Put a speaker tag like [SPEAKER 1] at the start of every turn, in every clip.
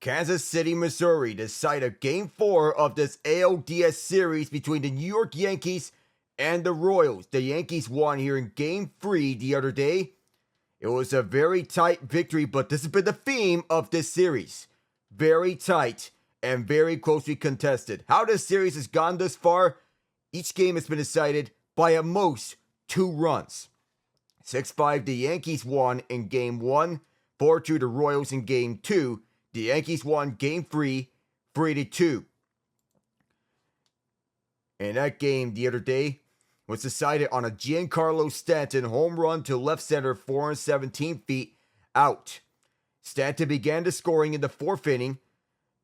[SPEAKER 1] Kansas City, Missouri decided Game 4 of this ALDS series between the New York Yankees and the Royals. The Yankees won here in Game 3 the other day. It was a very tight victory, but this has been the theme of this series. Very tight and very closely contested. How this series has gone thus far, each game has been decided by at most 2 runs. 6-5 the Yankees won in Game 1, 4-2 the Royals in Game 2. The Yankees won Game 3, 3-2. And that game the other day was decided on a Giancarlo Stanton home run to left center 417 feet out. Stanton began the scoring in the 4th inning,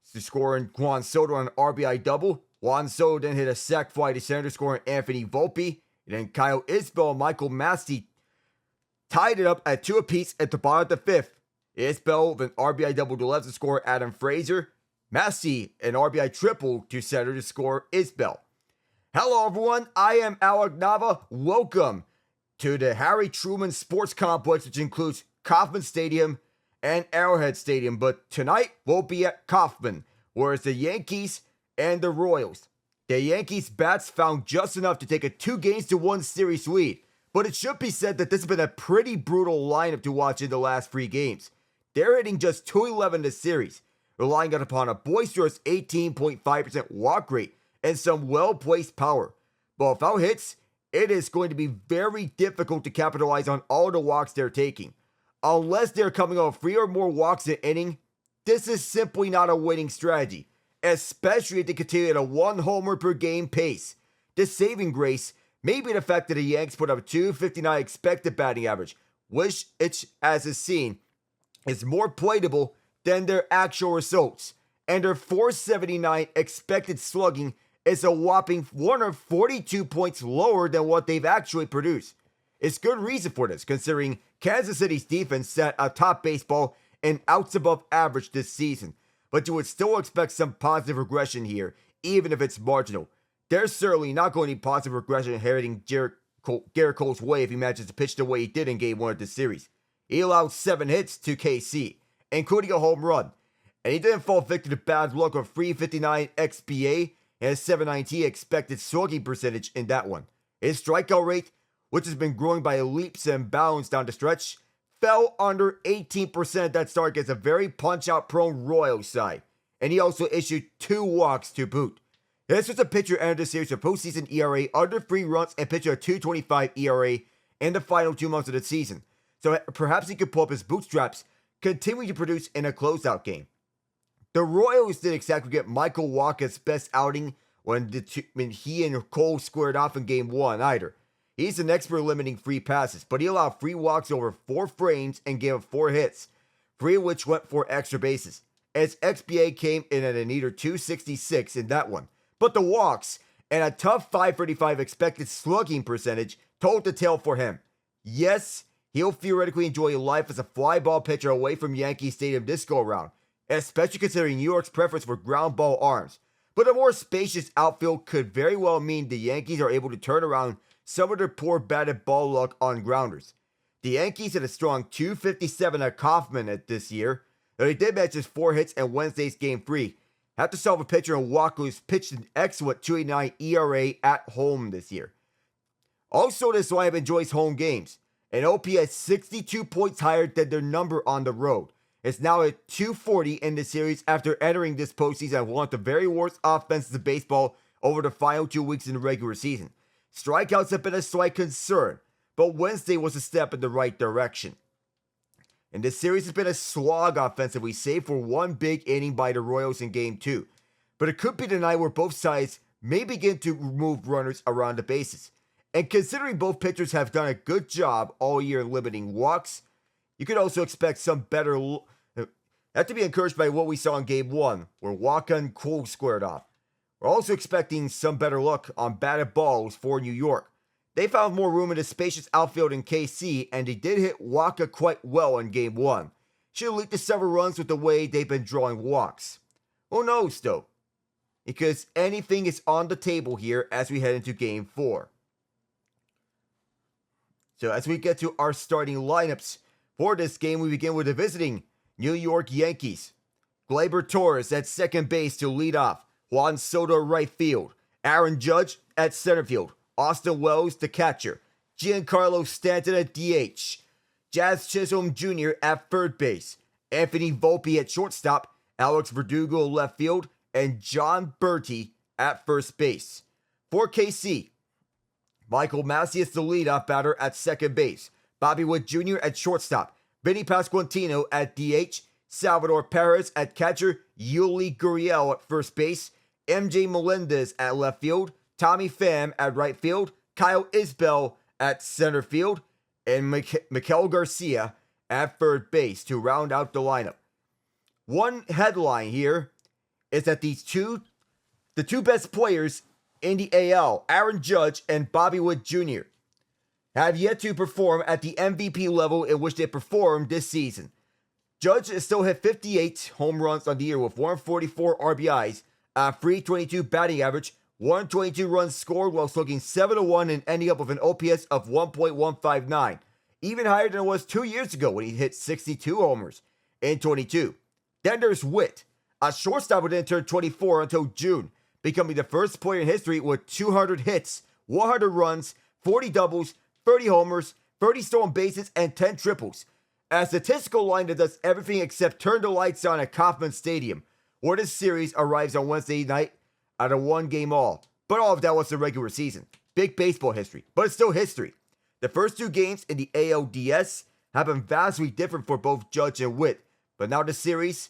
[SPEAKER 1] scoring Juan Soto on an RBI double. Juan Soto then hit a sac fly to center, scoring Anthony Volpe. And then Kyle Isbell and Michael Massey tied it up at 2 apiece at the bottom of the 5th. Isbell with an RBI double to left to score Adam Frazier. Massey an RBI triple to center to score Isbell. Hello everyone, I am Alec Nava. Welcome to the Harry Truman Sports Complex, which includes Kauffman Stadium and Arrowhead Stadium. But tonight we'll be at Kauffman, where it's the Yankees and the Royals. The Yankees bats found just enough to take a 2-1 series lead. But it should be said that this has been a pretty brutal lineup to watch in the last 3 games. They're hitting just .211 this series, relying upon a boisterous 18.5% walk rate and some well-placed power. But without hits, it is going to be very difficult to capitalize on all the walks they're taking. Unless they're coming off 3 or more walks an inning, this is simply not a winning strategy, especially if they continue at a 1 homer per game pace. This saving grace may be the fact that the Yanks put up a .259 expected batting average, which, as is seen, is more playable than their actual results, and their .479 expected slugging is a whopping 142 points lower than what they've actually produced. It's good reason for this, considering Kansas City's defense sat atop baseball and outs above average this season, but you would still expect some positive regression here, even if it's marginal. There's certainly not going to be positive regression heading Garrett Cole's way if he manages to pitch the way he did in Game 1 of this series. He allowed 7 hits to KC, including a home run. And he didn't fall victim to bad luck of .359 XBA and a .790 expected slugging percentage in that one. His strikeout rate, which has been growing by leaps and bounds down the stretch, fell under 18% at that start against a very punch-out prone Royals side. And he also issued 2 walks to boot. This was a pitcher entered the series with postseason ERA under 3 runs and pitched a .225 ERA in the final 2 months of the season. So perhaps he could pull up his bootstraps, continuing to produce in a closeout game. The Royals didn't exactly get Michael Wacha's best outing when he and Cole squared off in Game 1 either. He's an expert limiting free passes, but he allowed 3 walks over 4 frames and gave up 4 hits, 3 of which went for extra bases. His XBA came in at a neater .266 in that one. But the walks and a tough .535 expected slugging percentage told the tale for him. Yes, he'll theoretically enjoy life as a fly ball pitcher away from Yankee Stadium this go-around, especially considering New York's preference for ground ball arms. But a more spacious outfield could very well mean the Yankees are able to turn around some of their poor batted ball luck on grounders. The Yankees had a strong .257 at Kauffman this year, though they did match his 4 hits in Wednesday's Game 3. Have to solve a pitcher in Walker who's pitched an excellent .289 ERA at home this year. Also, this lineup enjoys home games. An OPS 62 points higher than their number on the road. It's now at .240 in the series after entering this postseason as one of the very worst offenses in baseball over the final 2 weeks in the regular season. Strikeouts have been a slight concern, but Wednesday was a step in the right direction. And this series has been a slog offensively, save for 1 big inning by the Royals in Game 2. But it could be the night where both sides may begin to move runners around the bases. And considering both pitchers have done a good job all year limiting walks, you could also expect some better have to be encouraged by what we saw in Game 1, where Wacha and Cole squared off. We're also expecting some better luck on batted balls for New York. They found more room in the spacious outfield in KC, and they did hit Wacha quite well in Game 1. Should lead to several runs with the way they've been drawing walks. Who knows though? Because anything is on the table here as we head into Game 4. So as we get to our starting lineups for this game, we begin with the visiting New York Yankees. Gleyber Torres at second base to lead off. Juan Soto right field. Aaron Judge at center field. Austin Wells the catcher. Giancarlo Stanton at DH. Jazz Chisholm Jr. at third base. Anthony Volpe at shortstop. Alex Verdugo left field. And John Berti at first base. For KC, Michael Macias the leadoff batter at second base. Bobby Witt Jr. at shortstop. Vinny Pasquantino at DH. Salvador Perez at catcher. Yuli Gurriel at first base. MJ Melendez at left field. Tommy Pham at right field. Kyle Isbell at center field. And Miguel Garcia at third base to round out the lineup. One headline here is that the two best players in the AL, Aaron Judge and Bobby Witt Jr., have yet to perform at the MVP level in which they performed this season. Judge has still hit 58 home runs on the year with 144 RBIs, a .322 batting average, 122 runs scored while slugging 7-1 and ending up with an OPS of 1.159, even higher than it was 2 years ago when he hit 62 homers in 22. Then there's Witt, a shortstop who didn't turn 24 until June, becoming the first player in history with 200 hits, 100 runs, 40 doubles, 30 homers, 30 stolen bases, and 10 triples. A statistical line that does everything except turn the lights on at Kauffman Stadium, where this series arrives on Wednesday night at a one-game all. But all of that was the regular season. Big baseball history, but it's still history. The first two games in the ALDS have been vastly different for both Judge and Witt, but now the series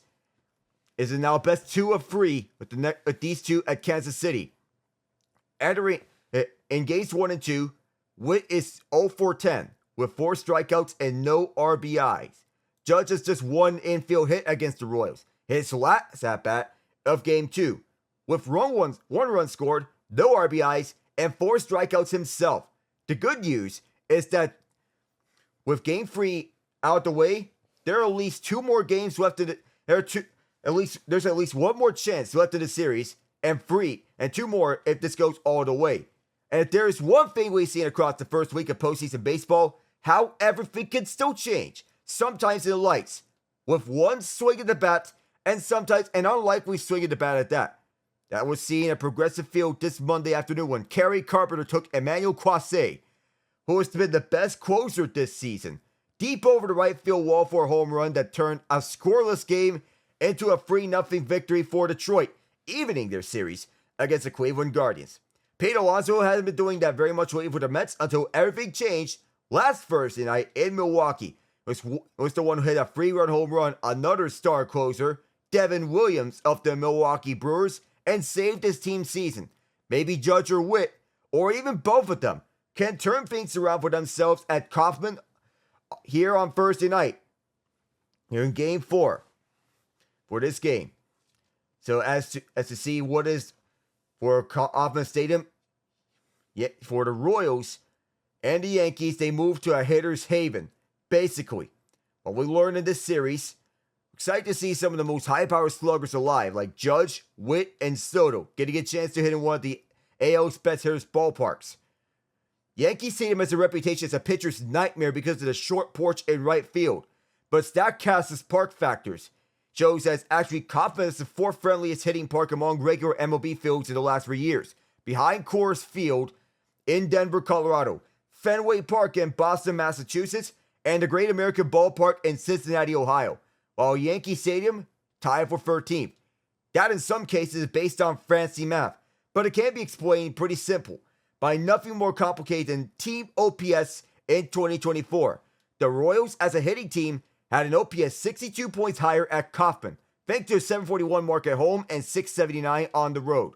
[SPEAKER 1] is now best 2 of 3 with these two at Kansas City. Entering in games 1 and 2, Witt is 0 for 10 with 4 strikeouts and no RBIs. Judge has just 1 infield hit against the Royals. His last at-bat of Game 2, with 1 run scored, no RBIs, and 4 strikeouts himself. The good news is that with Game 3 out the way, there are at least 2 more games left in the... There's at least 1 more chance left in the series, and 2 more if this goes all the way. And if there is one thing we've seen across the first week of postseason baseball, how everything can still change. Sometimes in the lights, with 1 swing of the bat, and sometimes an unlikely swing of the bat at that. That was seen at Progressive Field this Monday afternoon when Kerry Carpenter took Emmanuel Quassé, who has been the best closer this season, deep over the right field wall for a home run that turned a scoreless game into a 3-0 victory for Detroit, evening their series against the Cleveland Guardians. Pete Alonso hasn't been doing that very much lately for the Mets until everything changed last Thursday night in Milwaukee. It was the one who hit a 3-run home run, another star closer, Devin Williams of the Milwaukee Brewers, and saved his team's season. Maybe Judge or Witt, or even both of them, can turn things around for themselves at Kauffman here on Thursday night. Here in Game 4 for this game. So as to see what is for Kauffman Stadium, for the Royals and the Yankees, they move to a hitter's haven, basically. What we learned in this series, excited to see some of the most high-powered sluggers alive, like Judge, Witt, and Soto, getting a chance to hit in one of the AL's best hitters' ballparks. Yankee Stadium has a reputation as a pitcher's nightmare because of the short porch in right field, but StatCast's park factors shows that it's actually Kauffman as the 4th friendliest hitting park among regular MLB fields in the last 3 years, behind Coors Field in Denver, Colorado, Fenway Park in Boston, Massachusetts, and the Great American Ballpark in Cincinnati, Ohio, while Yankee Stadium tied for 13th. That in some cases is based on fancy math, but it can be explained pretty simple by nothing more complicated than team OPS in 2024. The Royals as a hitting team had an OPS 62 points higher at Kauffman, thanks to a 741 mark at home and 679 on the road.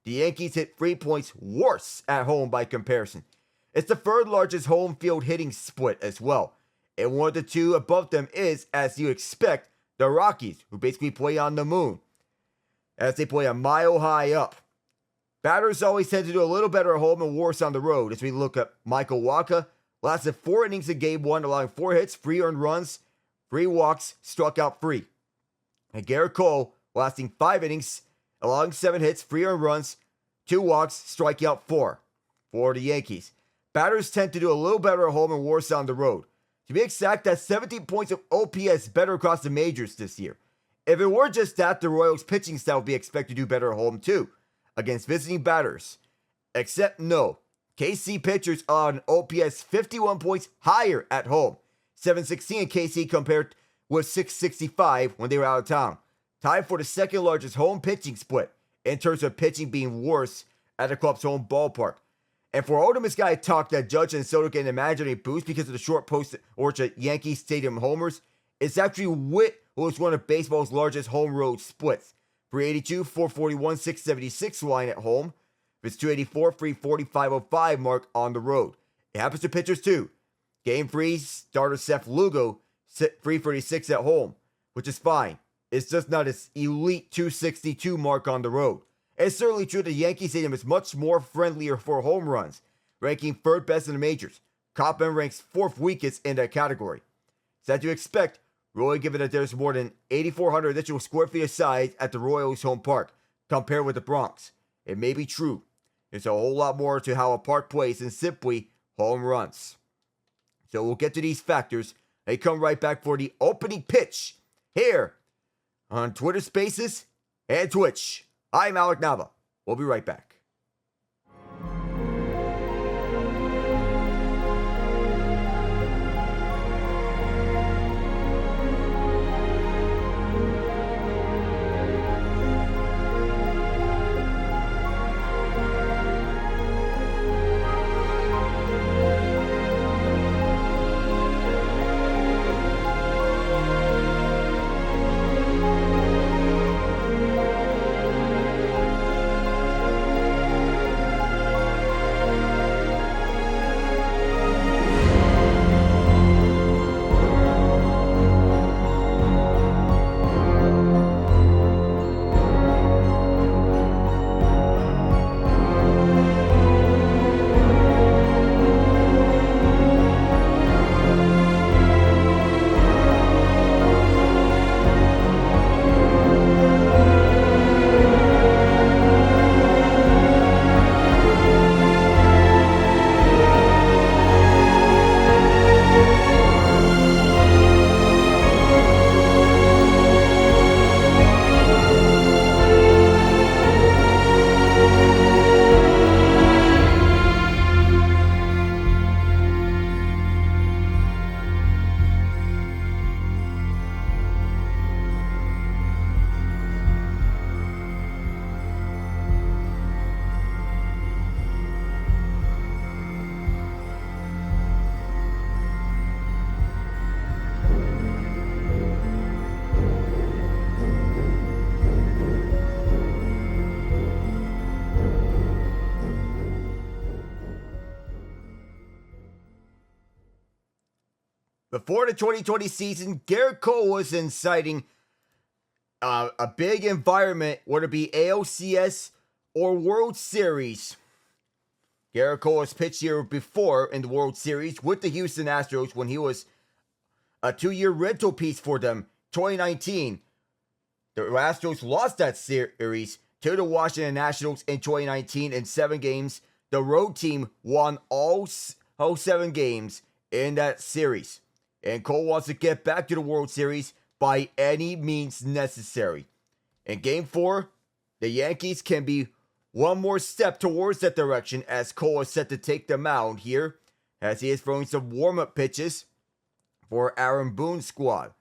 [SPEAKER 1] The Yankees hit 3 points worse at home by comparison. It's the 3rd largest home field hitting split as well. And one of the 2 above them is, as you expect, the Rockies, who basically play on the moon, as they play a mile high up. Batters always tend to do a little better at home and worse on the road, as we look at Michael Wacha, lasted 4 innings in Game 1, allowing 4 hits, 3 earned runs, 3 walks, struck out 3. And Garrett Cole, lasting 5 innings, allowing 7 hits, 3 earned runs, 2 walks, striking out 4 for the Yankees. Batters tend to do a little better at home and worse on the road. To be exact, that's 17 points of OPS better across the majors this year. If it were just that, the Royals' pitching staff would be expected to do better at home too, against visiting batters. Except no. KC pitchers allowed an OPS 51 points higher at home. 716 in KC compared with 665 when they were out of town. Tied for the second largest home pitching split in terms of pitching being worse at the club's home ballpark. And for all the misguided talk that Judge and Soto get an imaginary boost because of the short post orchard Yankee Stadium homers, it's actually Witt who was one of baseball's largest home road splits. 382, 441, 676 line at home. It's 284, 340, 505 mark on the road. It happens to pitchers too. Game 3, starter Seth Lugo, 336 at home, which is fine. It's just not its elite 262 mark on the road. It's certainly true that Yankee Stadium is much more friendlier for home runs, ranking third best in the majors. Kopman ranks fourth weakest in that category. So as you expect, Roy, given that there's more than 8,400 additional square feet of size at the Royals' home park, compared with the Bronx. It may be true. There's a whole lot more to how a park plays than simply home runs. So we'll get to these factors. They come right back for the opening pitch here on Twitter Spaces and Twitch. I'm Alec Nava. We'll be right back. Before the 2020 season, Garrett Cole was inciting a big environment, whether it be ALCS or World Series. Garrett Cole has pitched here before in the World Series with the Houston Astros when he was a 2-year rental piece for them. 2019, the Astros lost that series to the Washington Nationals in 2019 in 7 games. The road team won all 7 games in that series. And Cole wants to get back to the World Series by any means necessary. In Game 4, the Yankees can be one more step towards that direction as Cole is set to take the mound here as he is throwing some warm-up pitches for Aaron Boone's squad.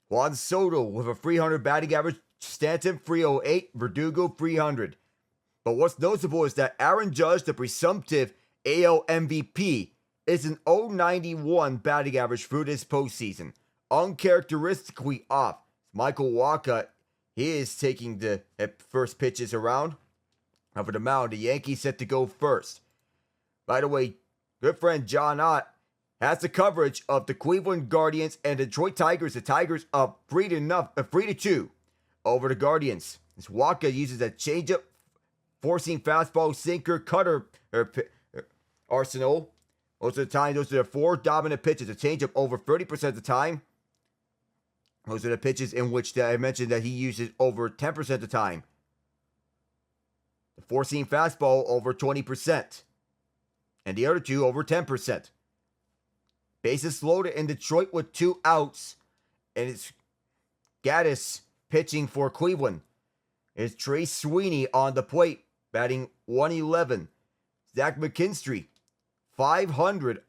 [SPEAKER 1] Juan Soto with a 300 batting average, Stanton 308, Verdugo 300. But what's noticeable is that Aaron Judge, the presumptive AL MVP, is an 091 batting average through this postseason. Uncharacteristically off. Michael Wacha, he is taking the first pitches around. Over the mound, the Yankees set to go first. By the way, good friend John Ott has the coverage of the Cleveland Guardians and Detroit Tigers. The Tigers up 3-2 over the Guardians. As Wacha uses a changeup, forcing fastball, sinker, cutter arsenal. Most of the time, those are the 4 dominant pitches. A changeup over 30% of the time. Those are the pitches in which I mentioned that he uses over 10% of the time. The 4-seam fastball over 20%. And the other 2 over 10%. Bases loaded in Detroit with 2 outs. And it's Gaddis pitching for Cleveland. It's Trey Sweeney on the plate, batting 111. Zach McKinstry, 500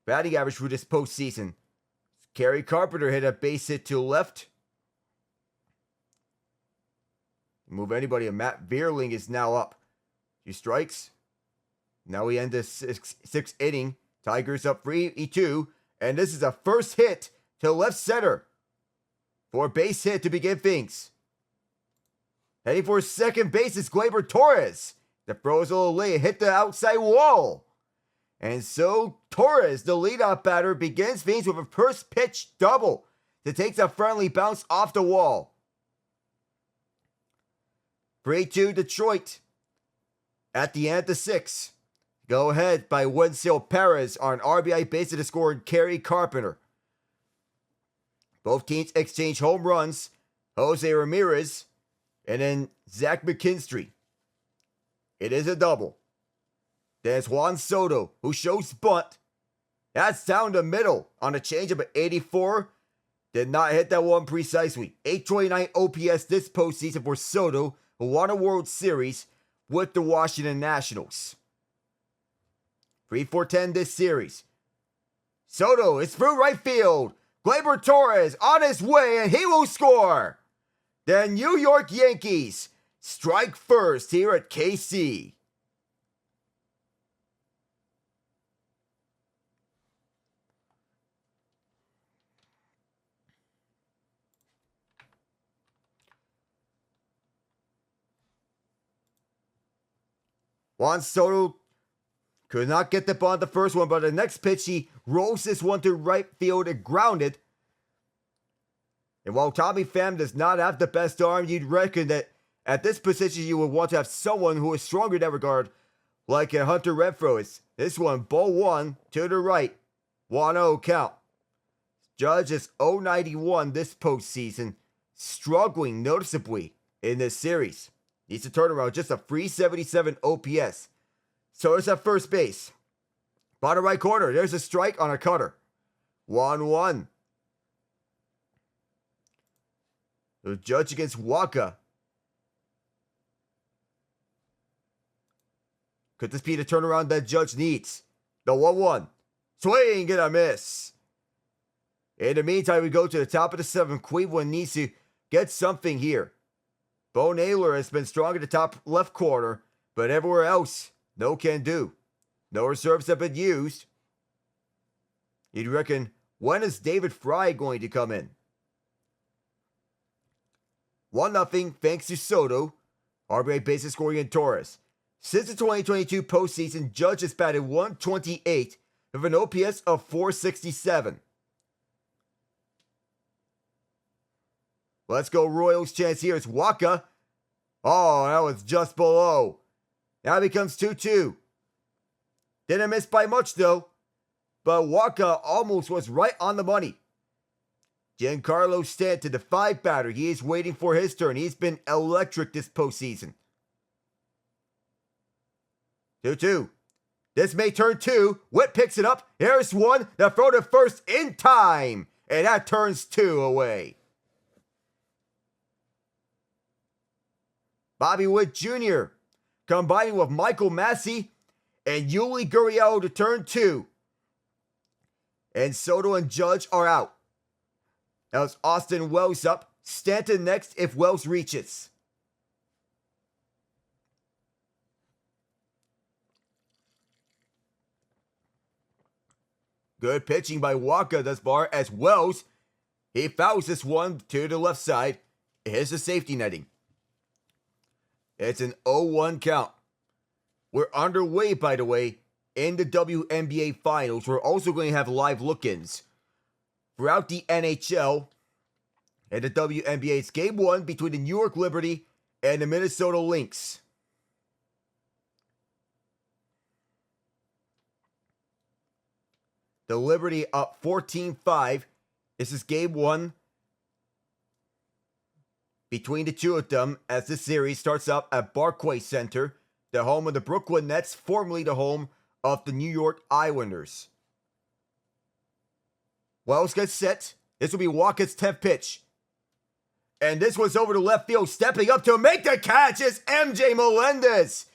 [SPEAKER 1] batting average for this postseason. Kerry Carpenter hit a base hit to left. Move anybody, and Matt Vierling is now up. 2 strikes. Now we end the sixth inning. Tigers up 3-2. And this is a first hit to left center for a base hit to begin things. Heading for second base is Gleyber Torres. The throw is a little late, hit the outside wall. And so Torres, the leadoff batter, begins things with a first pitch double that takes a friendly bounce off the wall. 3-2 Detroit. At the end of the 6th, go ahead by Wenzel Perez on RBI basis to score Kerry Carpenter. Both teams exchange home runs. Jose Ramirez and then Zach McKinstry. It is a double. There's Juan Soto, who shows bunt. That's down the middle on a changeup at 84. Did not hit that one precisely. 829 OPS this postseason for Soto, who won a World Series with the Washington Nationals. 3-4-10 this series. Soto is through right field. Gleyber Torres on his way, and he will score. The New York Yankees strike first here at KC. Juan Soto could not get the ball on the first one, but the next pitch he rolls this one to right field and grounded. And while Tommy Pham does not have the best arm, you'd reckon that at this position you would want to have someone who is stronger in that regard, like a Hunter Renfroe. This one, ball 1 to the right, 1-0 count. Judge is 091 this postseason, struggling noticeably in this series. Needs to turn around, just a 377 OPS. So it's at first base. Bottom right corner, there's a strike on a cutter. 1-1. The Judge against Waka. Could this be the turnaround that Judge needs? The 1-1. Swing and a miss. In the meantime, we go to the top of the 7th. Cleveland needs to get something here. Bo Naylor has been strong at the top left corner, but everywhere else, no can do. No reserves have been used. You'd reckon, when is David Fry going to come in? 1-0 thanks to Soto. RBI bases scoring in Torres. Since the 2022 postseason, Judge has batted 128 with an OPS of 467. Let's go Royals chance here. It's Waka. Oh, that was just below. Now it becomes 2-2. Didn't miss by much though. But Waka almost was right on the money. Giancarlo Stanton, the 5 batter. He is waiting for his turn. He's been electric this postseason. 2-2. This may turn 2. Witt picks it up. Here's 1. The throw to first in time. And that turns 2 away. Bobby Witt Jr. combining with Michael Massey and Yuli Gurriel to turn 2. And Soto and Judge are out. Now it's Austin Wells up. Stanton next if Wells reaches. Good pitching by Waka thus far as Wells. He fouls this one to the left side. Here's the safety netting. It's an 0-1 count. We're underway, by the way, in the WNBA Finals. We're also going to have live look-ins throughout the NHL and the WNBA. It's Game 1 between the New York Liberty and the Minnesota Lynx. The Liberty up 14-5. This is Game 1 between the two of them as this series starts up at Barclays Center, the home of the Brooklyn Nets, formerly the home of the New York Islanders. Wells gets set. This will be Waka's 10th pitch. And this was over to left field. Stepping up to make the catch is MJ Melendez.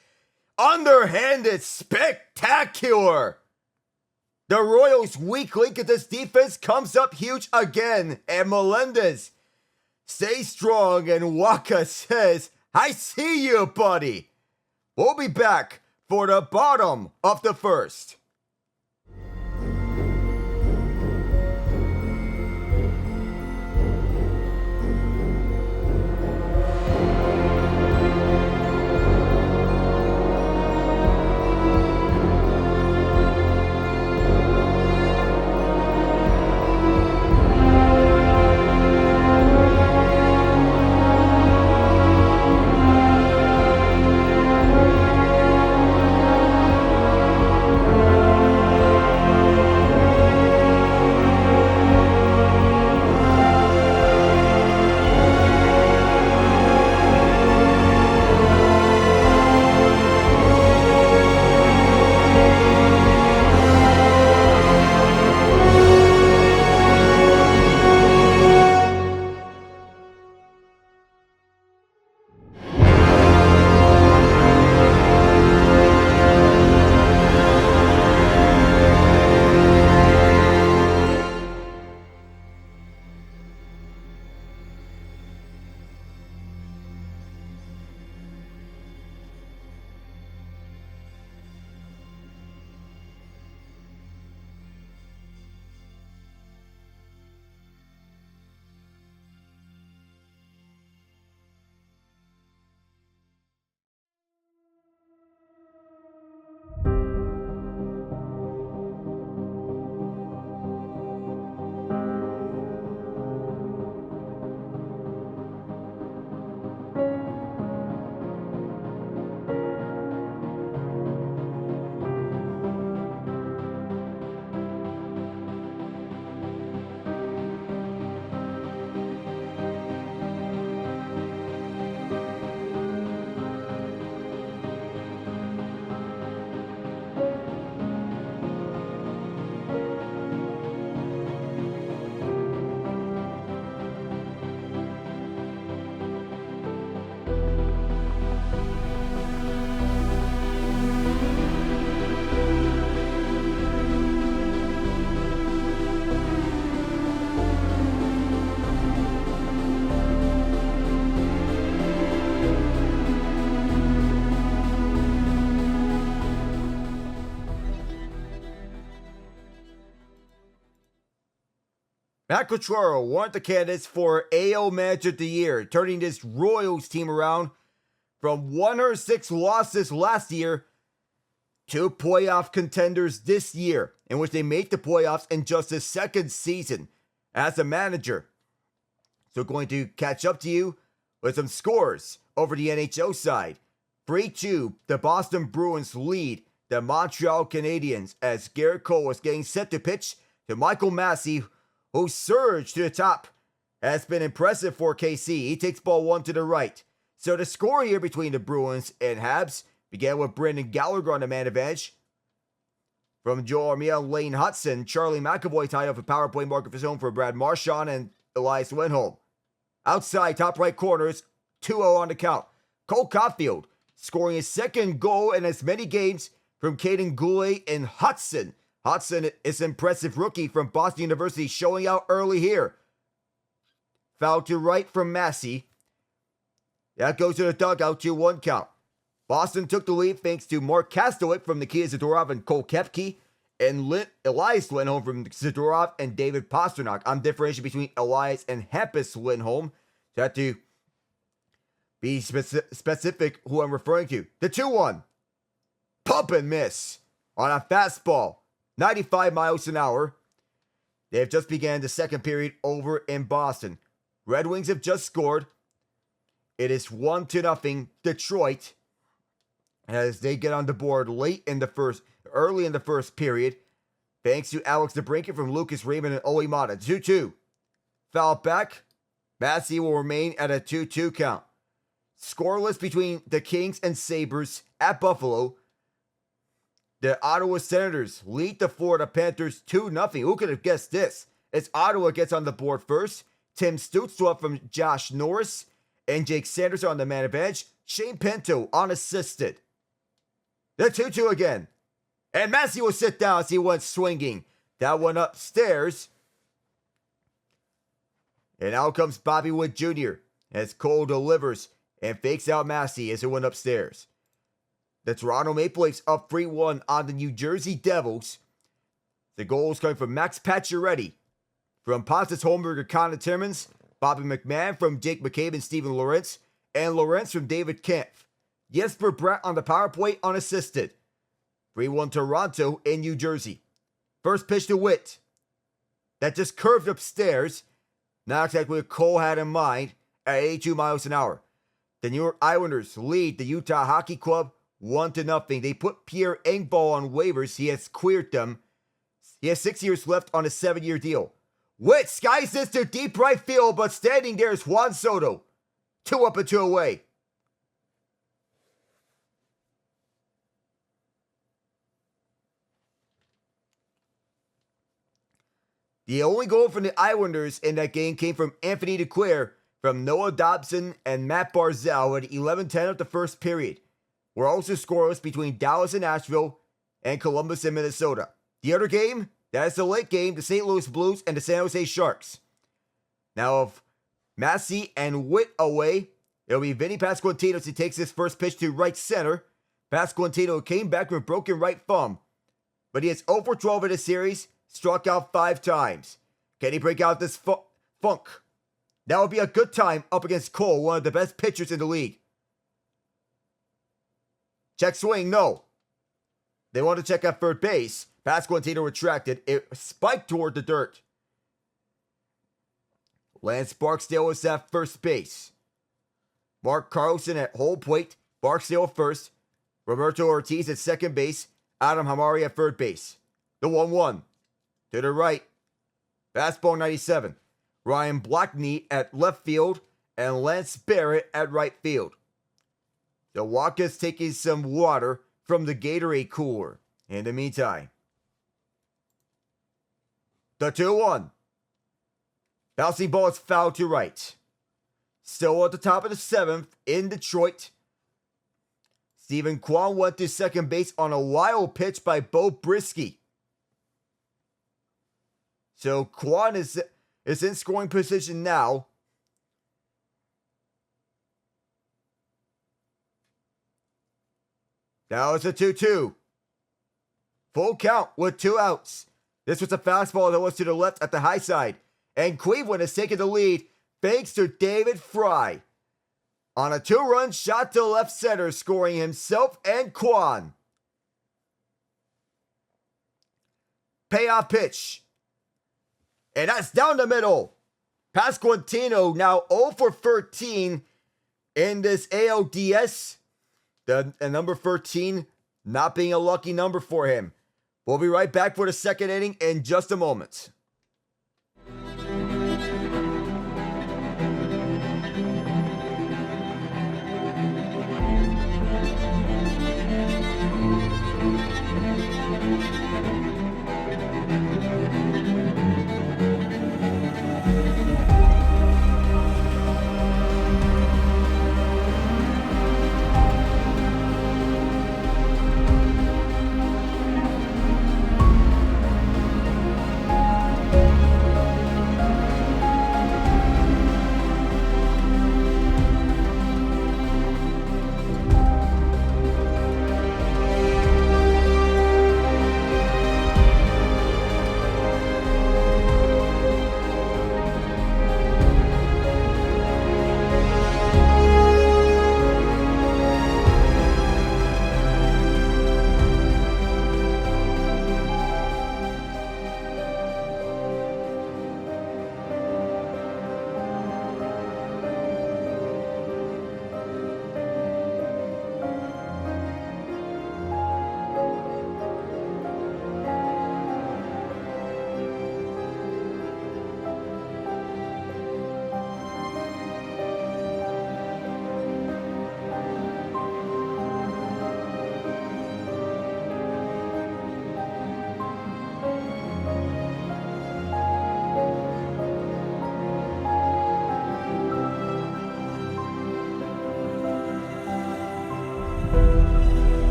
[SPEAKER 1] Underhanded, spectacular. The Royals' weak link of this defense comes up huge again. And Melendez stays strong. And Waka says, I see you, buddy. We'll be back for the bottom of the first. Matt Quatraro, one of the candidates for AL Manager of the Year, turning this Royals team around from 106 losses last year to playoff contenders this year, in which they made the playoffs in just his second season as a manager. So going to catch up to you with some scores over the NHL side. 3-2, the Boston Bruins lead the Montreal Canadiens as Garrett Cole was getting set to pitch to Michael Massey, who surged to the top. Has been impressive for KC. He takes ball one to the right. So the score here between the Bruins and Habs began with Brendan Gallagher on the man advantage. From Joel Armia, Lane Hudson, Charlie McAvoy tied up a power play mark of his own for Brad Marchand and Elias Lindholm. Outside, top right corners, 2-0 on the count. Cole Caulfield scoring his second goal in as many games from Caden Goulet and Hudson. Hudson is an impressive rookie from Boston University, showing out early here. Foul to right from Massey. That goes to the dugout, 2-1 count. Boston took the lead thanks to Mark Kastolik from Nikita Zadorov and Cole Koepke, and Elias Lindholm from Zadorov and David Pastrnak. I'm differentiating between Elias and Hampus Lindholm. So I have to be specific who I'm referring to. The 2-1. Pump and miss on a fastball. 95 miles an hour. They have just began the second period over in Boston. Red Wings have just scored. It is 1-0 Detroit as they get on the board early in the first period. Thanks to Alex DeBrincat from Lucas Raymond and Oli Mata. 2-2. Foul back. Massey will remain at a 2-2 count. Scoreless between the Kings and Sabres at Buffalo. The Ottawa Senators lead the Florida Panthers 2-0. Who could have guessed this? As Ottawa gets on the board first, Tim Stutzel from Josh Norris, and Jake Sanders on the man advantage. Shane Pinto unassisted. The 2-2 again. And Massey will sit down as he went swinging. That one upstairs. And out comes Bobby Wood Jr. as Cole delivers and fakes out Massey as it went upstairs. The Toronto Maple Leafs up 3-1 on the New Jersey Devils. The goals coming from Max Pacioretty, from Pontus Holmberg, Connor Timmins, Bobby McMahon from Jake McCabe and Steven Lorentz, and Lorentz from David Kampf. Jesper Bratt on the power play unassisted. 3-1 Toronto in New Jersey. First pitch to Witt. That just curved upstairs. Not exactly what Cole had in mind at 82 miles an hour. The New York Islanders lead the Utah Hockey Club 1-0. They put Pierre Engvall on waivers. He has cleared them. He has 6 years left on a 7-year deal. Witt skies this to deep right field, but standing there is Juan Soto. 2 up and 2 away. The only goal from the Islanders in that game came from Anthony Duclair from Noah Dobson and Matt Barzal at 11:10 of the first period. We're also scoreless between Dallas and Nashville and Columbus and Minnesota. The other game, that is the late game, the St. Louis Blues and the San Jose Sharks. Now, if Massey and Witt away, it'll be Vinny Pasquantino as he takes his first pitch to right center. Pasquantino came back with a broken right thumb, but he has 0 for 12 in the series, struck out 5 times. Can he break out this funk? That would be a good time up against Cole, one of the best pitchers in the league. Check swing, no. They want to check at third base. Pasquantino retracted. It spiked toward the dirt. Lance Barksdale is at first base. Mark Carlson at home plate. Barksdale first. Roberto Ortiz at second base. Adam Hamari at third base. The 1-1. To the right. Fastball 97. Ryan Blackney at left field. And Lance Barrett at right field. The Waka's taking some water from the Gatorade cooler. In the meantime. The 2-1. Bouncing ball is fouled to right. Still at the top of the 7th in Detroit. Stephen Kwan went to second base on a wild pitch by Bo Brisky. So Kwan is in scoring position now. That was a 2-2. Full count with 2 outs. This was a fastball that was to the left at the high side. And Cleveland has taken the lead thanks to David Fry. On a 2-run shot to left center, scoring himself and Kwan. Payoff pitch. And that's down the middle. Pasquantino now 0 for 13 in this ALDS. The number 13 not being a lucky number for him. We'll be right back for the second inning in just a moment.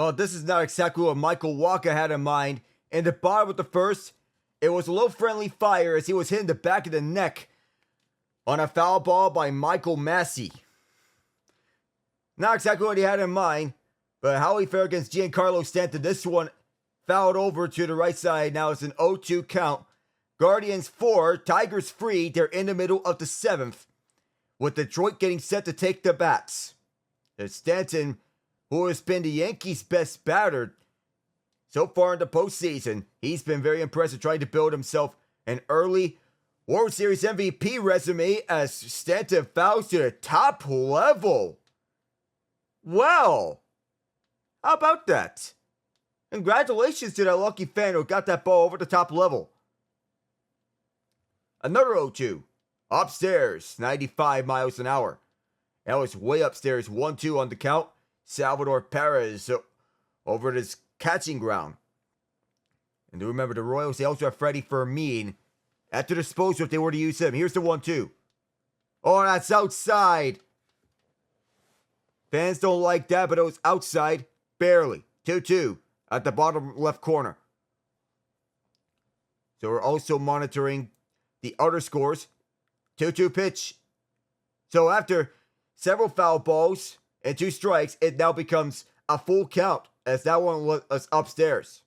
[SPEAKER 1] Well, this is not exactly what Michael Wacha had in mind. In the bottom of the first, it was a low friendly fire as he was hit in the back of the neck on a foul ball by Michael Massey. Not exactly what he had in mind, but how he fared against Giancarlo Stanton. This one fouled over to the right side. Now it's an 0-2 count. Guardians 4, Tigers 3. They're in the middle of the 7th, with Detroit getting set to take the bats. It's Stanton, who has been the Yankees' best batter so far in the postseason. He's been very impressive, trying to build himself an early World Series MVP resume as Stanton fouls to the top level. Well, how about that? Congratulations to that lucky fan who got that ball over the top level. Another 0-2. Upstairs, 95 miles an hour. That was way upstairs, 1-2 on the count. Salvador Perez over at his catching ground. And do remember, the Royals, they also have Freddie Fermin at their disposal if they were to use him. Here's the 1-2. Oh, that's outside. Fans don't like that, but it was outside. Barely. 2-2 at the bottom left corner. So we're also monitoring the other scores. 2-2 pitch. So after several foul balls and 2 strikes, it now becomes a full count as that one was upstairs.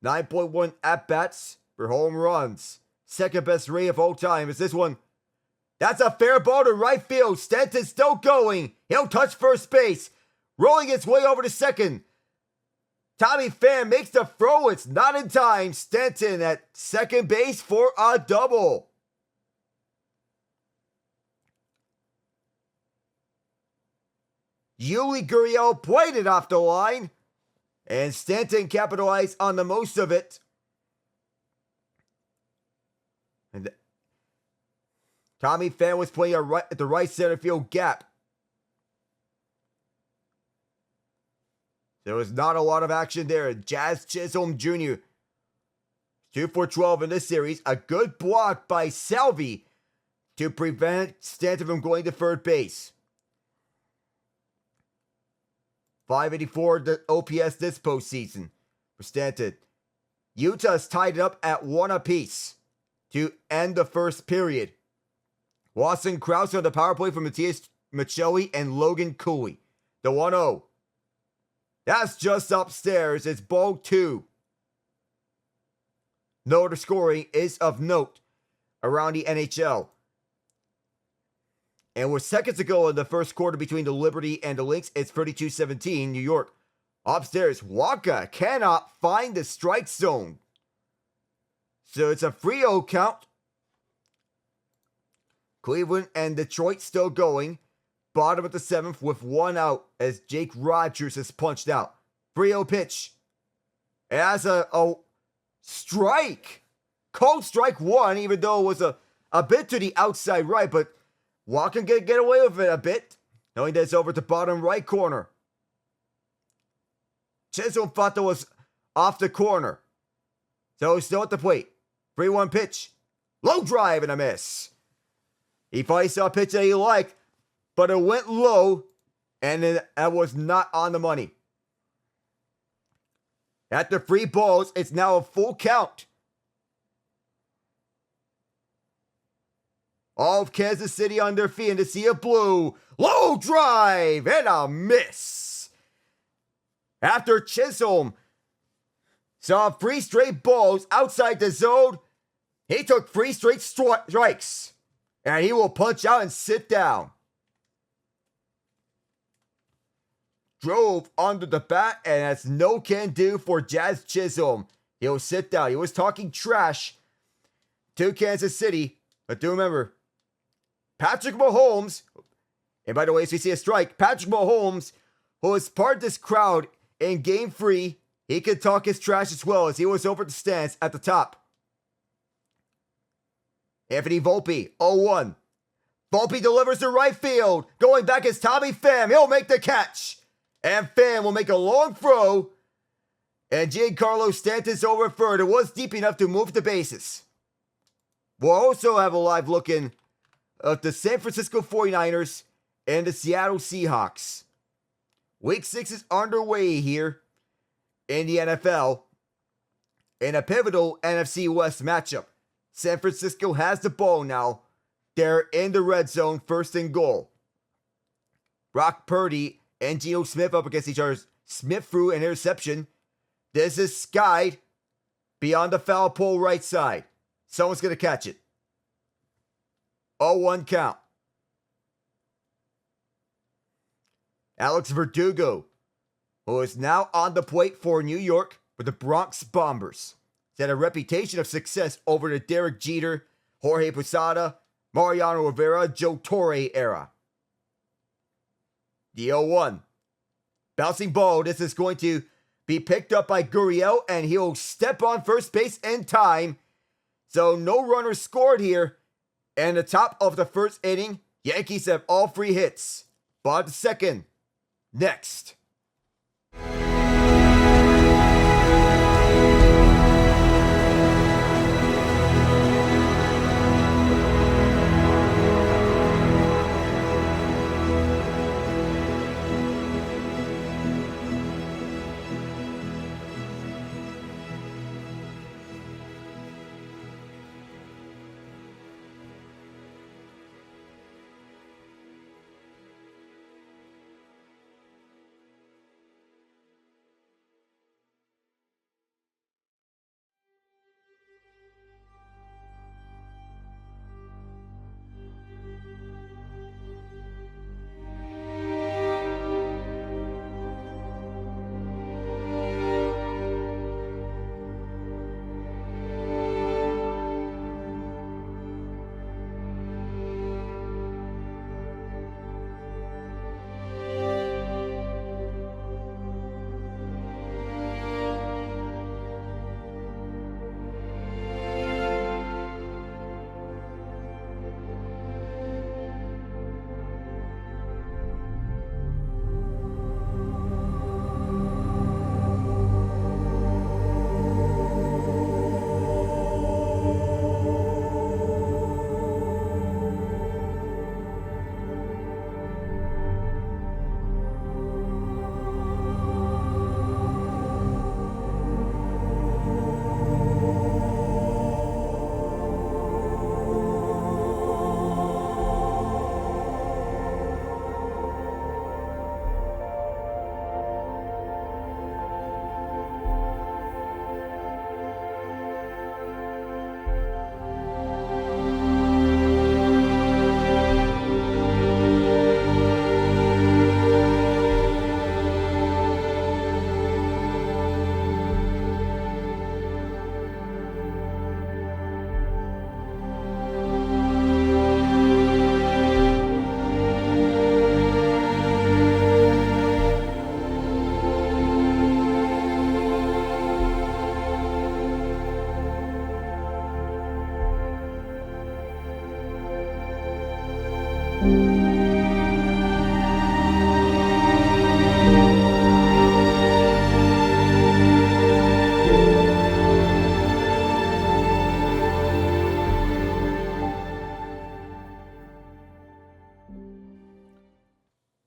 [SPEAKER 1] 9.1 at-bats for home runs. Second best rate of all time is this one. That's a fair ball to right field. Stanton's still going. He'll touch first base. Rolling its way over to second. Tommy Pham makes the throw. It's not in time. Stanton at second base for a double. Yuli Gurriel played it off the line. And Stanton capitalized on the most of it. And Tommy Pham was playing at the right center field gap. There was not a lot of action there. Jazz Chisholm Jr. 2 for 12 in this series. A good block by Salvi to prevent Stanton from going to third base. 584 the OPS this postseason for Stanton. Utah's tied it up at 1 apiece to end the first period. Watson Krause on the power play from Matias Michelli and Logan Cooley. The 1-0. That's just upstairs. It's ball 2. No other scoring is of note around the NHL. And with seconds to go in the first quarter between the Liberty and the Lynx, it's 32-17, New York. Upstairs, Wacha cannot find the strike zone. So it's a 3-0 count. Cleveland and Detroit still going. Bottom of the 7th with 1 out as Jake Rogers is punched out. 3-0 pitch. It has a strike. Called strike 1, even though it was a bit to the outside right, but Wacha can get away with it a bit, knowing that it's over to bottom right corner. Chisholm thought that was off the corner. So he's still at the plate. 3-1 pitch. Low drive and a miss. He thought he saw a pitch that he liked, but it went low, and it was not on the money. After 3 balls, it's now a full count. All of Kansas City on their feet in the sea of blue. Low drive and a miss. After Chisholm saw 3 straight balls outside the zone, he took 3 straight strikes. And he will punch out and sit down. Drove under the bat, and that's no can do for Jazz Chisholm. He'll sit down. He was talking trash to Kansas City. But do remember, Patrick Mahomes, and by the way, as we see a strike, Patrick Mahomes, who is part of this crowd in Game 3, he could talk his trash as well as he was over the stands at the top. Anthony Volpe, 0-1. Volpe delivers to right field. Going back is Tommy Pham. He'll make the catch. And Pham will make a long throw. And Giancarlo Stanton's over third. It was deep enough to move the bases. We'll also have a live look in of the San Francisco 49ers and the Seattle Seahawks. Week 6 is underway here in the NFL in a pivotal NFC West matchup. San Francisco has the ball now. They're in the red zone, first and goal. Brock Purdy and Geno Smith up against each other. Smith threw an interception. This is skied beyond the foul pole right side. Someone's going to catch it. 0-1 count. Alex Verdugo, who is now on the plate for New York with the Bronx Bombers. He's had a reputation of success over the Derek Jeter, Jorge Posada, Mariano Rivera, Joe Torre era. The 0-1. Bouncing ball. This is going to be picked up by Gurriel, and he'll step on first base in time. So no runners scored here. And the top of the first inning, Yankees have all 3 hits. Bottom of the second. Next.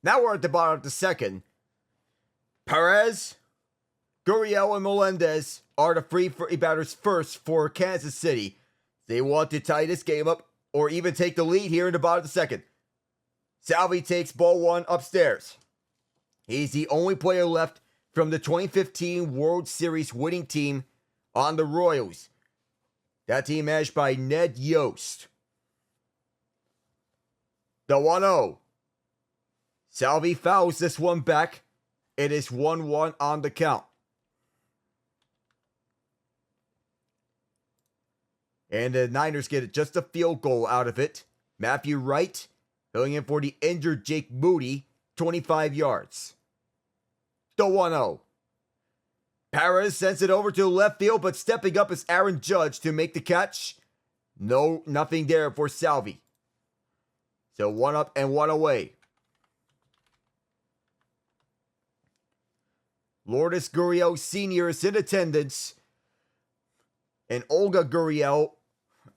[SPEAKER 1] Now we're at the bottom of the second. Perez, Gurriel, and Melendez are the free batters first for Kansas City. They want to tie this game up or even take the lead here in the bottom of the second. Salvi takes ball 1 upstairs. He's the only player left from the 2015 World Series winning team on the Royals. That team managed by Ned Yost. The 1-0. Salvi fouls this one back. It is 1-1 on the count. And the Niners get just a field goal out of it. Matthew Wright filling in for the injured Jake Moody, 25 yards. The 1-0. Perez sends it over to left field, but stepping up is Aaron Judge to make the catch. Nothing there for Salvi. So 1 up and 1 away. Lourdes Gurriel Sr. is in attendance. And Olga Gurriel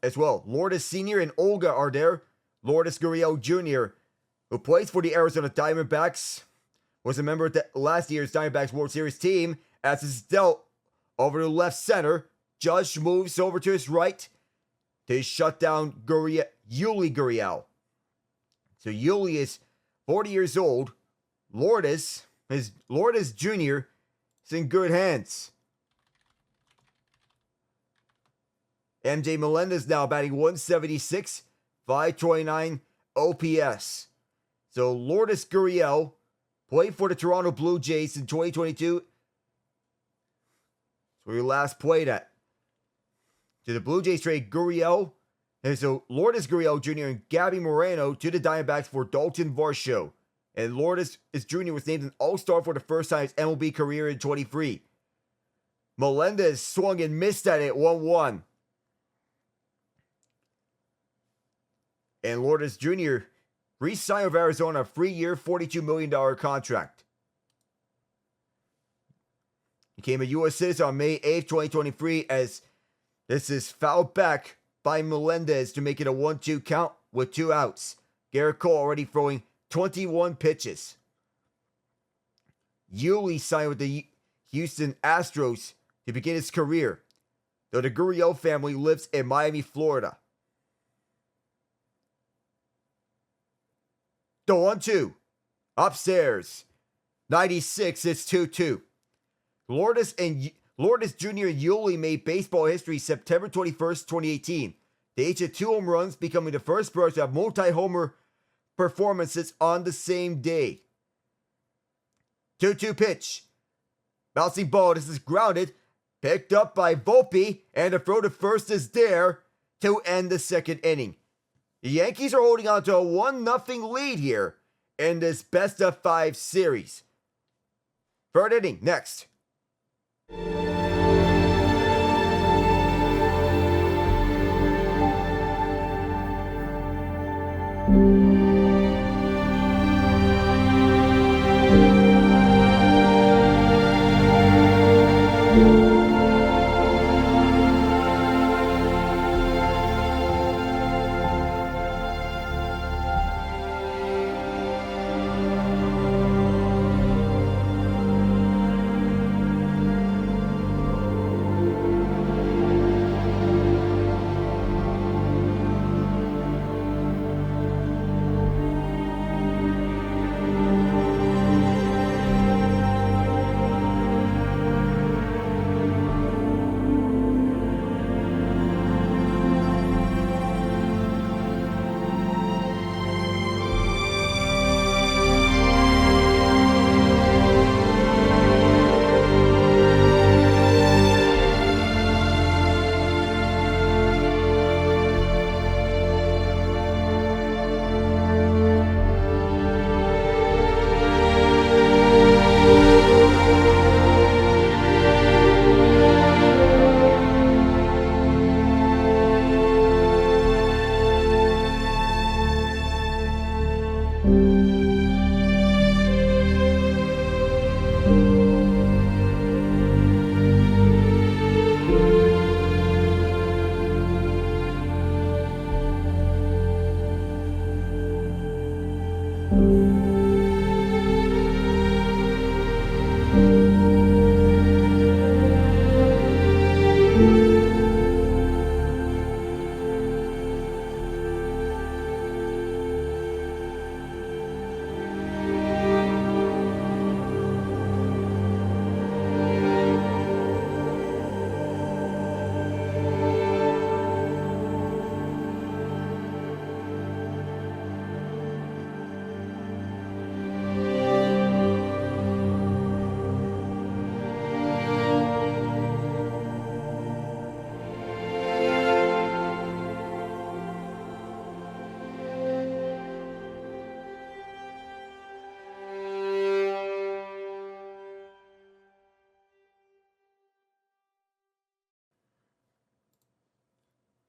[SPEAKER 1] as well. Lourdes Sr. and Olga are there. Lourdes Gurriel Jr., who plays for the Arizona Diamondbacks, was a member of last year's Diamondbacks World Series team, as it's dealt over to left center. Judge moves over to his right to shut down Yuli Gurriel. So Yuli is 40 years old. Lourdes Jr. is in good hands. MJ Melendez now batting 176, 529 OPS. So Lourdes Gurriel played for the Toronto Blue Jays in 2022. That's where he last played at. To the Blue Jays trade Gurriel, and so Lourdes Gurriel Jr. and Gabby Moreno to the Diamondbacks for Dalton Varsho. And Lourdes Jr. was named an All-Star for the first time in his MLB career in 23. Melendez swung and missed at it 1-1. And Lourdes Jr. re-signed with Arizona a 3-year, $42 million contract. He became a U.S. citizen on May 8th, 2023, as this is fouled back by Melendez to make it a 1-2 count with 2 outs. Garrett Cole already throwing 21 pitches. Yuli signed with the Houston Astros to begin his career, though the Gurriel family lives in Miami, Florida. The 1-2. Upstairs. 96, it's 2-2. Lourdes Jr. and Yuli made baseball history September 21st, 2018. They each had 2 home runs, becoming the first person to have multi-homer performances on the same day. 2-2 pitch. Bouncing ball, this is grounded. Picked up by Volpe, and the throw to first is there to end the second inning. The Yankees are holding on to a 1-0 lead here in this best-of-5 series. Third inning, next.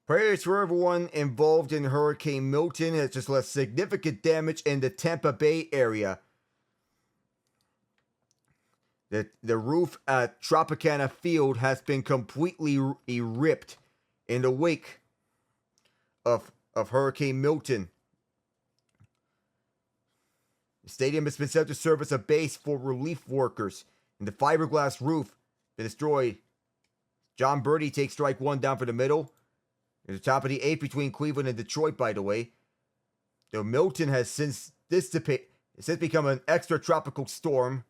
[SPEAKER 1] Prayers for everyone involved in Hurricane Milton has just left significant damage in the Tampa Bay area. The roof at Tropicana Field has been completely ripped in the wake of Hurricane Milton. The stadium has been set to serve as a base for relief workers, and the fiberglass roof to destroy. John Birdie takes strike one down for the middle. At the top of the eighth between Cleveland and Detroit, by the way. Though Milton has since become an extratropical storm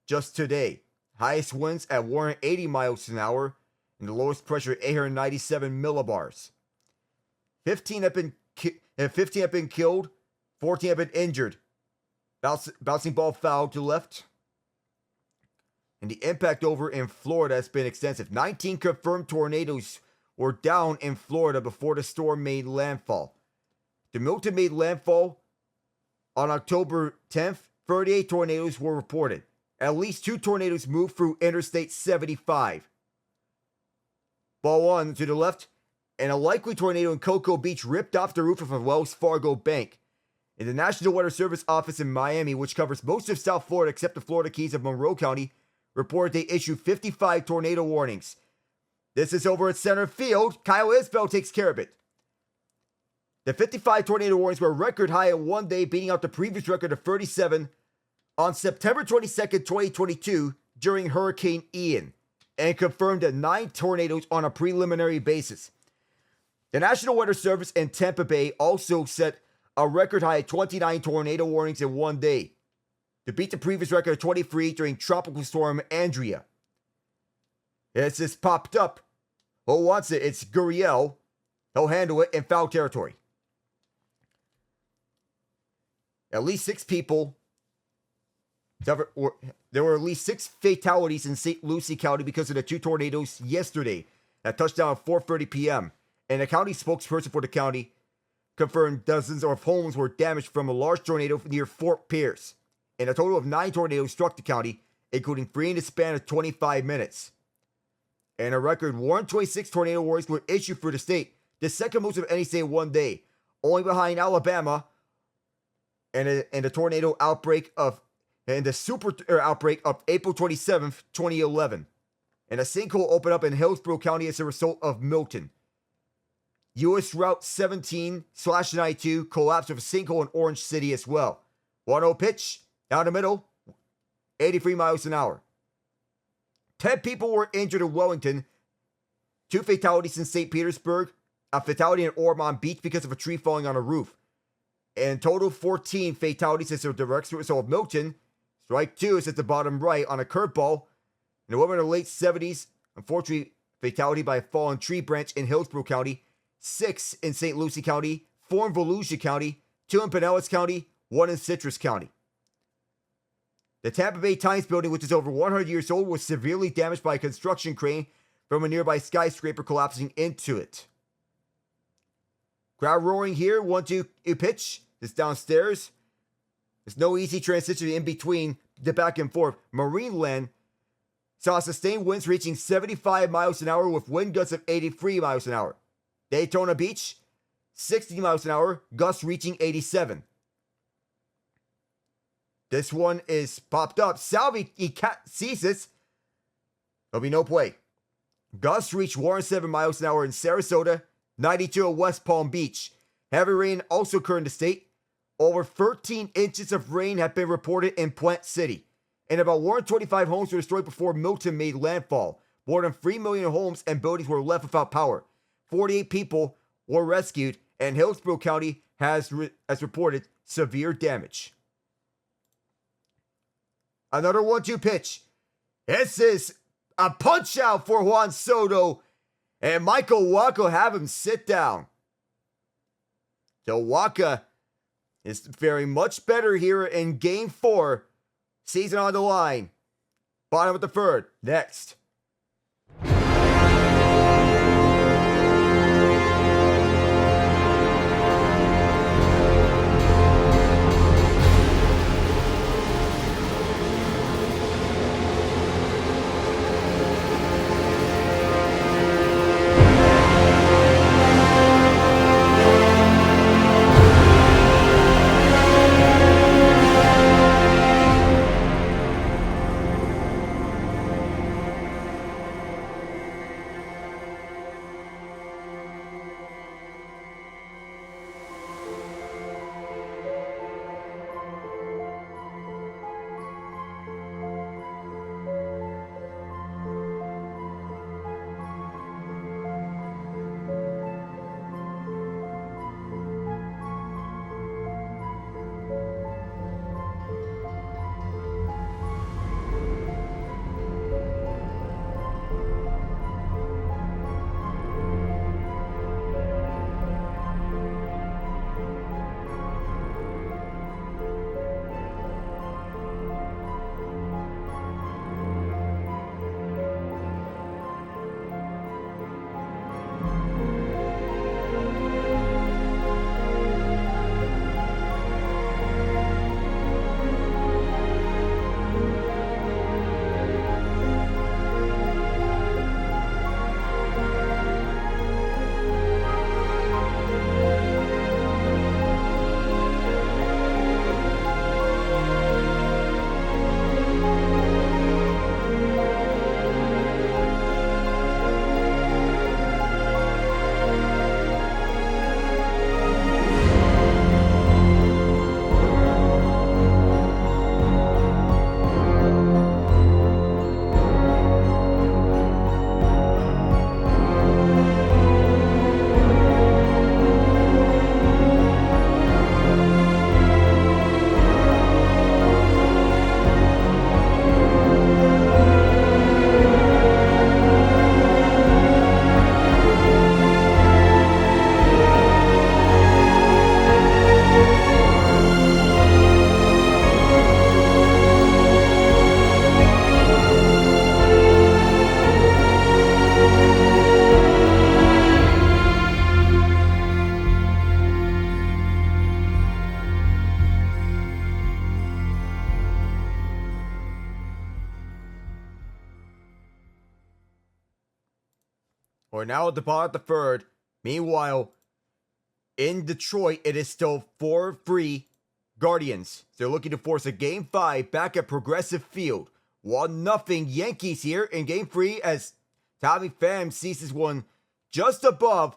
[SPEAKER 1] just today. Highest winds at 180 miles an hour and the lowest pressure 897 millibars. 15 have been killed, 14 have been injured. Bouncing ball foul to left. And the impact over in Florida has been extensive. 19 confirmed tornadoes were down in Florida before the storm made landfall. The Milton made landfall on October 10th. 38 tornadoes were reported. At least 2 tornadoes moved through Interstate 75. Ball 1 to the left, and a likely tornado in Cocoa Beach ripped off the roof of a Wells Fargo bank. In the National Weather Service office in Miami, which covers most of South Florida except the Florida Keys of Monroe County, reported they issued 55 tornado warnings. This is over at center field. Kyle Isbell takes care of it. The 55 tornado warnings were a record high in one day, beating out the previous record of 37 on September 22nd, 2022, during Hurricane Ian, and confirmed that 9 tornadoes on a preliminary basis. The National Weather Service in Tampa Bay also set a record high of 29 tornado warnings in one day, to beat the previous record of 23 during Tropical Storm Andrea. It's just popped up. Who wants it? It's Gurriel. He'll handle it in foul territory. At least 6 people. There were at least 6 fatalities in St. Lucie County because of the 2 tornadoes yesterday that touched down at 4:30 p.m. And a county spokesperson for the county confirmed dozens of homes were damaged from a large tornado near Fort Pierce. And a total of 9 tornadoes struck the county, including 3 in the span of 25 minutes. And a record 126 tornado warnings were issued for the state, the second most of any state in one day, only behind Alabama and the tornado outbreak of the super outbreak of April 27th, 2011. And a sinkhole opened up in Hillsborough County as a result of Milton. U.S. Route 17/92 collapsed with a sinkhole in Orange City as well. 1-0 pitch, down the middle, 83 miles an hour. 10 people were injured in Wellington. 2 fatalities in St. Petersburg. A fatality in Ormond Beach because of a tree falling on a roof. And total 14 fatalities as a direct result of Milton. Strike 2 is at the bottom right on a curveball. And a woman in her late 70s, unfortunately, fatality by a fallen tree branch in Hillsborough County. 6 in St. Lucie County, 4 in Volusia County, 2 in Pinellas County, 1 in Citrus County. The Tampa Bay Times building, which is over 100 years old, was severely damaged by a construction crane from a nearby skyscraper collapsing into it. Crowd roaring here, 1-2 pitch. It's downstairs. There's no easy transition in between the back and forth. Marineland saw sustained winds reaching 75 miles an hour with wind gusts of 83 miles an hour. Daytona Beach, 60 miles an hour, gusts reaching 87. This one is popped up. Salvi sees this. There'll be no play. Gusts reach 107 miles an hour in Sarasota, 92 at West Palm Beach. Heavy rain also occurred in the state. Over 13 inches of rain have been reported in Plant City. And about 125 homes were destroyed before Milton made landfall. More than 3 million homes and buildings were left without power. 48 people were rescued, and Hillsborough County has reported severe damage. Another 1-2 pitch. This is a punch out for Juan Soto, and Michael Wacha have him sit down. So Wacha is faring much better here in Game 4. Season on the line. Bottom of the 3rd. Next. We're now at the bottom of the third. Meanwhile, in Detroit, it is still 4-3 Guardians. They're looking to force a Game 5 back at Progressive Field. 1-0 Yankees here in Game 3 as Tommy Pham sees this one just above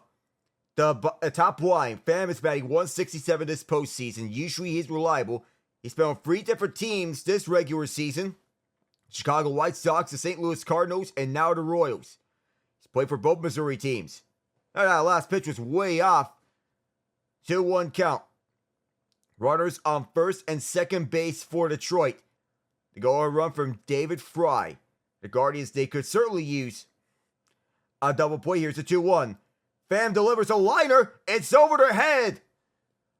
[SPEAKER 1] the top line. Pham is batting 167 this postseason. Usually he's reliable. He's been on 3 different teams this regular season. Chicago White Sox, the St. Louis Cardinals, and now the Royals. He's played for both Missouri teams. Now, that last pitch was way off. 2-1 count. Runners on first and second base for Detroit. The go-on run from David Fry. The Guardians, they could certainly use a double play. Here's a 2-1. Pham delivers a liner. It's over the head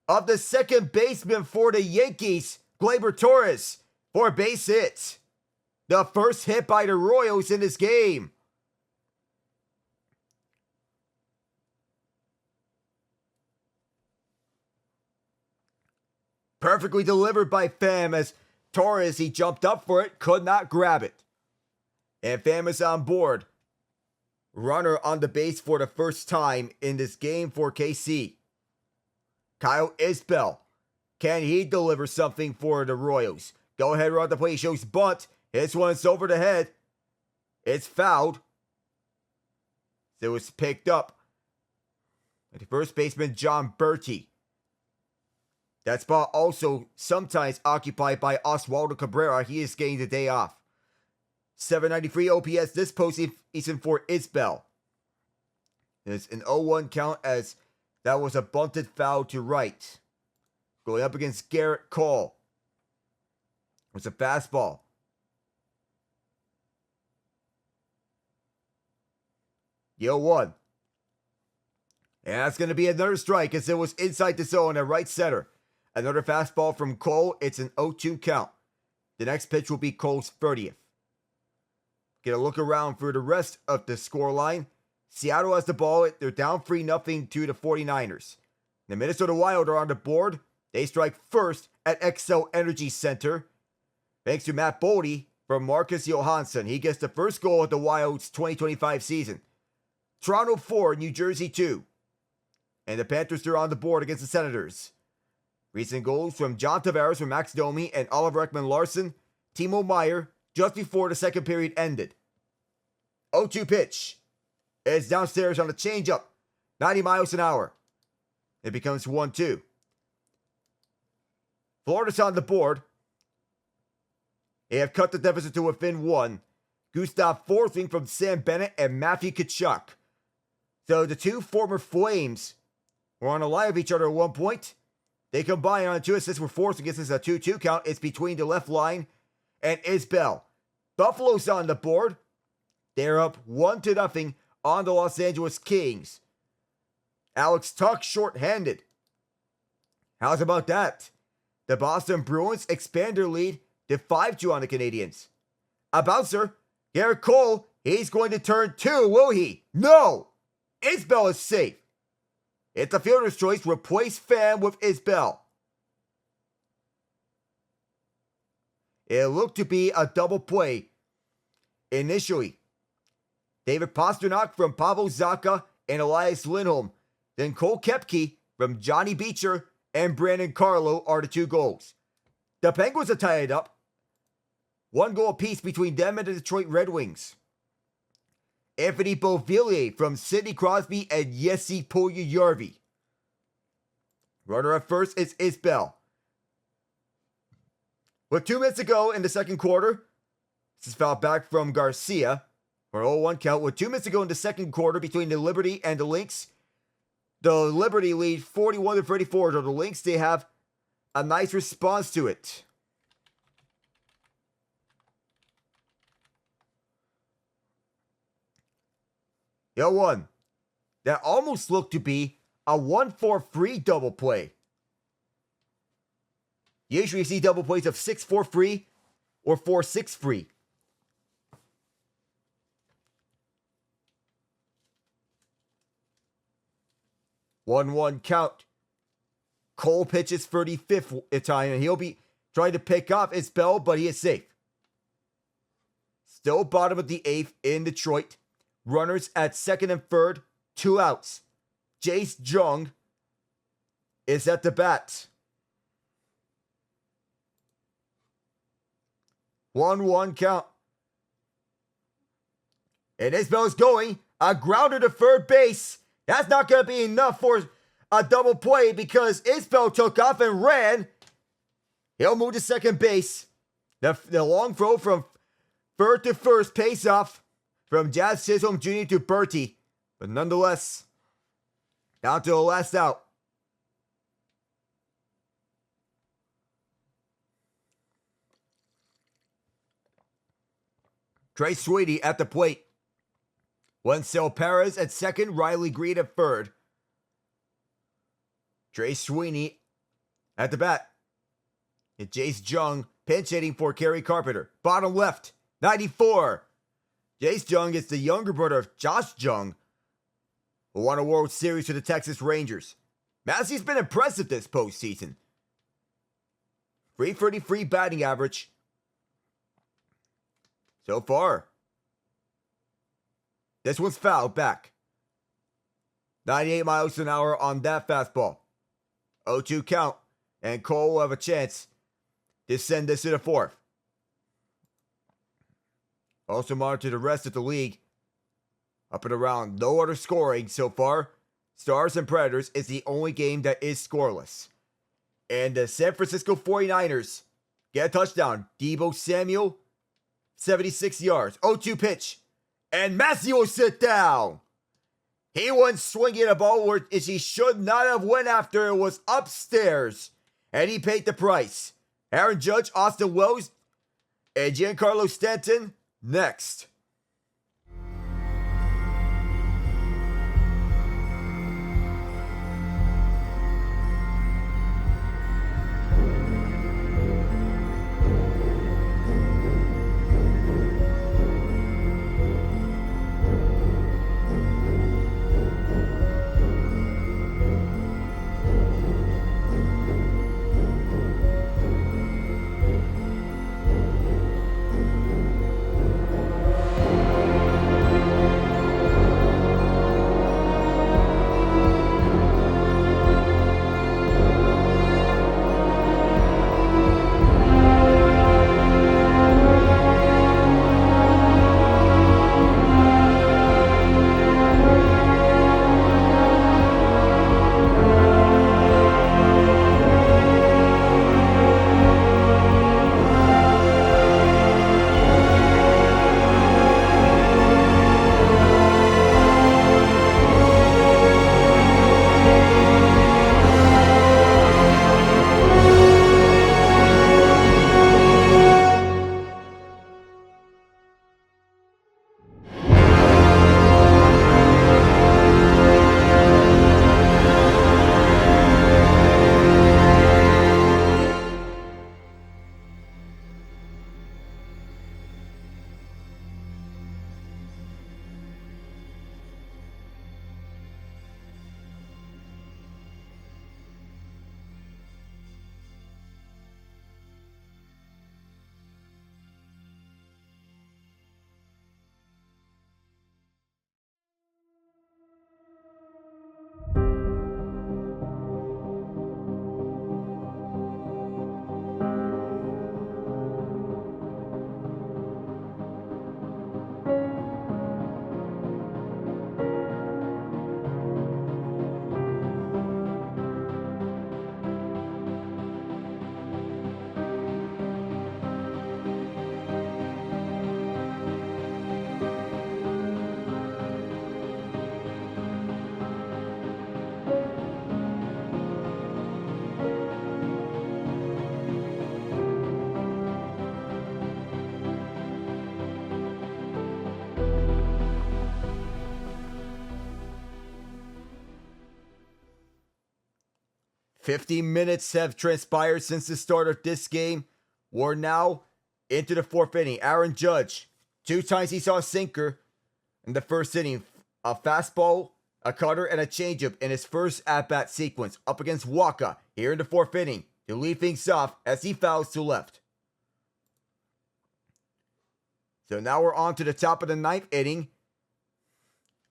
[SPEAKER 1] of the second baseman for the Yankees, Gleyber Torres, for a base hit. The first hit by the Royals in this game. Perfectly delivered by Pham as Torres, he jumped up for it, could not grab it. And Pham is on board. Runner on the base for the first time in this game for KC. Kyle Isbell. Can he deliver something for the Royals? Go ahead, run the play. Shows bunt. This one's over the head. It's fouled. So it was picked up by the first baseman, John Bertie. That spot also sometimes occupied by Oswaldo Cabrera. He is getting the day off. 793 OPS this postseason for Isbell. It's an 0-1 count as that was a bunted foul to right. Going up against Garrett Cole. It's a fastball. The 0-1. And that's going to be another strike as it was inside the zone at right center. Another fastball from Cole. It's an 0-2 count. The next pitch will be Cole's 30th. Get a look around for the rest of the scoreline. Seattle has the ball. They're down 3-0 to the 49ers. The Minnesota Wild are on the board. They strike first at XL Energy Center. Thanks to Matt Boldy from Marcus Johansson. He gets the first goal of the Wild's 2025 season. Toronto 4, New Jersey 2. And the Panthers are on the board against the Senators. Recent goals from John Tavares from Max Domi and Oliver Ekman-Larsson. Timo Meier just before the second period ended. 0-2 pitch. It's downstairs on a changeup. 90 miles an hour. It becomes 1-2. Florida's on the board. They have cut the deficit to within 1. Gustav Forthing from Sam Bennett and Matthew Tkachuk. So the two former Flames were on a line of each other at one point. They combine on 2 assists for Forthing. This is a 2-2 count. It's between the left line and Isbell. Buffalo's on the board. They're up 1-0 on the Los Angeles Kings. Alex Tuch short-handed. How's about that? The Boston Bruins expand their lead to 5-2 on the Canadiens. A bouncer, Garrett Cole, he's going to turn 2, will he? No! Isbell is safe. It's a fielder's choice. Replace Pham with Isbell. It looked to be a double play initially. David Pastrnak from Pavel Zacha and Elias Lindholm. Then Cole Koepke from Johnny Beecher and Brandon Carlo are the 2 goals. The Penguins are tied up. 1 goal apiece between them and the Detroit Red Wings. Anthony Beauvillier from Sidney Crosby and Jesse Puljujärvi. Runner at first is Isbell. With 2 minutes to go in the second quarter, this is fouled back from Garcia for 0-1 count. With 2 minutes to go in the second quarter between the Liberty and the Lynx, the Liberty lead 41-34. To the Lynx, they have a nice response to it. The 0-1. That almost looked to be a 1-4-3 double play. Usually you see double plays of 6-4-3 or 4-6-3. One count. Cole pitches 35th Italian. He'll be trying to pick off Isbell, but he is safe. Still bottom of the 8th in Detroit. Runners at second and third, 2 outs. Jace Jung is at the bat. 1-1 count. And Isbell's going. A grounder to third base. That's not going to be enough for a double play because Isbell took off and ran. He'll move to second base. The long throw from third to first pays off from Jazz Chisholm Jr. to Bertie. But nonetheless, down to the last out. Trey Sweeney at the plate. Wencel Perez at second, Riley Green at third. Trey Sweeney at the bat. And Jace Jung pinch hitting for Kerry Carpenter. Bottom left, 94. Jace Jung is the younger brother of Josh Jung, who won a World Series for the Texas Rangers. Massey's been impressive this postseason. 333 batting average so far. This one's fouled back. 98 miles an hour on that fastball. 0-2 count, and Cole will have a chance to send this to the fourth. Also monitor the rest of the league. Up and around, no other scoring so far. Stars and Predators is the only game that is scoreless. And the San Francisco 49ers get a touchdown. Deebo Samuel, 76 yards. 0-2 pitch. And Massey will sit down. He went swinging a ball where he should not have went after. It was upstairs. And he paid the price. Aaron Judge, Austin Wells, and Giancarlo Stanton next. "50 minutes have transpired since the start of this game. We're now into the fourth inning. Aaron Judge, 2 times he saw a sinker in the first inning. A fastball, a cutter, and a changeup in his first at-bat sequence up against Waka here in the fourth inning to lead things off as he fouls to left. So now we're on to the top of the ninth inning.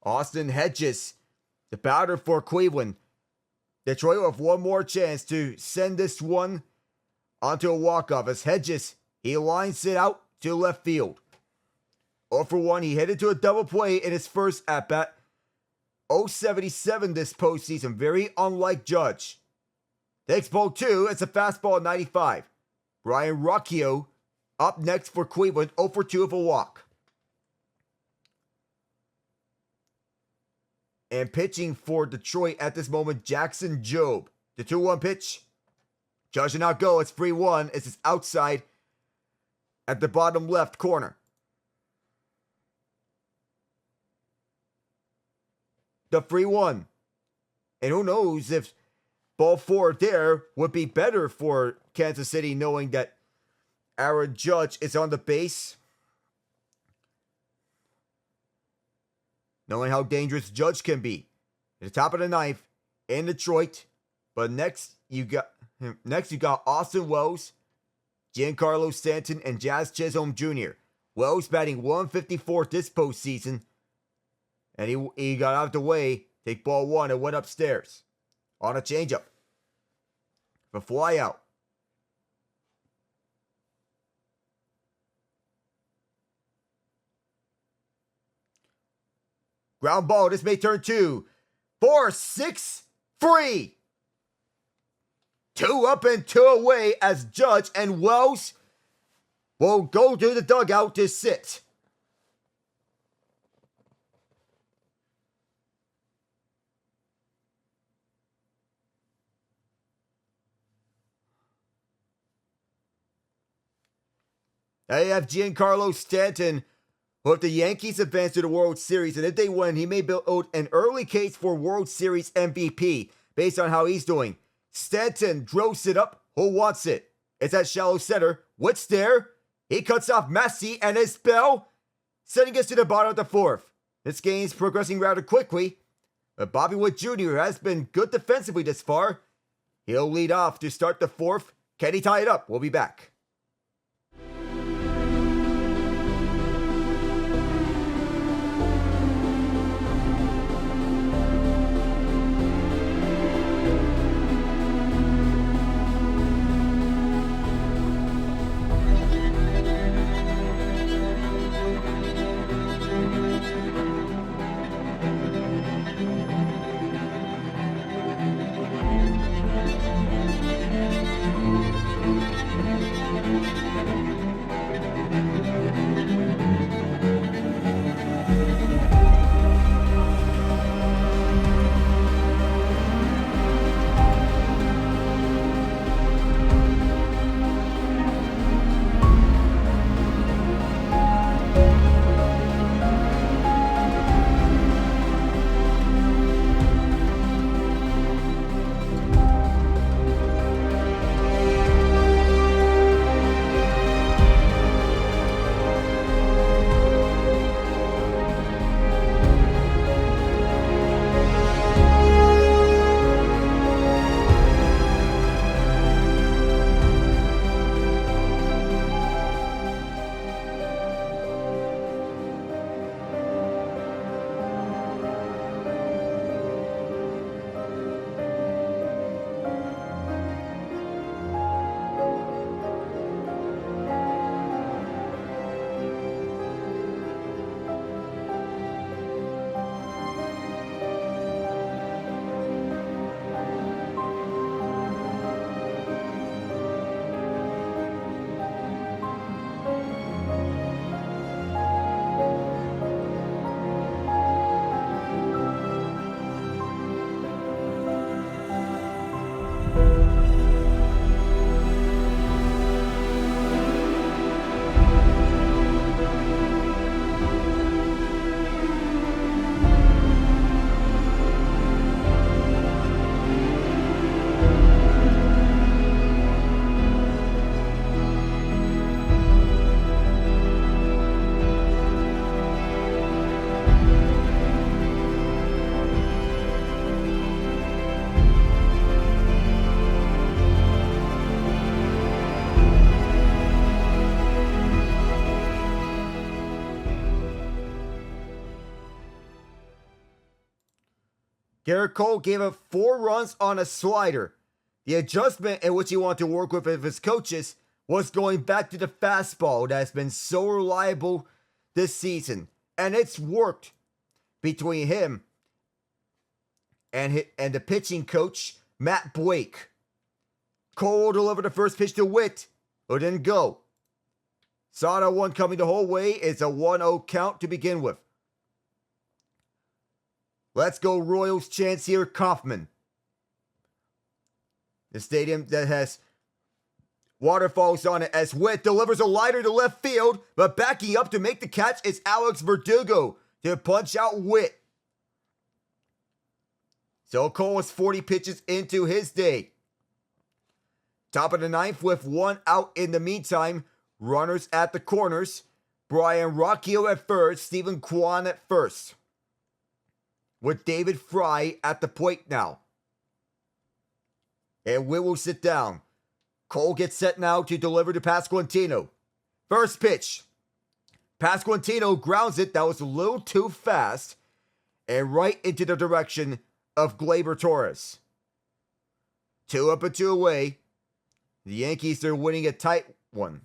[SPEAKER 1] Austin Hedges, the batter for Cleveland. Detroit will have one more chance to send this one onto a walk-off as Hedges, he lines it out to left field. 0 for 1, he headed to a double play in his first at-bat. 0.77 this postseason, very unlike Judge. Takes ball 2, it's a fastball at 95. Brian Rocchio up next for Cleveland, 0 for 2 of a walk. And pitching for Detroit at this moment, Jackson Jobe. The 2-1 pitch. Judge did not go, it's 3-1. It's outside at the bottom left corner. The 3-1. And who knows if ball 4 there would be better for Kansas City, knowing that Aaron Judge is on the base. Knowing how dangerous Judge can be. At the top of the ninth in Detroit. But next you got Austin Wells, Giancarlo Stanton, and Jazz Chisholm Jr. Wells batting 154 this postseason. And he got out of the way, take ball 1 and went upstairs on a changeup. A fly out. Ground ball, this may turn 2. 4, 6, free. 2 up and 2 away as Judge and Wells will go to the dugout to sit. They have Giancarlo Stanton, who if the Yankees advance to the World Series, and if they win, he may build an early case for World Series MVP based on how he's doing. Stanton drills it up. Who wants it? It's at shallow center. What's there? He cuts off Massey and his spell, sending us to the bottom of the 4th. This game's progressing rather quickly, but Bobby Witt Jr. has been good defensively this far. He'll lead off to start the 4th. Can he tie it up? We'll be back. Garrett Cole gave up 4 runs on a slider. The adjustment in which he wanted to work with his coaches was going back to the fastball that has been so reliable this season. And it's worked between him and the pitching coach, Matt Blake. Cole delivered the first pitch to Witt, but didn't go. Saw that one coming the whole way. It's a 1-0 count to begin with. Let's go Royals chance here, Kauffman. The stadium that has waterfalls on it as Witt delivers a liner to left field, but backing up to make the catch is Alex Verdugo to punch out Witt. So Cole is 40 pitches into his day. Top of the 9th with 1 out in the meantime. Runners at the corners. Brian Rocchio at first, Stephen Kwan at first. With David Fry at the plate now. And Witt will sit down. Cole gets set now to deliver to Pasquantino. First pitch. Pasquantino grounds it. That was a little too fast. And right into the direction of Gleyber Torres. 2 up and 2 away. The Yankees are winning a tight one.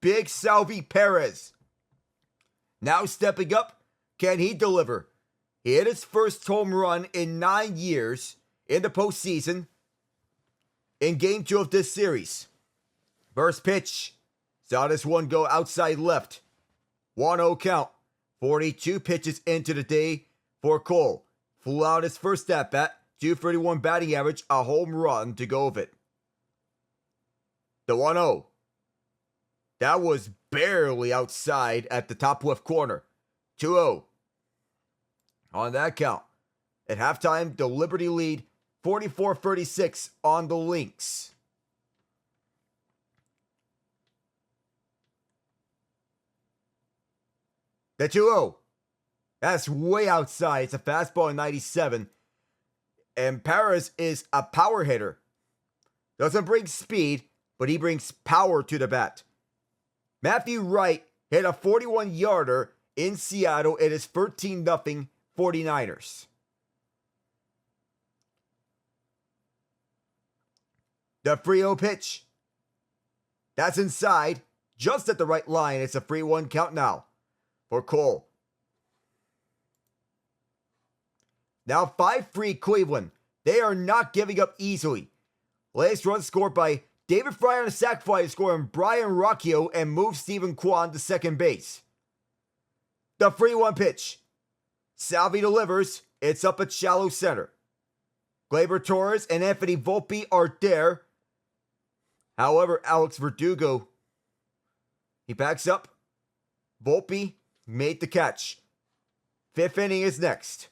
[SPEAKER 1] Big Salvi Perez. Now stepping up. Can he deliver? He hit his first home run in 9 years in the postseason in Game 2 of this series. First pitch. Saw this one go outside left. 1-0 count. 42 pitches into the day for Cole. Flew out his first at-bat. 231 batting average. A home run to go with it. The 1-0. That was barely outside at the top left corner. 2-0. On that count. At halftime, the Liberty lead 44-36 on the Lynx. The 2-0. That's way outside. It's a fastball in 97. And Perez is a power hitter. Doesn't bring speed, but he brings power to the bat. Matthew Wright hit a 41-yarder in Seattle. It is 13-0 49ers. The 3-0 pitch. That's inside, just at the right line. It's a 3-1 count now for Cole. Now 5-3 Cleveland. They are not giving up easily. Latest run scored by David Fry on a sac fly to score on Brian Rocchio and move Stephen Kwan to second base. The 3-1 pitch. Salvi delivers. It's up at shallow center. Gleyber Torres and Anthony Volpe are there. However, Alex Verdugo, he backs up. Volpe made the catch. 5th inning is next.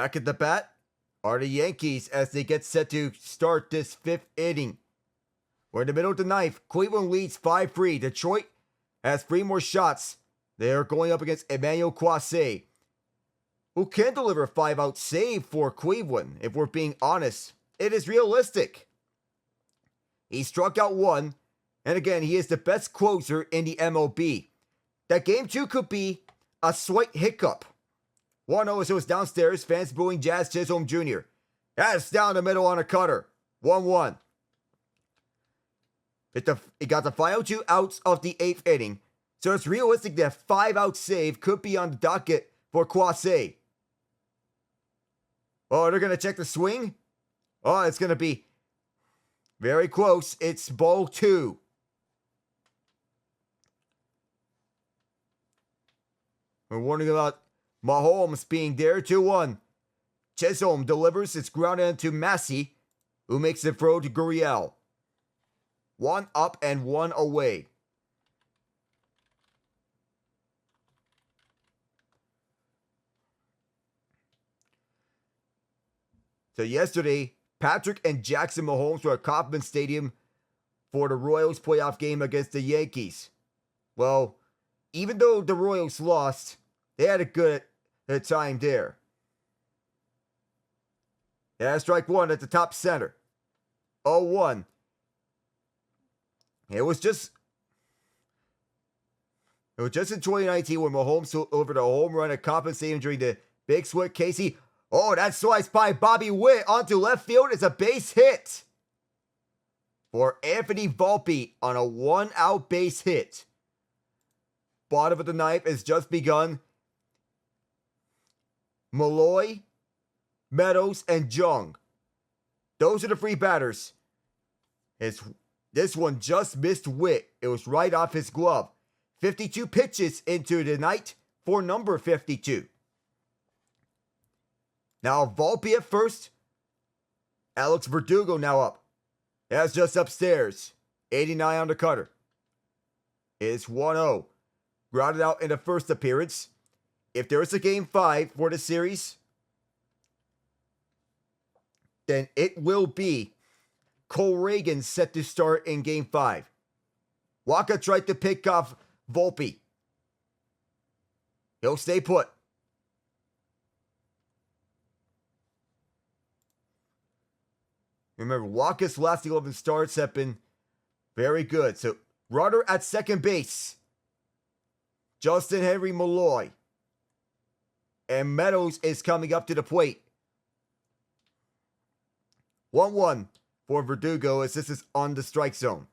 [SPEAKER 1] Back at the bat are the Yankees as they get set to start this 5th inning. We're in the middle of the ninth. Cleveland leads 5-3. Detroit has 3 more shots. They are going up against Emmanuel Quase, who can deliver a 5-out save for Cleveland. If we're being honest, it is realistic. He struck out 1, and again, he is the best closer in the MLB. That game 2 could be a slight hiccup. 1-0 as it was downstairs. Fans booing Jazz Chisholm Jr. That's down the middle on a cutter. 1-1. It got the final 2 outs of the 8th inning. So it's realistic that 5-out save could be on the docket for Quase. Oh, they're going to check the swing? Oh, it's going to be very close. It's ball 2. We're warning about Mahomes being there. 2-1. Chisholm delivers. It's grounded into Massey, who makes the throw to Gurriel. 1 up and 1 away. So yesterday, Patrick and Jackson Mahomes were at Kauffman Stadium for the Royals playoff game against the Yankees. Well, even though the Royals lost, they had a good time there. Yeah, strike 1 at the top center. 0-1. It was just in 2019 when Mahomes delivered a home run at Kauffman Stadium during the Big Swing. Casey, oh, that slice by Bobby Witt onto left field is a base hit for Anthony Volpe on a 1-out base hit. Bottom of the ninth has just begun. Malloy, Meadows, and Jung. Those are the 3 batters. This one just missed Witt. It was right off his glove. 52 pitches into the night for number 52. Now Volpe at first. Alex Verdugo now up. That's just upstairs. 89 on the cutter. It's 1-0. Grounded out in the first appearance. If there is a game 5 for the series, then it will be Cole Reagan set to start in game 5. Waka tried to pick off Volpe. He'll stay put. Remember, Waka's last 11 starts have been very good. So, runner at second base. Justin Henry Malloy. And Meadows is coming up to the plate. 1-1 for Verdugo as this is on the strike zone.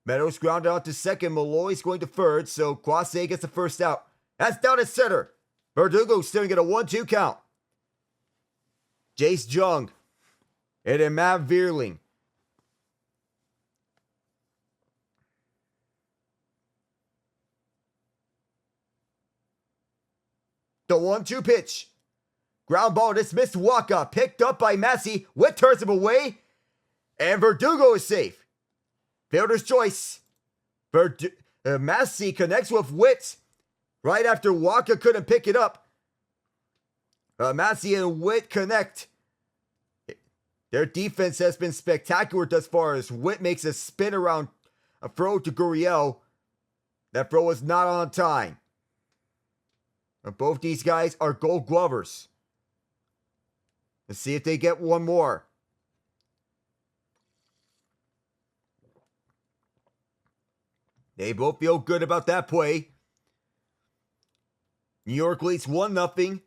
[SPEAKER 1] Meadows grounded out to second. Malloy's going to third, so Quase gets the first out. That's down at center. Verdugo still get a 1-2 count. Jace Jung and then Matt Vierling. The 1-2 pitch. Ground ball dismissed. Waka picked up by Massey. Witt turns him away. And Verdugo is safe. Fielder's choice. Massey connects with Witt right after Waka couldn't pick it up. Massey and Witt connect. Their defense has been spectacular thus far as Witt makes a spin around a throw to Gurriel. That throw was not on time. Both these guys are Gold Glovers. Let's see if they get one more. They both feel good about that play. New York leads 1-0.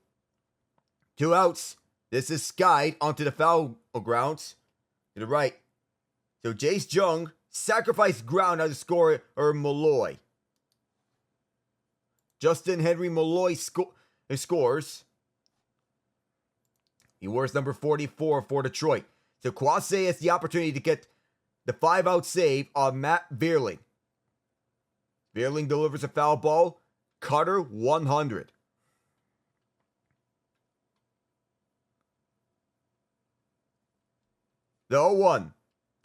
[SPEAKER 1] 2 outs. This is skied onto the foul grounds. To the right. So Jace Jung sacrificed ground as a scorer Malloy. Justin Henry Malloy scores. He wears number 44 for Detroit. So Quase has the opportunity to get the 5-out save on Matt Vierling. Vierling delivers a foul ball. Cutter 100. The 0-1.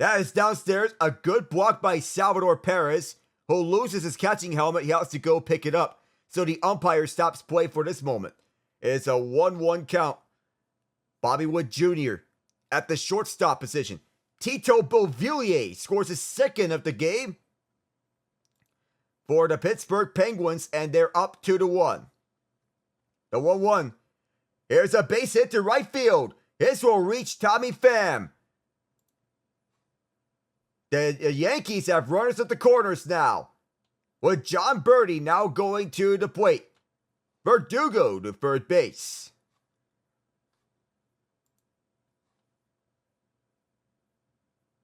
[SPEAKER 1] That is downstairs. A good block by Salvador Perez, who loses his catching helmet. He has to go pick it up. so the umpire stops play for this moment. It's a 1-1 count. Bobby Wood Jr. at the shortstop position. Tito Beauvillier scores his second of the game for the Pittsburgh Penguins, and they're up 2-1. The 1-1. Here's a base hit to right field. This will reach Tommy Pham. The Yankees have runners at the corners now, with John Birdie now going to the plate. Verdugo to third base.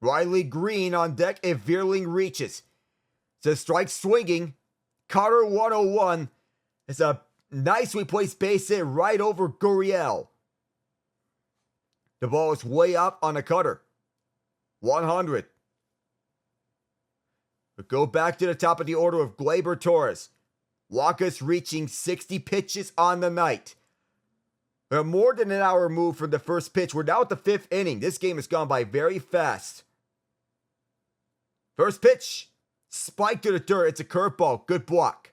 [SPEAKER 1] Riley Green on deck if Veerling reaches. So strike swinging. Carter 101. It's a nicely placed base hit right over Gurriel. The ball is way up on the cutter. 100. But go back to the top of the order of Gleyber Torres. Wacha's reaching 60 pitches on the night. A more than an hour move from the first pitch. We're now at the 5th inning. This game has gone by very fast. First pitch. Spike to the dirt. It's a curveball. Good block.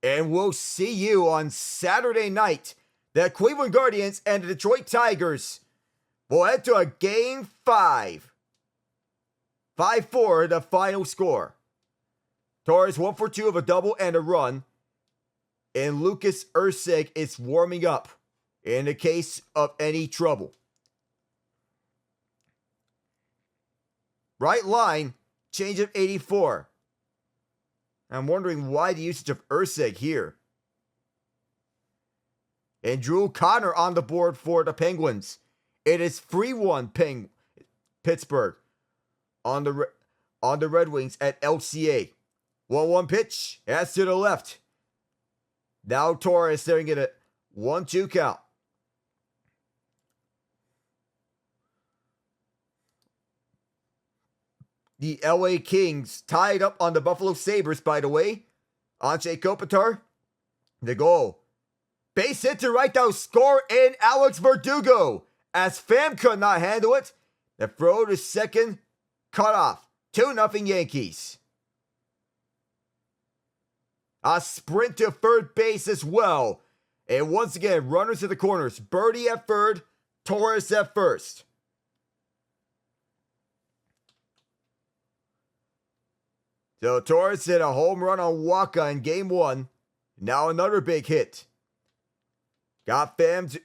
[SPEAKER 1] And we'll see you on Saturday night. The Cleveland Guardians and the Detroit Tigers will head to a Game 5. 5-4 the final score. Torres 1 for 2 of a double and a run. And Lucas Erceg is warming up in the case of any trouble. Right line, change of 84. I'm wondering why the usage of Erceg here. And Drew Connor on the board for the Penguins. It is 3-1 Pittsburgh on the Red Wings at LCA. 1-1 pitch. That's to the left. Now Torres staring at a 1-2 count. The LA Kings tied up on the Buffalo Sabres, by the way. Anze Kopitar. The goal. Base hit to right down, score in Alex Verdugo. As Pham could not handle it. The throw to second, cut off. 2-0 Yankees. A sprint to third base as well. And once again, runners to the corners. Birdie at third, Torres at first. So Torres hit a home run on Wacha in Game 1. Now another big hit. Got Pham's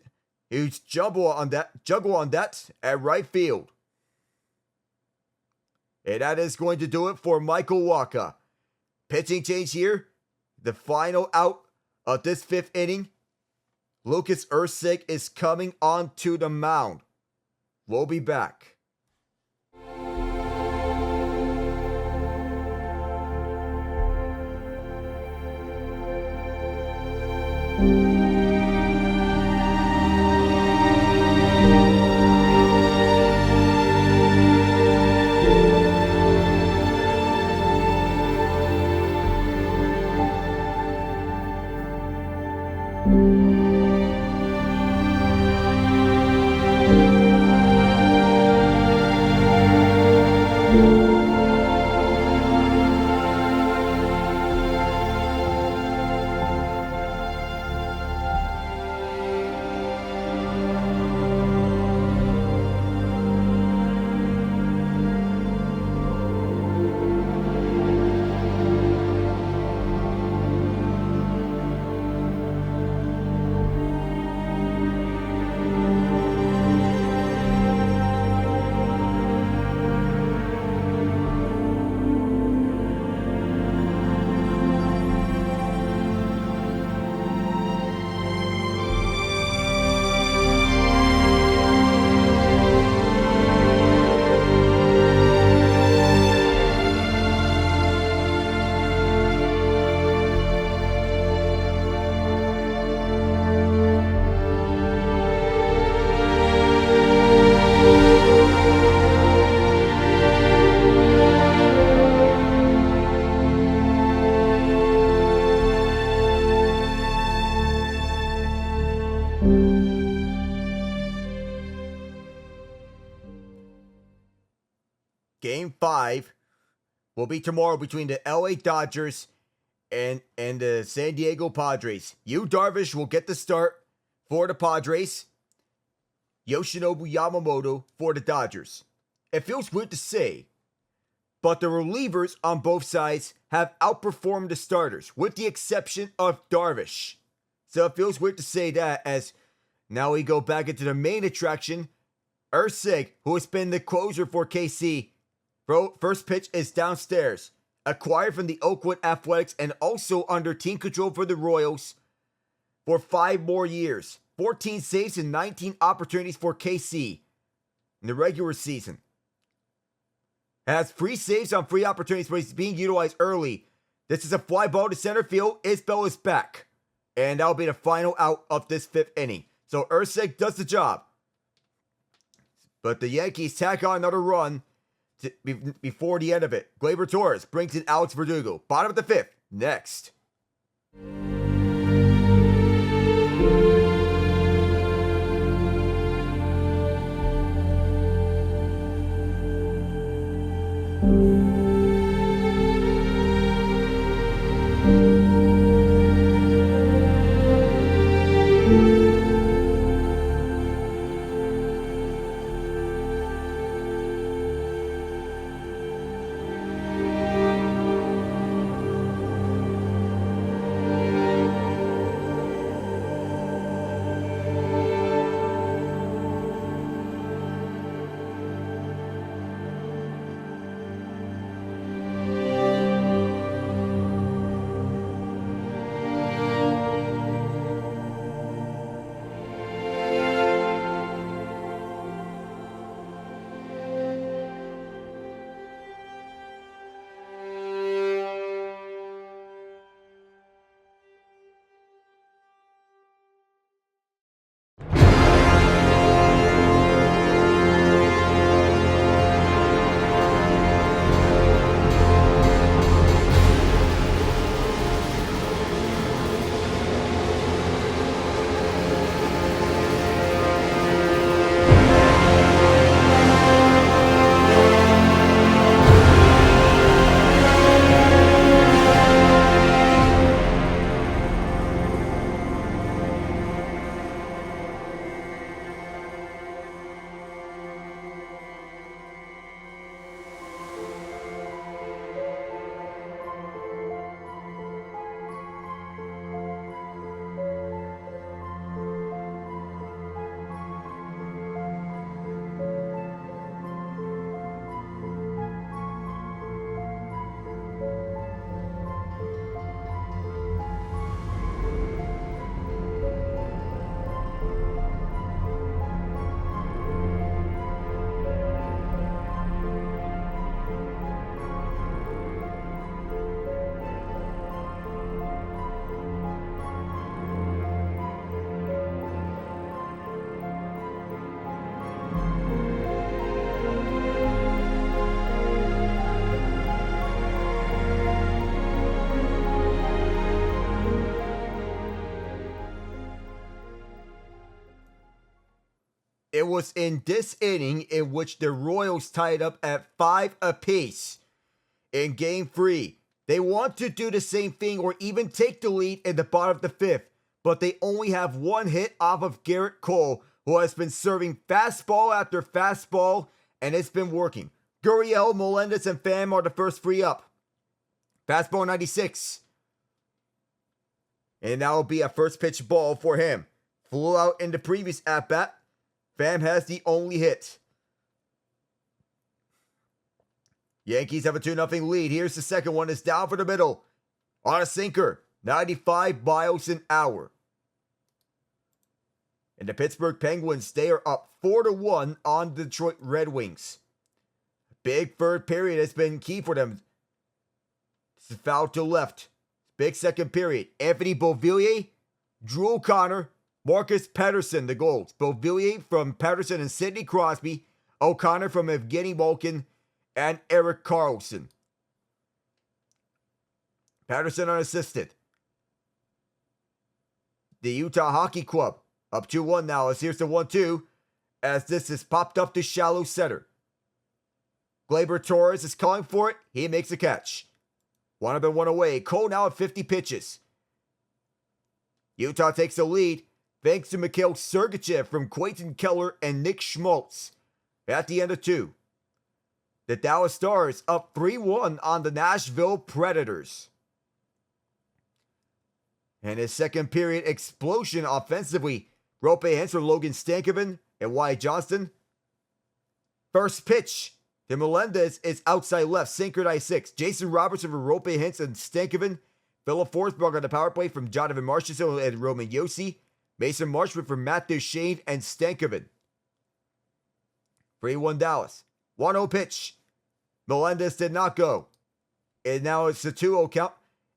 [SPEAKER 1] huge juggle on that at right field. And that is going to do it for Michael Wacha. Pitching change here. The final out of this 5th inning. Lucas Erceg is coming onto the mound. We'll be back. Game 5 will be tomorrow between the LA Dodgers and the San Diego Padres. Yu Darvish will get the start for the Padres. Yoshinobu Yamamoto for the Dodgers. It feels weird to say, but the relievers on both sides have outperformed the starters, with the exception of Darvish. So it feels weird to say that, as now we go back into the main attraction. Ursig, who has been the closer for KC. First pitch is downstairs. Acquired from the Oakwood Athletics and also under team control for the Royals for 5 more years. 14 saves and 19 opportunities for KC in the regular season. Has free saves on free opportunities, but he's being utilized early. This is a fly ball to center field. Isbell is back. And that'll be the final out of this 5th inning. So Ursig does the job. But the Yankees tack on another run before the end of it. Gleyber Torres brings in Alex Verdugo. Bottom of the 5th. Next. It was in this inning in which the Royals tied up at 5 apiece in Game 3. They want to do the same thing or even take the lead in the bottom of the 5th, but they only have one hit off of Garrett Cole, who has been serving fastball after fastball, and it's been working. Gurriel, Melendez, and Pham are the first 3 up. Fastball 96. And that will be a first pitch ball for him. Flew out in the previous at-bat. Pham has the only hit. Yankees have a 2-0 lead. Here's the second one. It's down for the middle. On a sinker. 95 miles an hour. And the Pittsburgh Penguins, they are up 4-1 on the Detroit Red Wings. Big third period has been key for them. This is foul to left. Big second period. Anthony Beauvillier, Drew O'Connor, Marcus Pettersson, the goals. Beauvillier from Pettersson and Sidney Crosby. O'Connor from Evgeny Malkin and Erik Karlsson. Pettersson unassisted. The Utah Hockey Club up 2-1 now, as here's the 1-2 as this is popped up to shallow center. Gleyber Torres is calling for it. He makes a catch. One up and one away. Cole now at 50 pitches. Utah takes the lead thanks to Mikhail Sergachev from Quayton Keller and Nick Schmaltz at the end of 2. The Dallas Stars up 3-1 on the Nashville Predators. And his second period explosion offensively. Rope hits for Logan Stankoven and Wyatt Johnston. First pitch to Melendez is outside left, synchronized 6. Jason Robertson for Rope hits and Stankoven. Philip Forsberg on the power play from Jonathan Marchessault and Roman Josi. Mason Marchment from Matt Duchene and Stankoven. 3-1 Dallas. 1-0 pitch. Melendez did not go. And now it's a 2-0 count.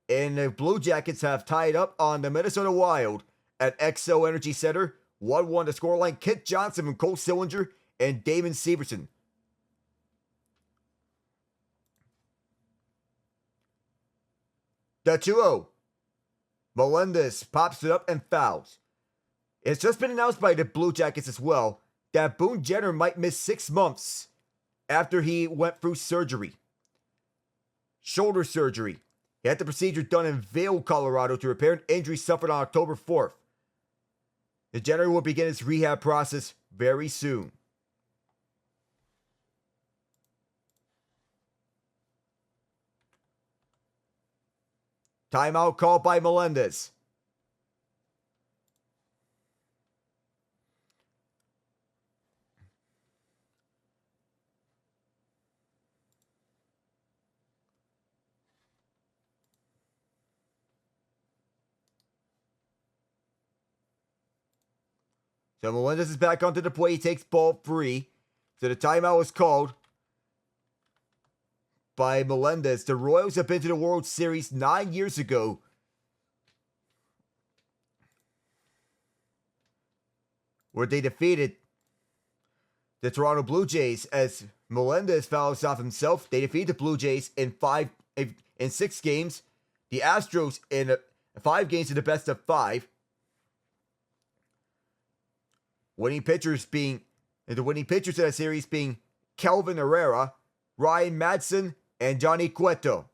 [SPEAKER 1] And the Blue Jackets have tied up on the Minnesota Wild at XO Energy Center. 1-1 to scoreline. Kit Johnson from Cole Sillinger and Damon Severson. The 2-0. Melendez pops it up and fouls. It's just been announced by the Blue Jackets as well that Boone Jenner might miss 6 months after he went through surgery. Shoulder surgery. He had the procedure done in Vail, Colorado to repair an injury suffered on October 4th. The Jenner will begin his rehab process very soon. Timeout called by Melendez. So Melendez is back onto the plate. He takes ball 3. So the timeout was called by Melendez. The Royals have been to the World Series 9 years ago. Where they defeated the Toronto Blue Jays as Melendez fouls off himself. They defeated the Blue Jays in 6 games. The Astros in 5 games in the best of 5. The winning pitchers in that series being Kelvin Herrera, Ryan Madsen, and Johnny Cueto.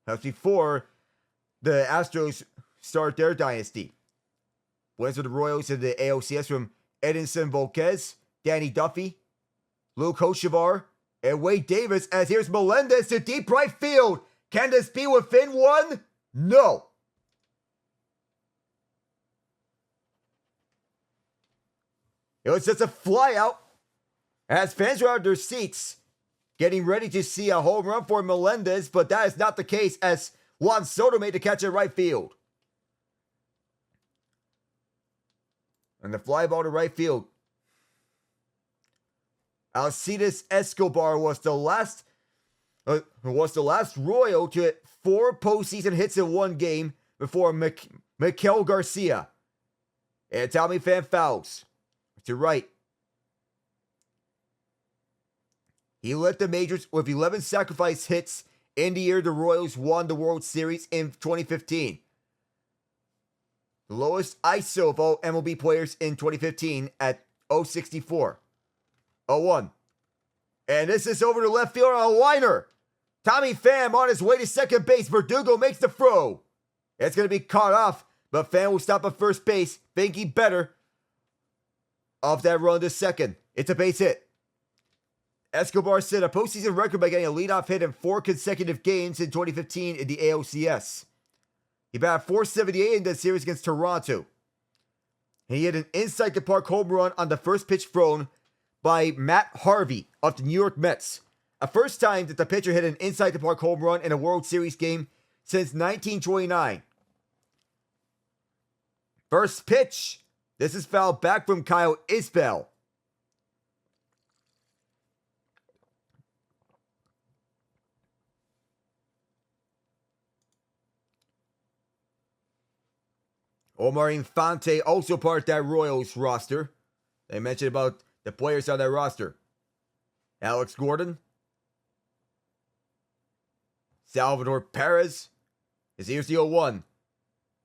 [SPEAKER 1] That's before the Astros start their dynasty. Wins for the Royals in the ALCS from Edinson Volquez, Danny Duffy, Luke Hochevar, and Wade Davis. As here's Melendez to deep right field. Can this be within 1? No. It was just a fly out as fans were out of their seats getting ready to see a home run for Melendez, but that is not the case as Juan Soto made the catch at right field. And the fly ball to right field. Alcides Escobar was the last Royal to hit 4 postseason hits in 1 game before Miguel Garcia. And Tommy Pham fouls to right. He led the majors with 11 sacrifice hits in the year the Royals won the World Series in 2015. The lowest ISO of all MLB players in 2015 at 0.64. 0-1. And this is over to left field on a liner. Tommy Pham on his way to second base. Verdugo makes the throw. It's going to be caught off, but Pham will stop at first base, thinking better of that run to second. It's a base hit. Escobar set a postseason record by getting a leadoff hit in 4 consecutive games in 2015 in the ALCS. He batted .478 in that series against Toronto. And he hit an inside the park home run on the first pitch thrown by Matt Harvey of the New York Mets. A first time that the pitcher hit an inside the park home run in a World Series game since 1929. First pitch. This is fouled back from Kyle Isbell. Omar Infante also part of that Royals roster. They mentioned about the players on that roster. Alex Gordon. Salvador Perez. Here's the 0-1.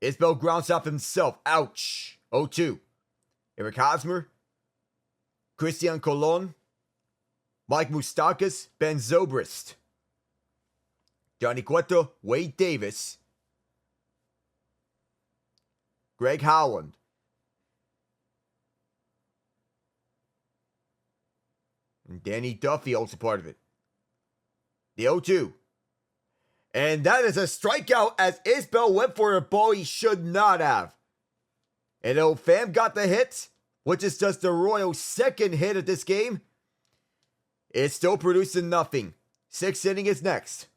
[SPEAKER 1] Isbell grounds off himself. Ouch. 0-2. Eric Hosmer. Christian Colon. Mike Moustakas, Ben Zobrist. Johnny Cueto, Wade Davis. Greg Howland. And Danny Duffy also part of it. The 0-2. And that is a strikeout as Isbell went for a ball he should not have. And though Pham got the hit, which is just the Royals' second hit of this game, it's still producing nothing. 6th inning is next.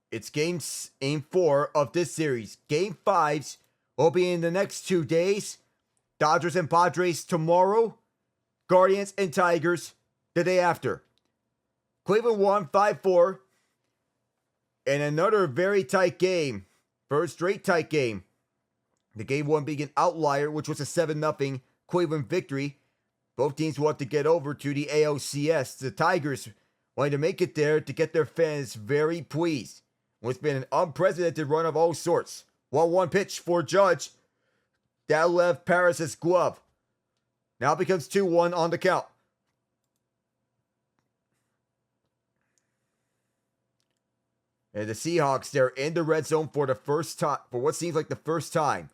[SPEAKER 1] It's game 4 of this series. Game 5s will be in the next 2 days. Dodgers and Padres tomorrow. Guardians and Tigers the day after. Cleveland won 5-4. And another very tight game. First straight tight game. The game 1 being an outlier, which was a 7-0 Cleveland victory. Both teams want to get over to the ALCS. The Tigers wanted to make it there to get their fans very pleased. It's been an unprecedented run of all sorts. 1-1 pitch for Judge. That left Paris' glove. Now it becomes 2-1 on the count. And the Seahawks, they're in the red zone for the first time, for what seems like the first time.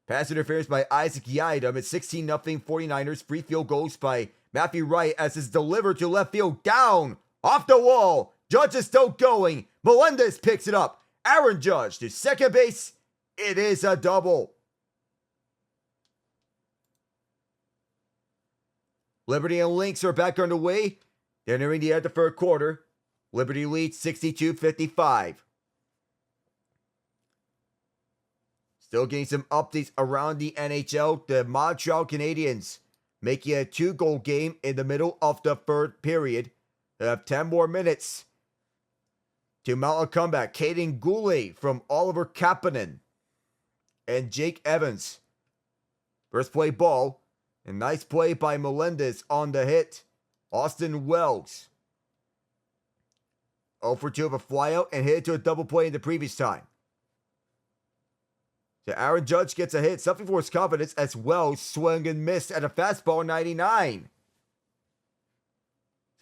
[SPEAKER 1] Pass interference by Isaac Yiadom. It's 16-0 49ers. Free field goes by Matthew Wright as it's delivered to left field. Down, off the wall. Judge is still going. Melendez picks it up. Aaron Judge to second base. It is a double. Liberty and Lynx are back underway. They're nearing the end of the third quarter. Liberty leads 62-55. Still getting some updates around the NHL. The Montreal Canadiens making a 2-goal game in the middle of the third period. They have 10 more minutes to mount a comeback. Caden Goulet from Oliver Kapanen and Jake Evans. First play ball. A nice play by Melendez on the hit. Austin Wells. 0 for 2 of a flyout and hit to a double play in the previous time. So Aaron Judge gets a hit, something for his confidence as Wells swung and missed at a fastball 99.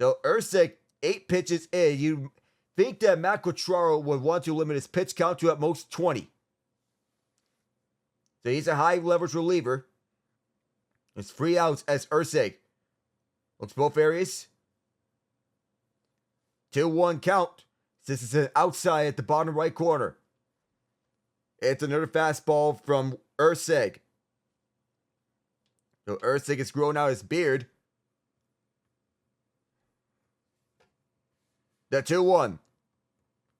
[SPEAKER 1] So Ursek, 8 pitches in. You think that Matt Quatraro would want to limit his pitch count to at most 20. So he's a high leverage reliever. It's 3 outs as Ursek looks both areas. 2-1 count. This is an outside at the bottom right corner. It's another fastball from Ursek. So Ursek has grown out his beard. The 2-1.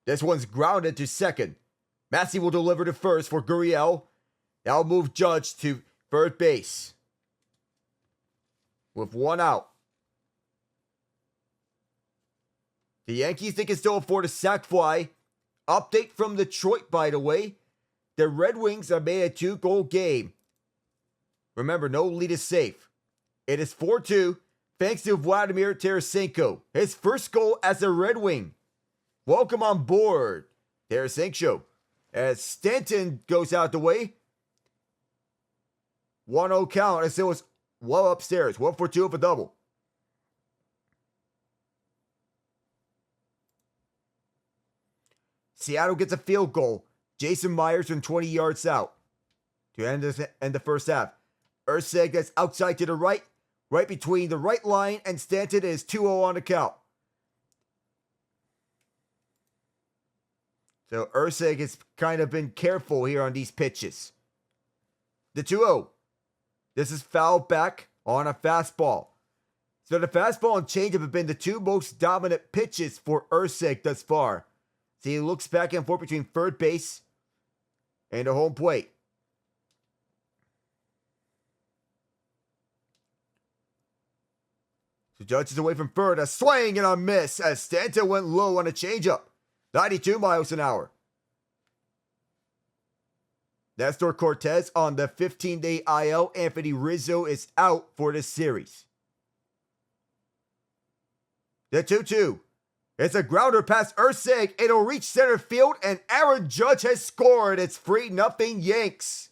[SPEAKER 1] This one's grounded to second. Massey will deliver to first for Gurriel. That'll move Judge to third base. With 1 out. The Yankees think can still afford a sac fly. Update from Detroit, by the way. The Red Wings have made a 2-goal game. Remember, no lead is safe. It is 4-2, thanks to Vladimir Tarasenko. His first goal as a Red Wing. Welcome on board, Tarasenko. As Stanton goes out the way. 1-0 count as it was well upstairs. 1 for 2 of a double. Seattle gets a field goal. Jason Myers from 20 yards out to end the first half. Urseg gets outside to the right between the right line and Stanton is 2-0 on the count. So Urseg has kind of been careful here on these pitches. The 2-0. This is fouled back on a fastball. So the fastball and changeup have been the 2 most dominant pitches for Urseg thus far. So he looks back and forth between third base and the home plate. So Judge is away from third. A swing and a miss as Stanton went low on a changeup. 92 miles an hour. Nestor Cortez on the 15-day IL. Anthony Rizzo is out for this series. The 2-2. It's a grounder past Urseg. It'll reach center field, and Aaron Judge has scored. It's 3-0 Yanks.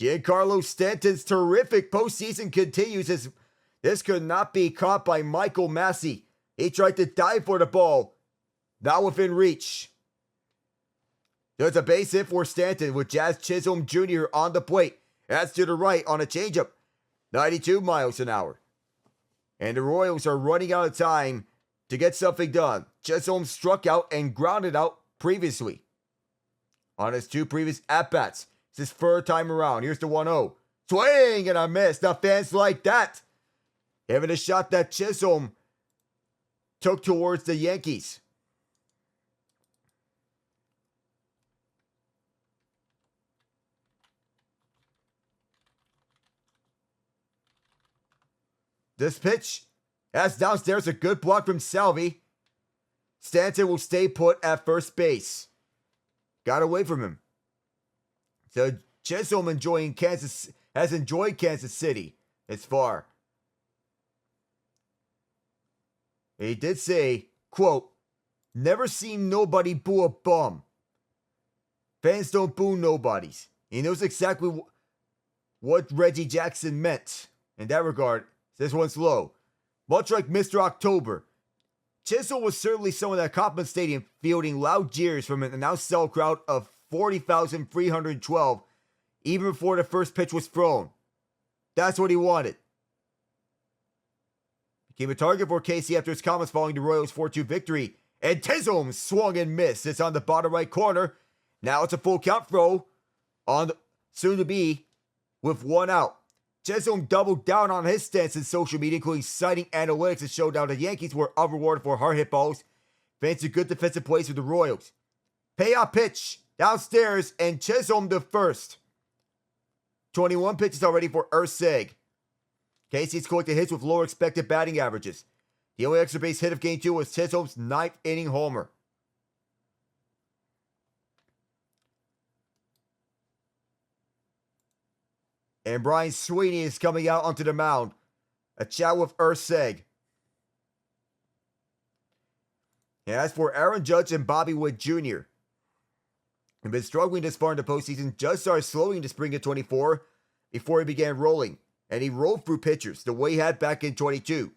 [SPEAKER 1] Giancarlo Stanton's terrific postseason continues as this could not be caught by Michael Massey. He tried to dive for the ball. Not within reach. There's a base hit for Stanton with Jazz Chisholm Jr. on the plate. That's to the right on a changeup. 92 miles an hour. And the Royals are running out of time to get something done. Chisholm struck out and grounded out previously on his 2 previous at-bats. It's his third time around. Here's the 1-0. Swing and a miss. Now fans like that. Having a shot that Chisholm took towards the Yankees. This pitch, that's downstairs, a good block from Salvi. Stanton will stay put at first base. Got away from him. So Chisholm has enjoyed Kansas City as far. He did say, quote, "Never seen nobody boo a bum. Fans don't boo nobodies." He knows exactly what Reggie Jackson meant in that regard. This one's low. Much like Mr. October, Chisholm was certainly someone at Kauffman Stadium fielding loud jeers from an announced sell crowd of 40,312 even before the first pitch was thrown. That's what he wanted. Became a target for Casey after his comments following the Royals' 4-2 victory. And Chisholm swung and missed. It's on the bottom right corner. Now it's a full count throw on the soon to be with 1 out. Chisholm doubled down on his stance in social media, including citing analytics that showed out the Yankees were rewarded for hard hit balls. Thanks to good defensive plays with the Royals. Payoff pitch downstairs and Chisholm the first. 21 pitches already for Urseg. Casey's collected hits with lower expected batting averages. The only extra base hit of Game 2 was Chisholm's 9th inning homer. And Brian Sweeney is coming out onto the mound. A chat with Urseg. And as for Aaron Judge and Bobby Witt Jr., have been struggling this far in the postseason, just started slowing in the spring of 24 before he began rolling. And he rolled through pitchers the way he had back in 22.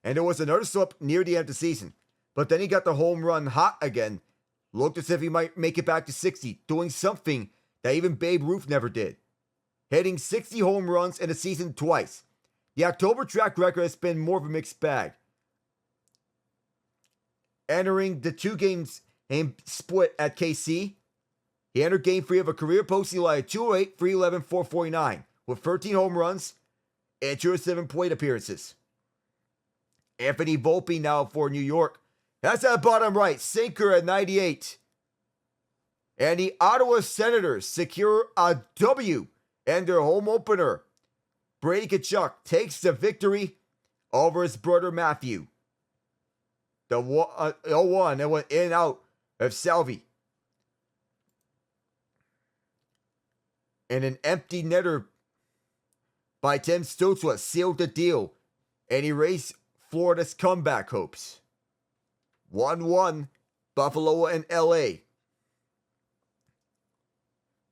[SPEAKER 1] And there was another slump near the end of the season. But then he got the home run hot again. Looked as if he might make it back to 60, doing something that even Babe Ruth never did. Hitting 60 home runs in a season twice. The October track record has been more of a mixed bag. Entering the 2 games split at KC, he entered Game 3 of a career postseason line of 208, 311, 449 with 13 home runs and 207 plate appearances. Anthony Volpe now for New York. That's at bottom right, sinker at 98. And the Ottawa Senators secure a W and their home opener. Brady Tkachuk takes the victory over his brother Matthew. The 0-1 that went in and out of Salvi. And an empty netter by Tim Stützle sealed the deal and erased Florida's comeback hopes. 1-1, Buffalo and LA.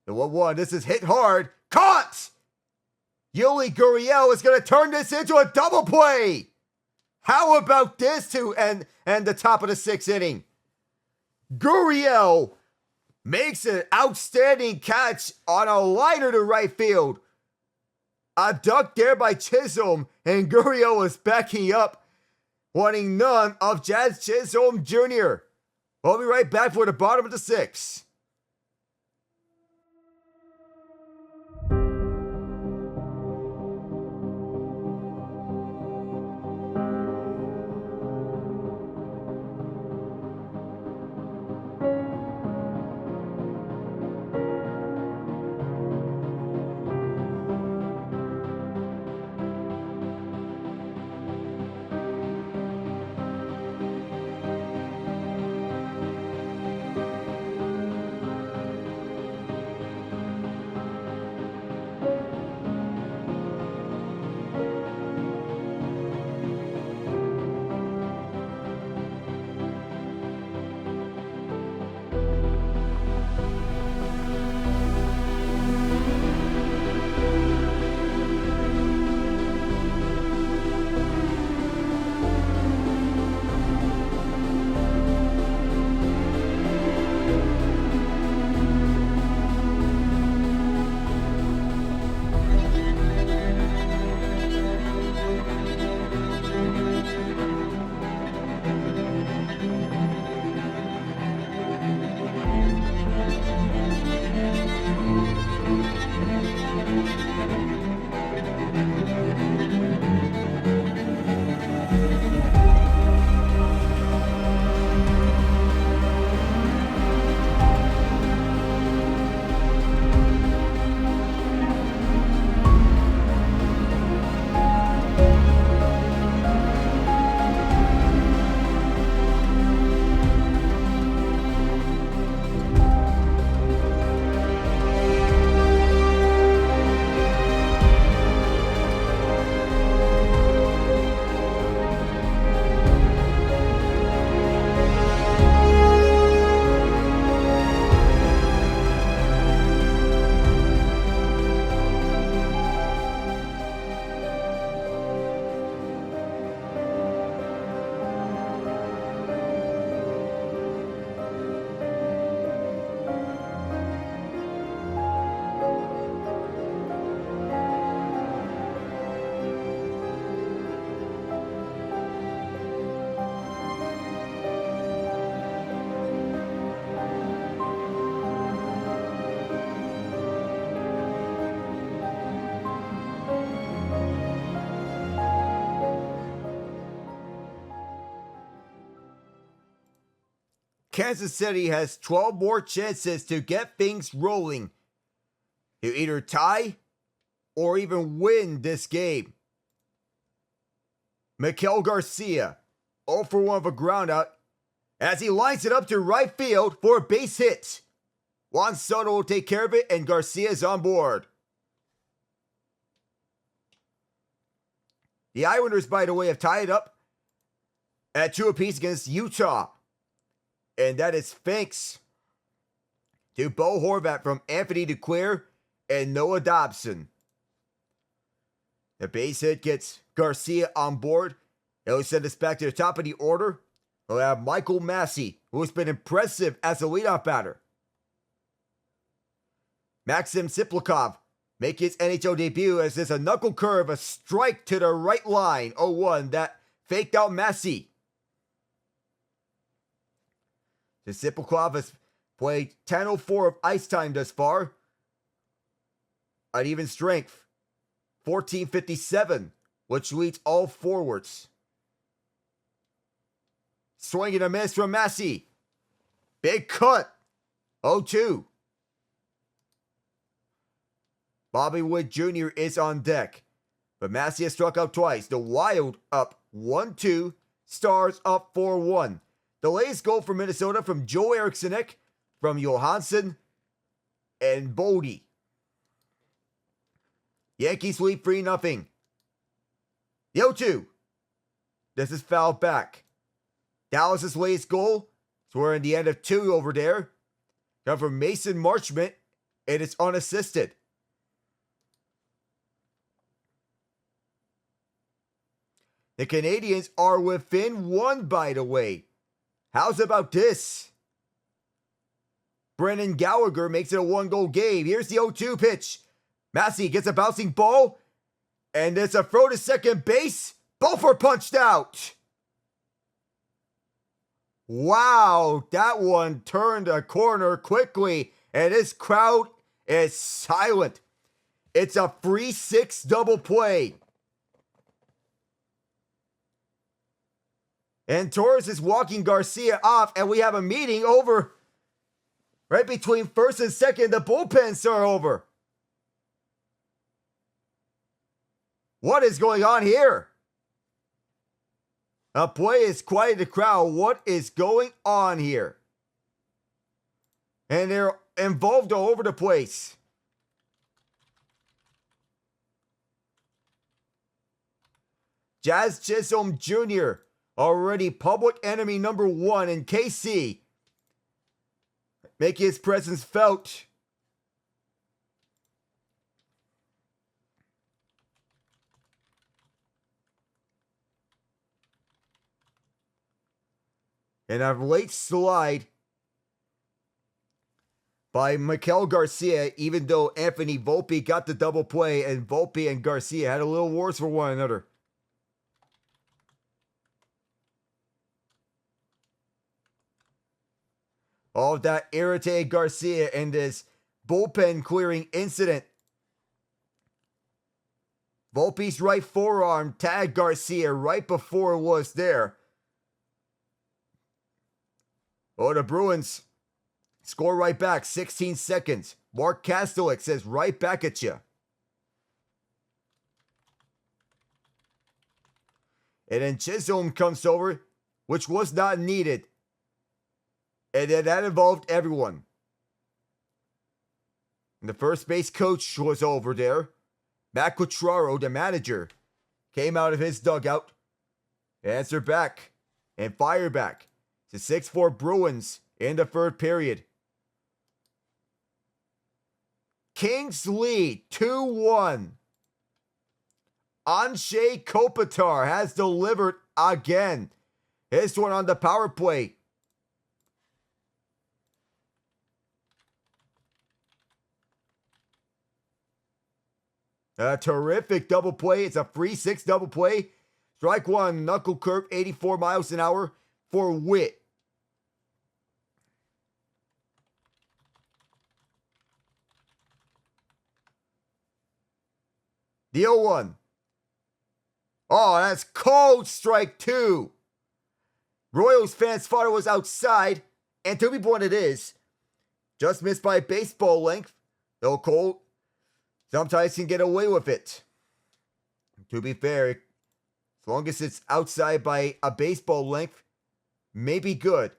[SPEAKER 1] The 1-1, this is hit hard, caught! Yuli Gurriel is going to turn this into a double play! How about this to end the top of the 6th inning? Gurriel makes an outstanding catch on a liner to right field. A duck there by Chisholm, and Gurriel was backing up, wanting none of Jazz Chisholm Jr. We'll be right back for the bottom of the 6th. Kansas City has 12 more chances to get things rolling to either tie or even win this game. Miguel Garcia 0 for 1 of a groundout as he lines it up to right field for a base hit. Juan Soto will take care of it, and Garcia is on board. The Islanders, by the way, have tied up at 2 apiece against Utah. And that is thanks to Bo Horvat from Anthony Duclair and Noah Dobson. The base hit gets Garcia on board. It'll send us back to the top of the order. We'll have Michael Massey, who has been impressive as a leadoff batter. Maxim Siplikov make his NHL debut as there's a knuckle curve, a strike to the right line. 0-1 that faked out Massey. The Siplikov has played 10:04 of ice time thus far. At even strength, 14:57, which leads all forwards. Swing and a miss from Massey. Big cut. 0-2. Bobby Wood Jr. is on deck, but Massey has struck out twice. The Wild up 1-2, Stars up 4-1. The latest goal for Minnesota from Joe Erikssonek, from Johansson, and Bodie. Yankees lead 3-0. The 0-2. This is fouled back. Dallas' latest goal, so we're in the end of 2 over there. Come from Mason Marchment, and it's unassisted. The Canadians are within 1, by the way. How's about this? Brendan Gallagher makes it a 1-goal game. Here's the 0-2 pitch. Massey gets a bouncing ball, and it's a throw to second base. Both are punched out. Wow, that one turned a corner quickly, and this crowd is silent. It's a 3-6 double play. And Torres is walking Garcia off, and we have a meeting over right between first and second. The bullpens are over. What is going on here? A play is quieted the crowd. What is going on here? And they're involved all over the place. Jazz Chisholm Jr., already public enemy number 1 in KC, making his presence felt. And a late slide by Miguel Garcia, even though Anthony Volpe got the double play, and Volpe and Garcia had a little wars for one another. All of that irritated Garcia in this bullpen clearing incident. Volpe's right forearm tagged Garcia right before it was there. Oh, the Bruins score right back, 16 seconds. Mark Kastelik says right back at you. And then Chisholm comes over, which was not needed. And then that involved everyone. And the first base coach was over there. Matt Cutraro, the manager, came out of his dugout, answered back, and fired back. It's a 6-4 Bruins in the third period. Kings lead 2-1. Anshay Kopitar has delivered again. His one on the power play. A terrific double play. It's a 3-6 double play. Strike one, knuckle curve, 84 miles an hour for Witt. The 0-1. Oh, that's cold, strike two. Royals fans thought it was outside, and to be blunt, it is. Just missed by baseball length. Though Cole sometimes can get away with it. To be fair, it's long as it's outside by a baseball length, may be good.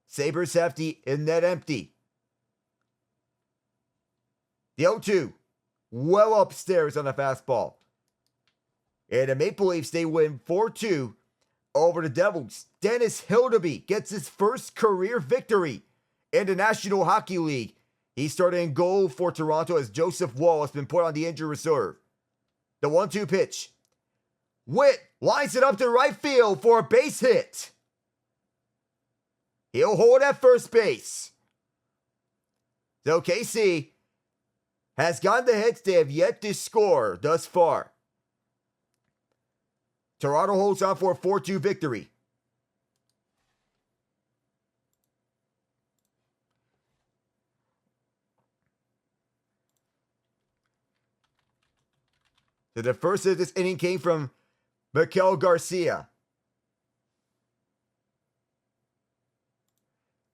[SPEAKER 1] Sabres have the net empty. The 0-2, well upstairs on a fastball. And the Maple Leafs, they win 4-2 over the Devils. Dennis Hildeby gets his first career victory in the National Hockey League. He started in goal for Toronto as Joseph Woll has been put on the injured reserve. The 1-2 pitch. Witt lines it up to right field for a base hit. He'll hold at first base. So KC has gotten the hits they have yet to score thus far. Toronto holds on for a 4-2 victory. So the first of this inning came from Miguel Garcia.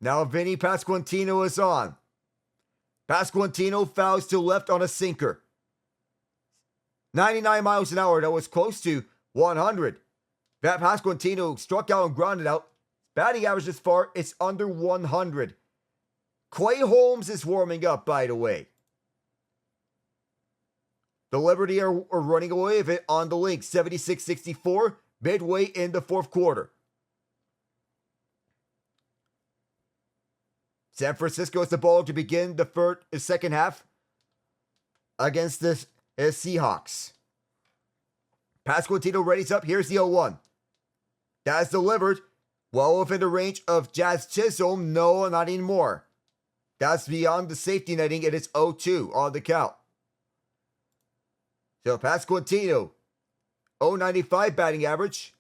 [SPEAKER 1] Now Vinny Pasquantino is on. Pasquantino fouls to left on a sinker. 99 miles an hour. That was close to 100. Pasquantino struck out and grounded out. Batting average this far is under 100. Clay Holmes is warming up, by the way. The Liberty are running away with it on the link. 76-64, midway in the fourth quarter. San Francisco has the ball to begin the second half against the Seahawks. Pasquantino readies up. Here's the 0-1. That's delivered. Well within the range of Jazz Chisholm. No, not anymore. That's beyond the safety netting. It is 0-2 on the count. So Pasquantino, 0.95 batting average.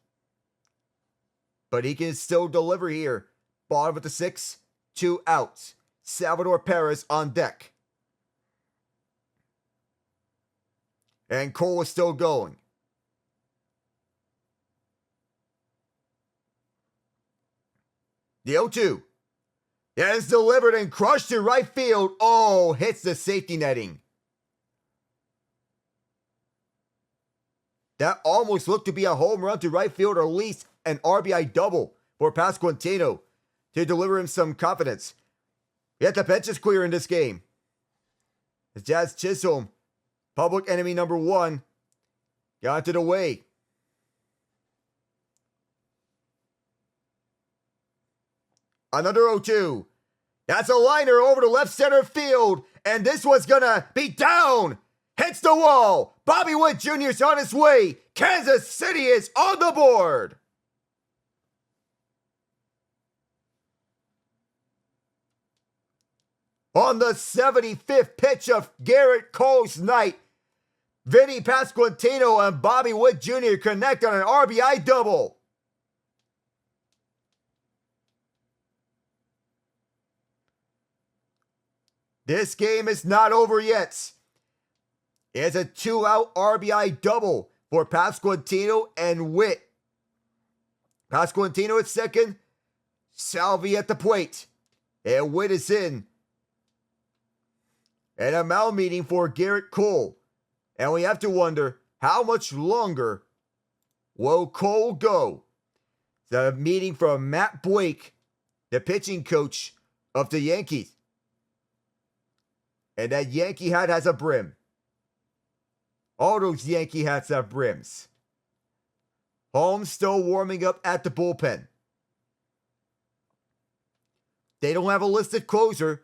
[SPEAKER 1] But he can still deliver here. Bottom of the 6th, 2 outs. Salvador Perez on deck. And Cole is still going. The 0-2. That is delivered and crushed to right field. Oh, hits the safety netting. That almost looked to be a home run to right field, or at least an RBI double for Pasquantino to deliver him some confidence. Yet the bench is clear in this game. As Jazz Chisholm, public enemy number 1, got it away. Another 0-2. That's a liner over to left center field. And this one's gonna be down. Hits the wall. Bobby Witt Jr. is on his way. Kansas City is on the board. On the 75th pitch of Garrett Cole's night, Vinny Pasquantino and Bobby Witt Jr. connect on an RBI double. This game is not over yet. It's a 2-out RBI double for Pasquantino and Witt. Pasquantino at second, Salvi at the plate, and Witt is in. And a mound meeting for Garrett Cole. And we have to wonder, how much longer will Cole go? The meeting from Matt Blake, the pitching coach of the Yankees. And that Yankee hat has a brim. All those Yankee hats have brims. Holmes still warming up at the bullpen. They don't have a listed closer,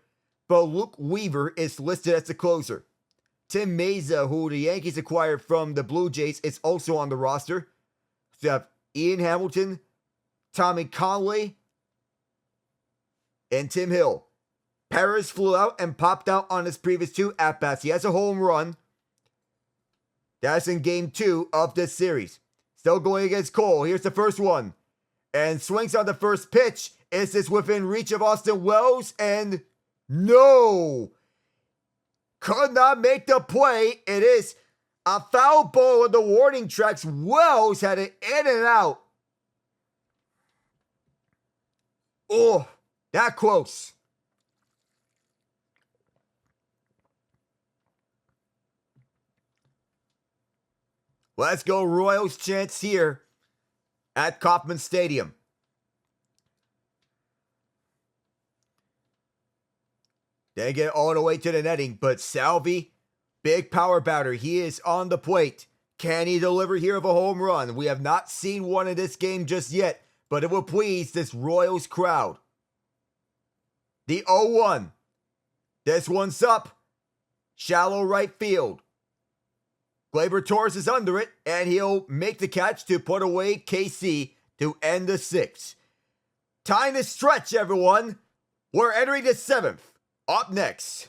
[SPEAKER 1] but Luke Weaver is listed as the closer. Tim Meza, who the Yankees acquired from the Blue Jays, is also on the roster. So you have Ian Hamilton, Tommy Conley, and Tim Hill. Perez flew out and popped out on his previous 2 at-bats. He has a home run. That's in game 2 of this series. Still going against Cole. Here's the first one. And swings on the first pitch. Is this within reach of Austin Wells? And no! Could not make the play. It is a foul ball in the warning tracks. Wells had it in and out. Oh, that close. Let's go Royals chants here at Kauffman Stadium. They get all the way to the netting, but Salvi, big power batter, he is on the plate. Can he deliver here of a home run? We have not seen one in this game just yet, but it will please this Royals crowd. The 0-1. This one's up. Shallow right field. Gleyber Torres is under it, and he'll make the catch to put away KC to end the 6th. Time to stretch, everyone. We're entering the 7th. Up next.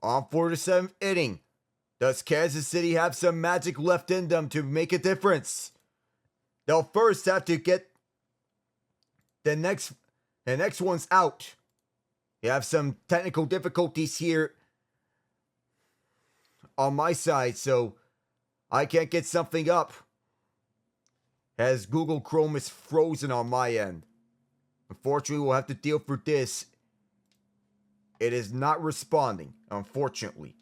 [SPEAKER 1] On for the 7th inning. Does Kansas City have some magic left in them to make a difference? They'll first have to get the next one's out. You have some technical difficulties here on my side, so I can't get something up as Google Chrome is frozen on my end. Unfortunately, we'll have to deal with this. It is not responding, unfortunately.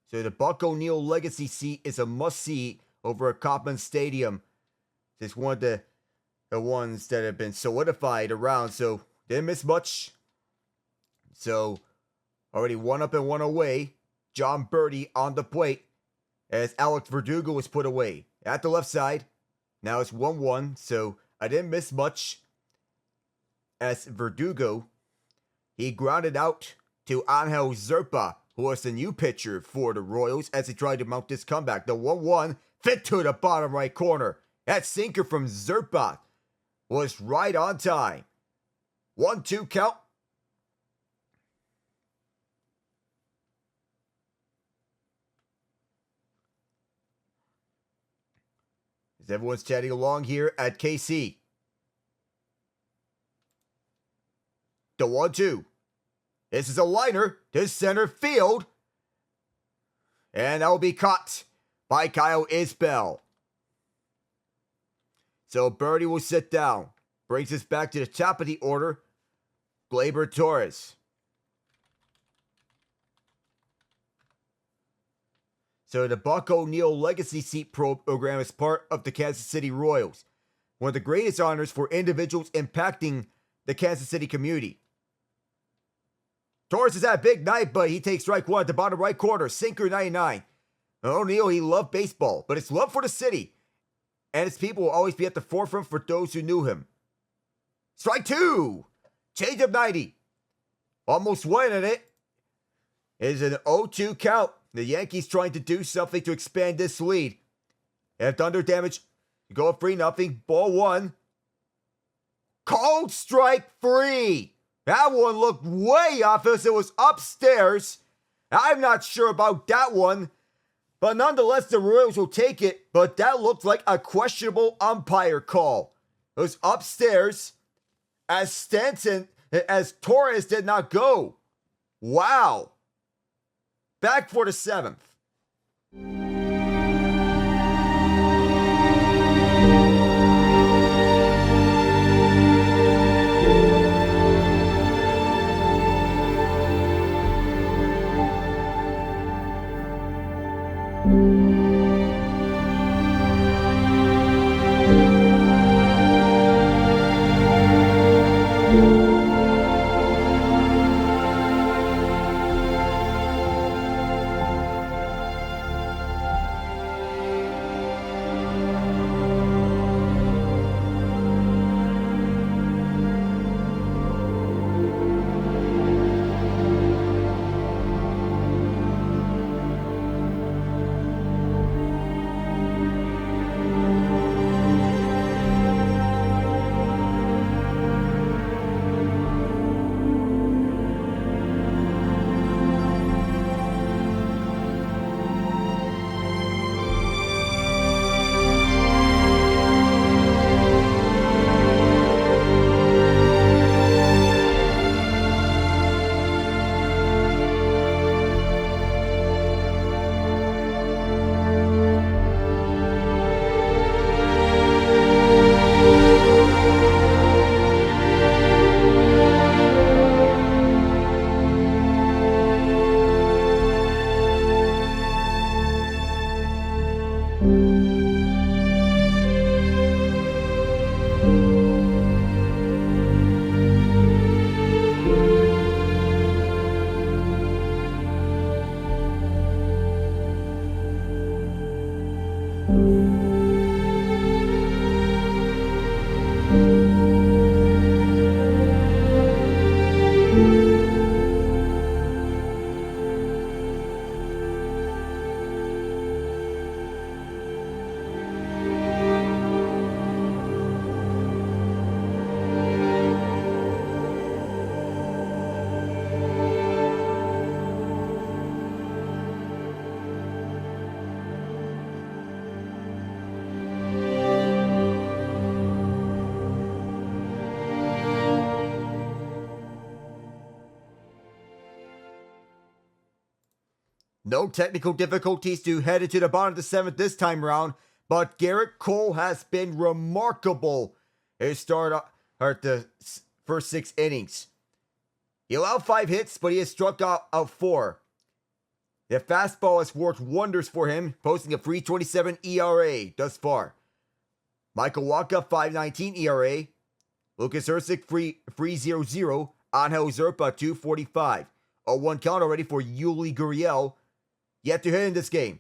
[SPEAKER 1] So the Buck O'Neil legacy seat is a must-see over at Kauffman Stadium. It's one of the ones that have been solidified around, so didn't miss much So, already 1 up and 1 away. John Birdie on the plate as Alex Verdugo was put away. At the left side, now it's 1-1, so I didn't miss much. As Verdugo, he grounded out to Angel Zerpa, who was the new pitcher for the Royals as he tried to mount this comeback. The 1-1 fit to the bottom right corner. That sinker from Zerpa was right on time. 1-2 count. As everyone's chatting along here at KC. The 1-2. This is a liner to center field. And that will be caught by Kyle Isbell. So Birdie will sit down. Brings us back to the top of the order. Gleyber Torres. So the Buck O'Neil Legacy Seat program is part of the Kansas City Royals. One of the greatest honors for individuals impacting the Kansas City community. Torres has had a big night, but he takes strike 1 at the bottom right corner. Sinker 99. O'Neil, he loved baseball, but his love for the city and its people will always be at the forefront for those who knew him. Strike 2. Change of 90. Almost winning it. It is an 0-2 count. The Yankees trying to do something to expand this lead. And thunder damage. Go up 3-0. Ball 1. Called strike 3. That one looked way off as it was upstairs. I'm not sure about that one. But nonetheless, the Royals will take it. But that looked like a questionable umpire call. It was upstairs as Torres did not go. Wow. Back for the 7th. No technical difficulties to head into the bottom of the 7th this time around, but Garrett Cole has been remarkable. His start at the first 6 innings. He allowed 5 hits, but he has struck out 4. The fastball has worked wonders for him, posting a 3.27 ERA thus far. Michael Wacha, 5.19 ERA. Lucas Ercik, 3.00. Angel Zerpa 245. A 1 count already for Yuli Gurriel. Yet to hit in this game.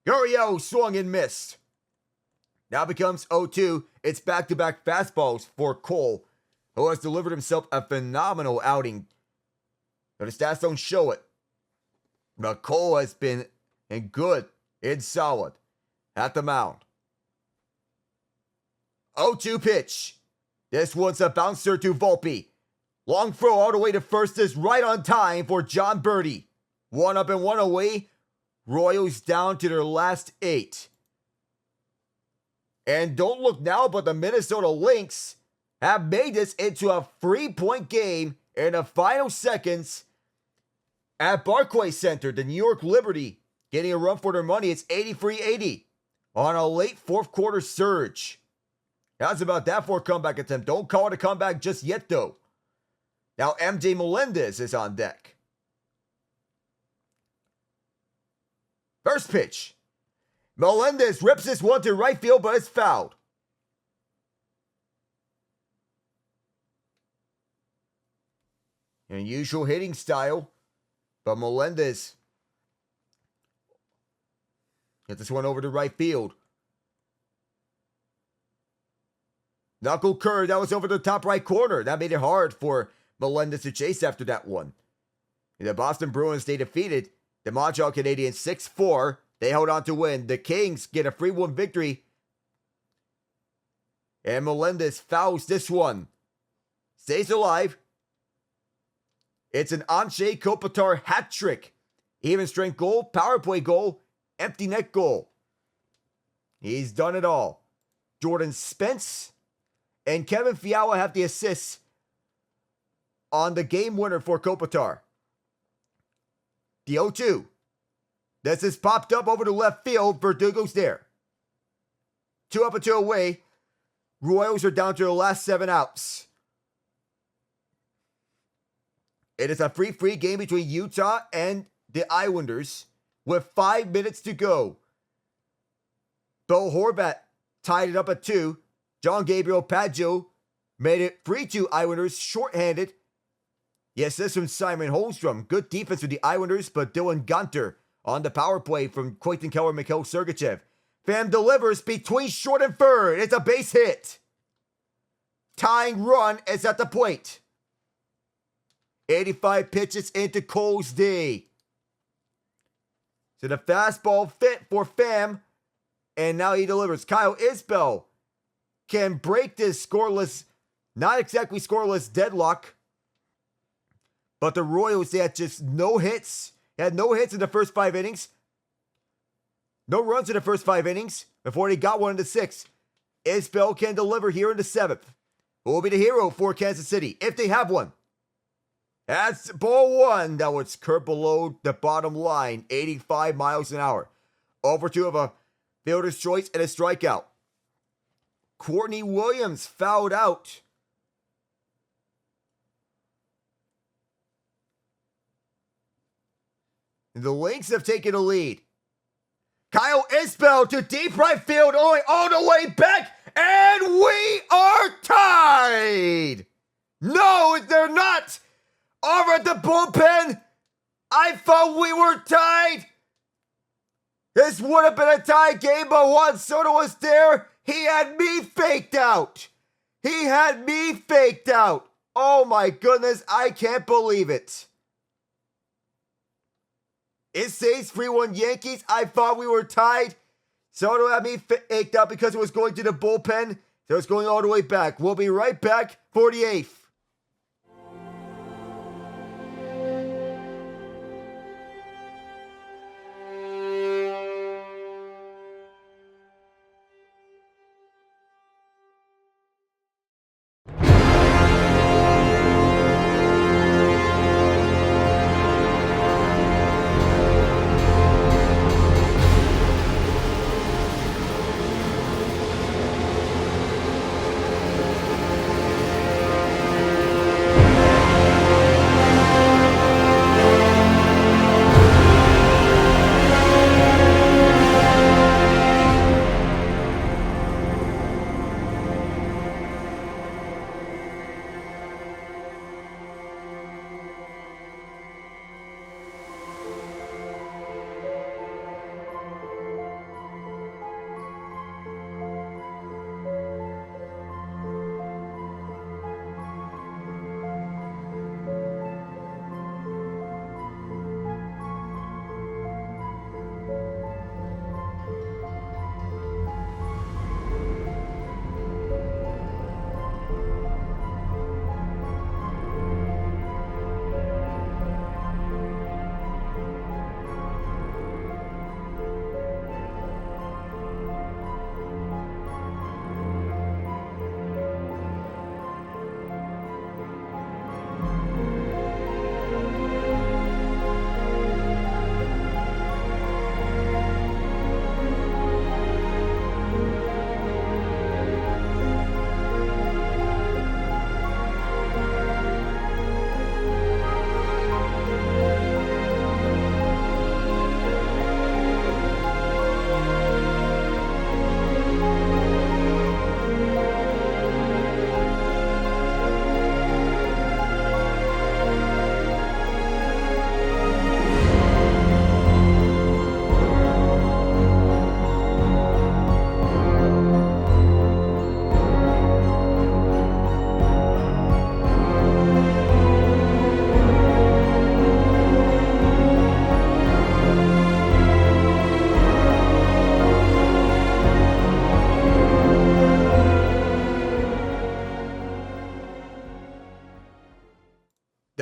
[SPEAKER 1] Gurriel swung and missed. Now becomes 0-2. It's back-to-back fastballs for Cole, who has delivered himself a phenomenal outing. But the stats don't show it. But Cole has been good and solid at the mound. 0-2 pitch. This one's a bouncer to Volpe. Long throw all the way to first is right on time for John Birdie. 1 up and 1 away. Royals down to their last 8. And don't look now, but the Minnesota Lynx have made this into a 3-point game in the final seconds at Barclays Center. The New York Liberty getting a run for their money. It's 83-80 on a late fourth quarter surge. That's about that for a comeback attempt. Don't call it a comeback just yet, though. Now MJ Melendez is on deck. First pitch. Melendez rips this one to right field, but it's fouled. Unusual hitting style, but Melendez gets this one over to right field. Knuckle curve, that was over the top right corner. That made it hard for Melendez to chase after that one. The Boston Bruins, they defeated the Montreal Canadiens 6-4. They held on to win. The Kings get a 3-1 victory. And Melendez fouls this one. Stays alive. It's an Anshe Kopitar hat trick. Even strength goal, power play goal, empty net goal. He's done it all. Jordan Spence and Kevin Fiala have the assists on the game winner for Kopitar. The 0-2. This is popped up over to left field. Verdugo's there. 2 up and 2 away. Royals are down to the last 7 outs. It is a free game between Utah and the Islanders with 5 minutes to go. Bo Horvat tied it up at 2. John Gabriel Pageau made it 3-2 Islanders shorthanded. Yes, this from Simon Holmstrom. Good defense for the Islanders, but Dylan Gunter on the power play from Clayton Keller, Mikhail Sergachev. Pham delivers between short and third. It's a base hit. Tying run is at the plate. 85 pitches into Cole's D. So the fastball fit for Pham. And now he delivers. Kyle Isbell can break this scoreless, not exactly scoreless deadlock. But the Royals, they had just no hits. They had no hits in the first 5 innings. No runs in the first 5 innings before they got one in the 6th. Isbell can deliver here in the 7th. Who will be the hero for Kansas City if they have one? That's ball 1. That was curved below the bottom line, 85 miles an hour. Over 2 of a fielder's choice and a strikeout. Courtney Williams fouled out. The Lynx have taken a lead. Kyle Isbell to deep right field, all the way back, and we are tied! No, they're not! Over at the bullpen, I thought we were tied! This would have been a tie game, but Juan Soto was there. He had me faked out. He had me faked out. Oh my goodness, I can't believe it. It says 3-1 Yankees. I thought we were tied. Soto had me faked out because it was going to the bullpen. So it's going all the way back. We'll be right back for the 8th.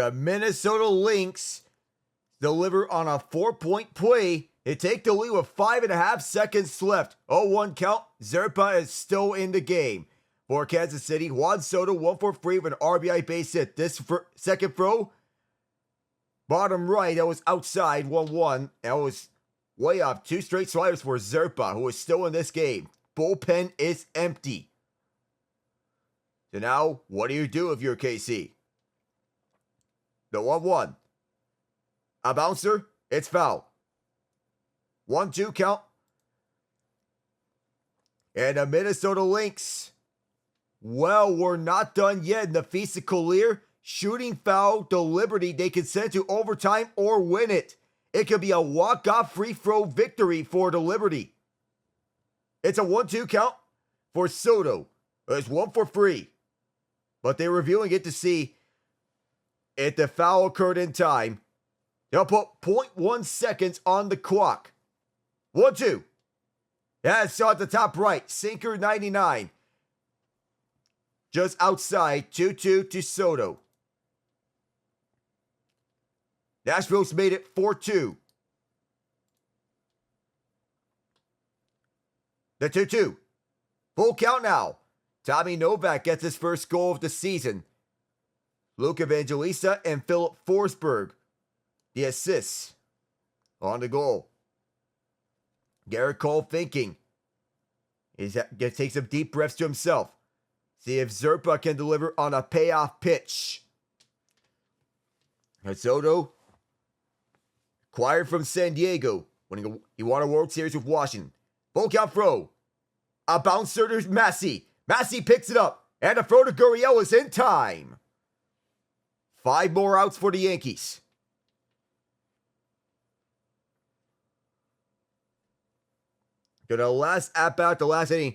[SPEAKER 1] The Minnesota Lynx deliver on a 4-point play. They take the lead with 5.5 seconds left. 0-1 count. Zerpa is still in the game. For Kansas City, Juan Soto 1 for 3 with an RBI base hit. This second throw, bottom right, that was outside, 1-1. That was way up. 2 straight sliders for Zerpa, who is still in this game. Bullpen is empty. So now, what do you do if you're KC? The 1-1. A bouncer, it's foul. 1-2 count. And the Minnesota Lynx, well, we're not done yet in the feast of Collier. Shooting foul, the Liberty, they can send to overtime or win it. It could be a walk-off free throw victory for the Liberty. It's a 1-2 count for Soto. It's 1 for 3. But they're reviewing it to see if the foul occurred in time. They'll put 0.1 seconds on the clock. 1-2. That's at the top right. Sinker 99. Just outside. 2-2 to Soto. Nashville's made it 4-2. The 2-2. Full count now. Tommy Novak gets his first goal of the season. Luke Evangelista and Philip Forsberg, the assists on the goal. Garrett Cole thinking. He takes some deep breaths to himself. See if Zerpa can deliver on a payoff pitch. Soto, acquired from San Diego, when he won a World Series with Washington. Full count throw. A bouncer to Massey. Massey picks it up. And a throw to Gurriel is in time. 5 more outs for the Yankees. To the last at-bat, the last inning.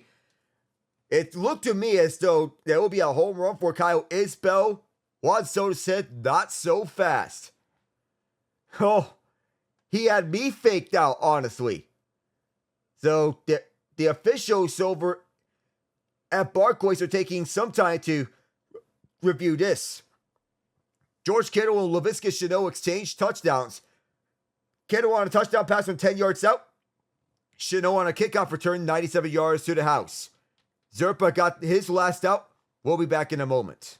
[SPEAKER 1] It looked to me as though there will be a home run for Kyle Isbell. Juan Soto said, not so fast. Oh, he had me faked out, honestly. So, the officials over at Barclays are taking some time to review this. George Kittle and Laviska Shenault exchanged touchdowns. Kittle on a touchdown pass from 10 yards out. Shenault on a kickoff return 97 yards to the house. Zerpa got his last out. We'll be back in a moment.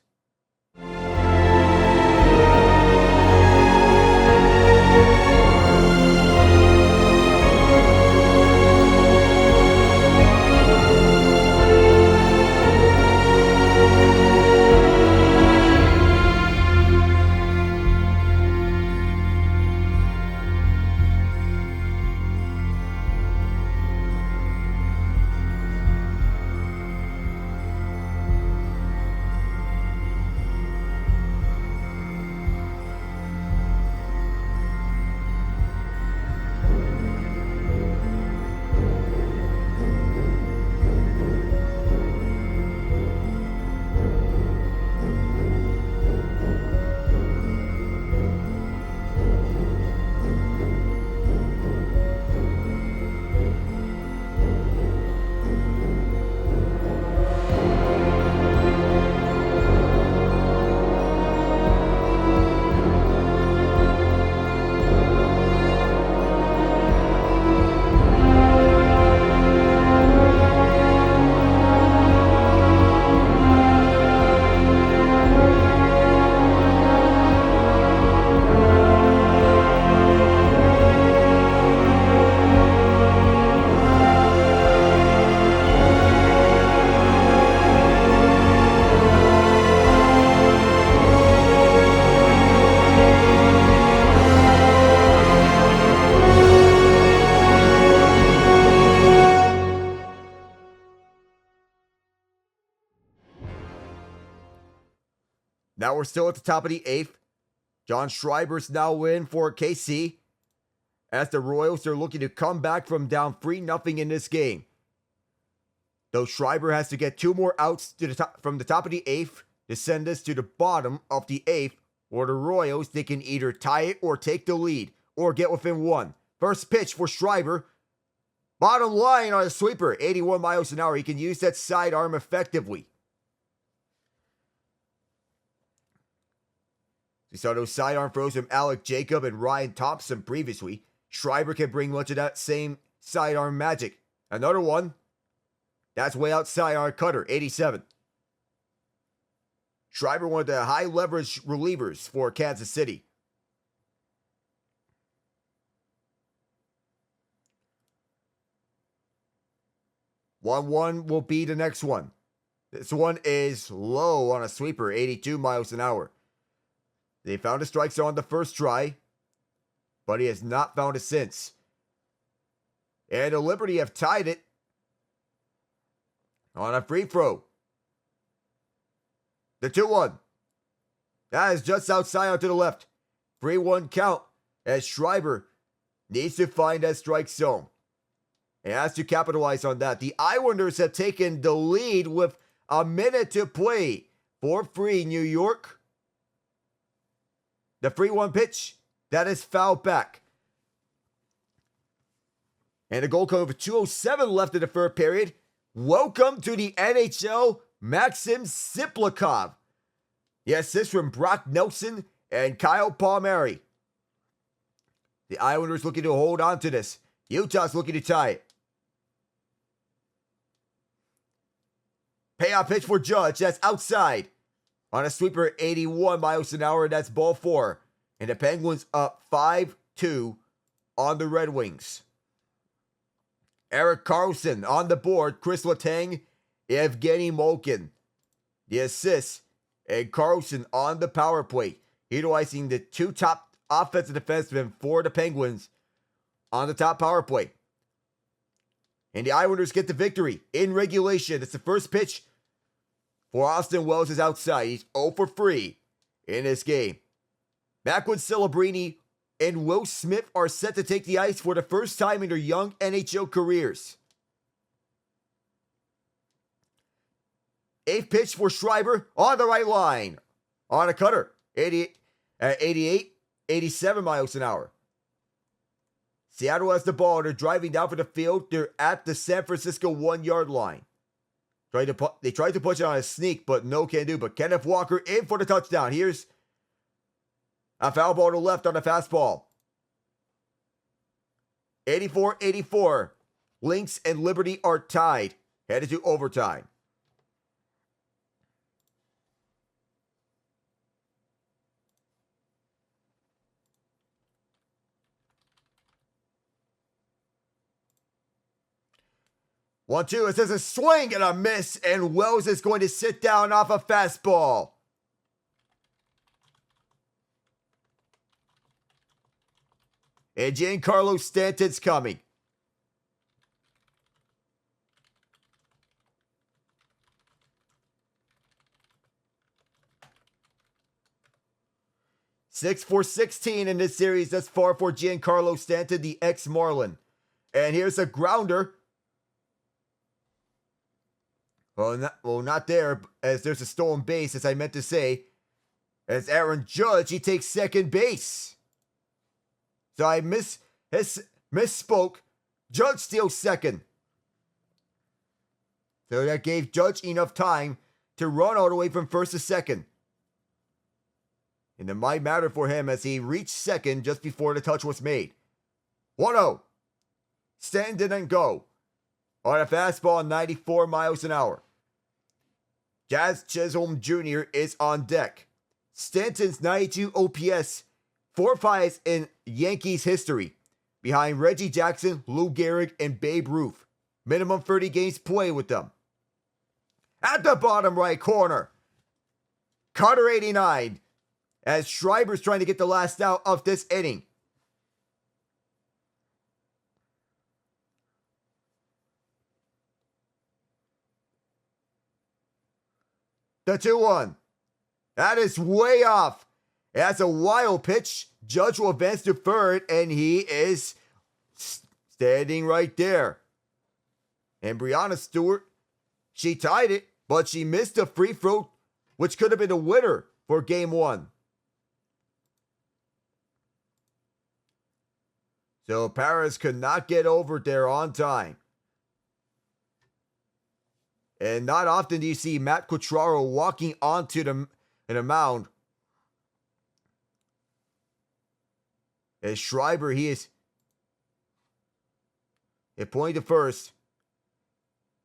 [SPEAKER 1] Now we're still at the top of the 8th. John Schreiber's now in for KC. As the Royals are looking to come back from down 3-0 in this game. Though Schreiber has to get 2 more outs to the top, from the top of the 8th to send us to the bottom of the 8th. For the Royals, they can either tie it or take the lead or get within 1. First pitch for Schreiber. Bottom line on a sweeper, 81 miles an hour. He can use that sidearm effectively. We saw those sidearm throws from Alec Jacob and Ryan Thompson previously. Schreiber can bring much of that same sidearm magic. Another one. That's way outside on Cutter, 87. Schreiber, one of the high leverage relievers for Kansas City. One will be the next one. This one is low on a sweeper, 82 miles an hour. They found a strike zone on the first try, but he has not found it since. And the Liberty have tied it on a free throw. The 2-1. That is just outside out to the left. 3-1 count as Schreiber needs to find that strike zone. And has to capitalize on that. The Islanders have taken the lead with a minute to play. 4-3 New York. The 3-1 pitch, that is fouled back. And a goal comes with 2:07 left in the third period. Welcome to the NHL, Maxim Siplikov. The assist from Brock Nelson and Kyle Palmieri. The Islanders looking to hold on to this. Utah's looking to tie it. Payoff pitch for Judge. That's outside. On a sweeper, 81 miles an hour. That's ball 4. And the Penguins up 5-2 on the Red Wings. Erik Karlsson on the board. Chris Letang, Evgeny Malkin. The assist. And Karlsson on the power play. Utilizing the 2 top offensive defensemen for the Penguins on the top power play. And the Islanders get the victory in regulation. It's the first pitch for Austin Wells is outside. He's 0 for 3 in this game. Macklin Celebrini and Will Smith are set to take the ice for the first time in their young NHL careers. 8th pitch for Schreiber on the right line. On a cutter. 88, 87 miles an hour. Seattle has the ball. They're driving down for the field. They're at the San Francisco 1-yard line. They tried to push it on a sneak, but no can do. But Kenneth Walker in for the touchdown. Here's a foul ball to left on the fastball. 84-84. Lynx and Liberty are tied. Headed to overtime. One, two. It says a swing and a miss, and Wells is going to sit down off a fastball. And Giancarlo Stanton's coming. Six for 16 in this series thus far for Giancarlo Stanton, the ex-Marlin. And here's a grounder. Well, not there, as there's a stolen base, as I meant to say. As Aaron Judge, he takes second base. So I misspoke. Judge steals second. So that gave Judge enough time to run all the way from first to second. And it might matter for him as he reached second just before the touch was made. 1-0. Stanton didn't go. On a fastball, 94 miles an hour. Jazz Chisholm Jr. is on deck. Stanton's 92 OPS, 4-5 in Yankees history, behind Reggie Jackson, Lou Gehrig, and Babe Ruth. Minimum 30 games played with them. At the bottom right corner, Carter 89, as Schreiber's trying to get the last out of this inning. The 2-1. That is way off. That's a wild pitch. Judge will advance to third, and he is standing right there. And Brianna Stewart, she tied it, but she missed a free throw, which could have been the winner for game 1. So Paris could not get over there on time. And not often do you see Matt Cutraro walking onto the mound As Schreiber, he's pointing to first.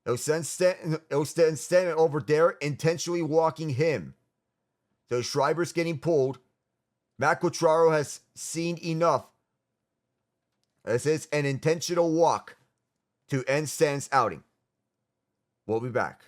[SPEAKER 1] He'll send Stanton over there, intentionally walking him. So Schreiber's getting pulled. Matt Quatraro has seen enough. This is an intentional walk to end Stanton's outing. We'll be back.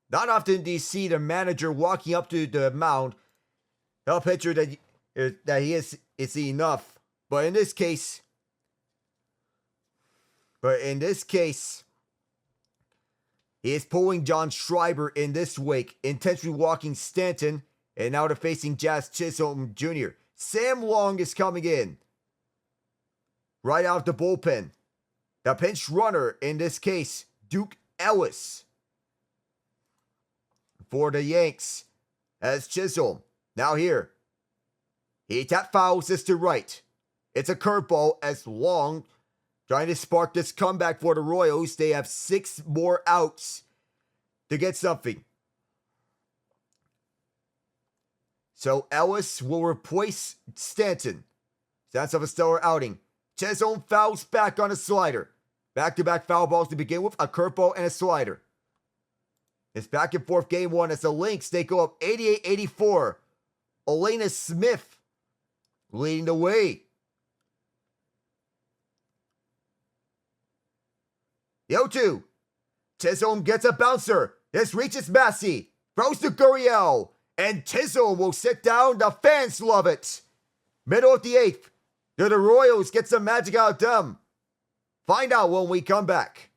[SPEAKER 1] Not often do you see the manager walking up to the mound, tell a pitcher that he is enough. But in this case, he is pulling John Schreiber in this wake, intentionally walking Stanton, and now they're facing Jazz Chisholm Jr. Sam Long is coming in right out of the bullpen. The pinch runner in this case, Duke Ellis. For the Yanks, as Chisholm, now here. He tap fouls this to right. It's a curveball as Long trying to spark this comeback for the Royals. They have 6 more outs to get something. So Ellis will replace Stanton. That's of a stellar outing. Chisholm fouls back on a slider. Back-to-back foul balls to begin with, a curveball and a slider. It's back and forth game 1 as the Lynx, they go up 88-84. Elena Smith leading the way. The 0-2. Chisholm gets a bouncer. This reaches Massey. Throws to Gurriel. And Chisholm will sit down. The fans love it. Middle of the 8th. Do the Royals get some magic out of them? Find out when we come back.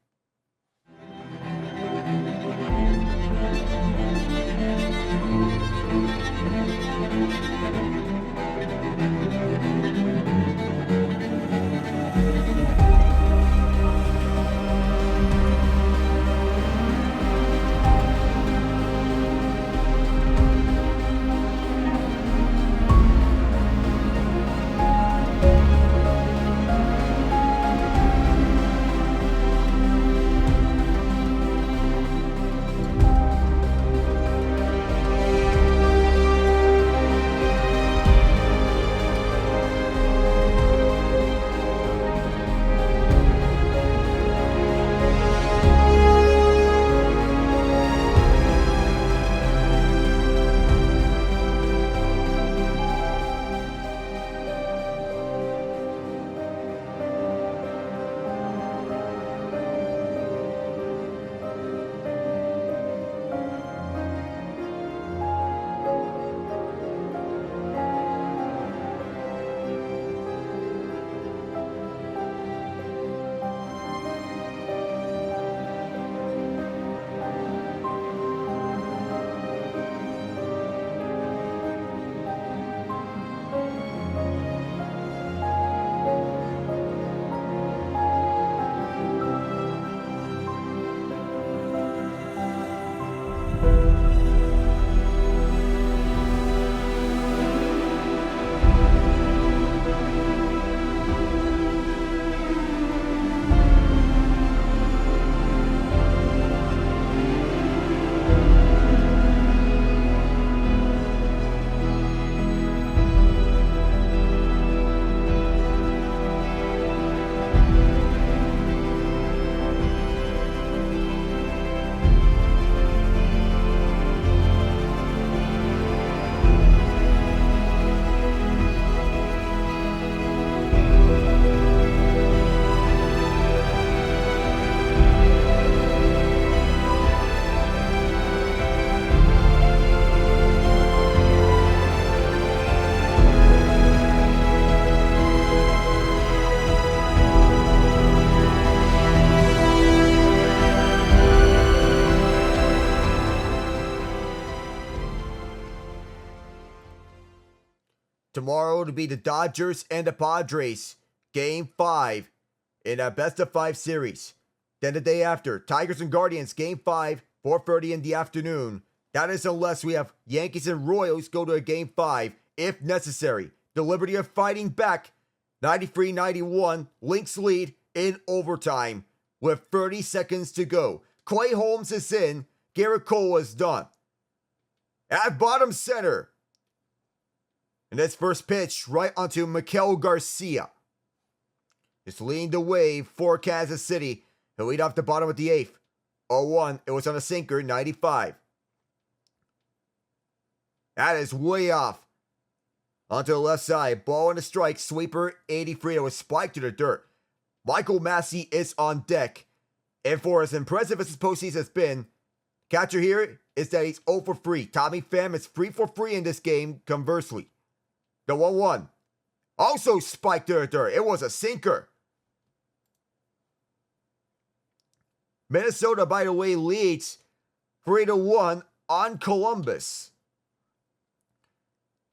[SPEAKER 1] Tomorrow to be the Dodgers and the Padres. Game 5 in a best-of-5 series. Then the day after, Tigers and Guardians. Game 5, 4:30 in the afternoon. That is unless we have Yankees and Royals go to a Game 5 if necessary. The Liberty are fighting back. 93-91. Lynx lead in overtime with 30 seconds to go. Clay Holmes is in. Garrett Cole is done. At bottom center. And this first pitch right onto Miguel Garcia. Just leaned away for Kansas City. He'll lead off the bottom of the 8th. 0-1. It was on a sinker, 95. That is way off. Onto the left side. Ball and a strike. Sweeper, 83. It was spiked to the dirt. Michael Massey is on deck. And for as impressive as his postseason has been, catcher here is that he's 0 for 3. Tommy Pham is 3 for 3 in this game, conversely. The 1-1. Also spiked to the dirt. It was a sinker. Minnesota, by the way, leads 3-1 on Columbus.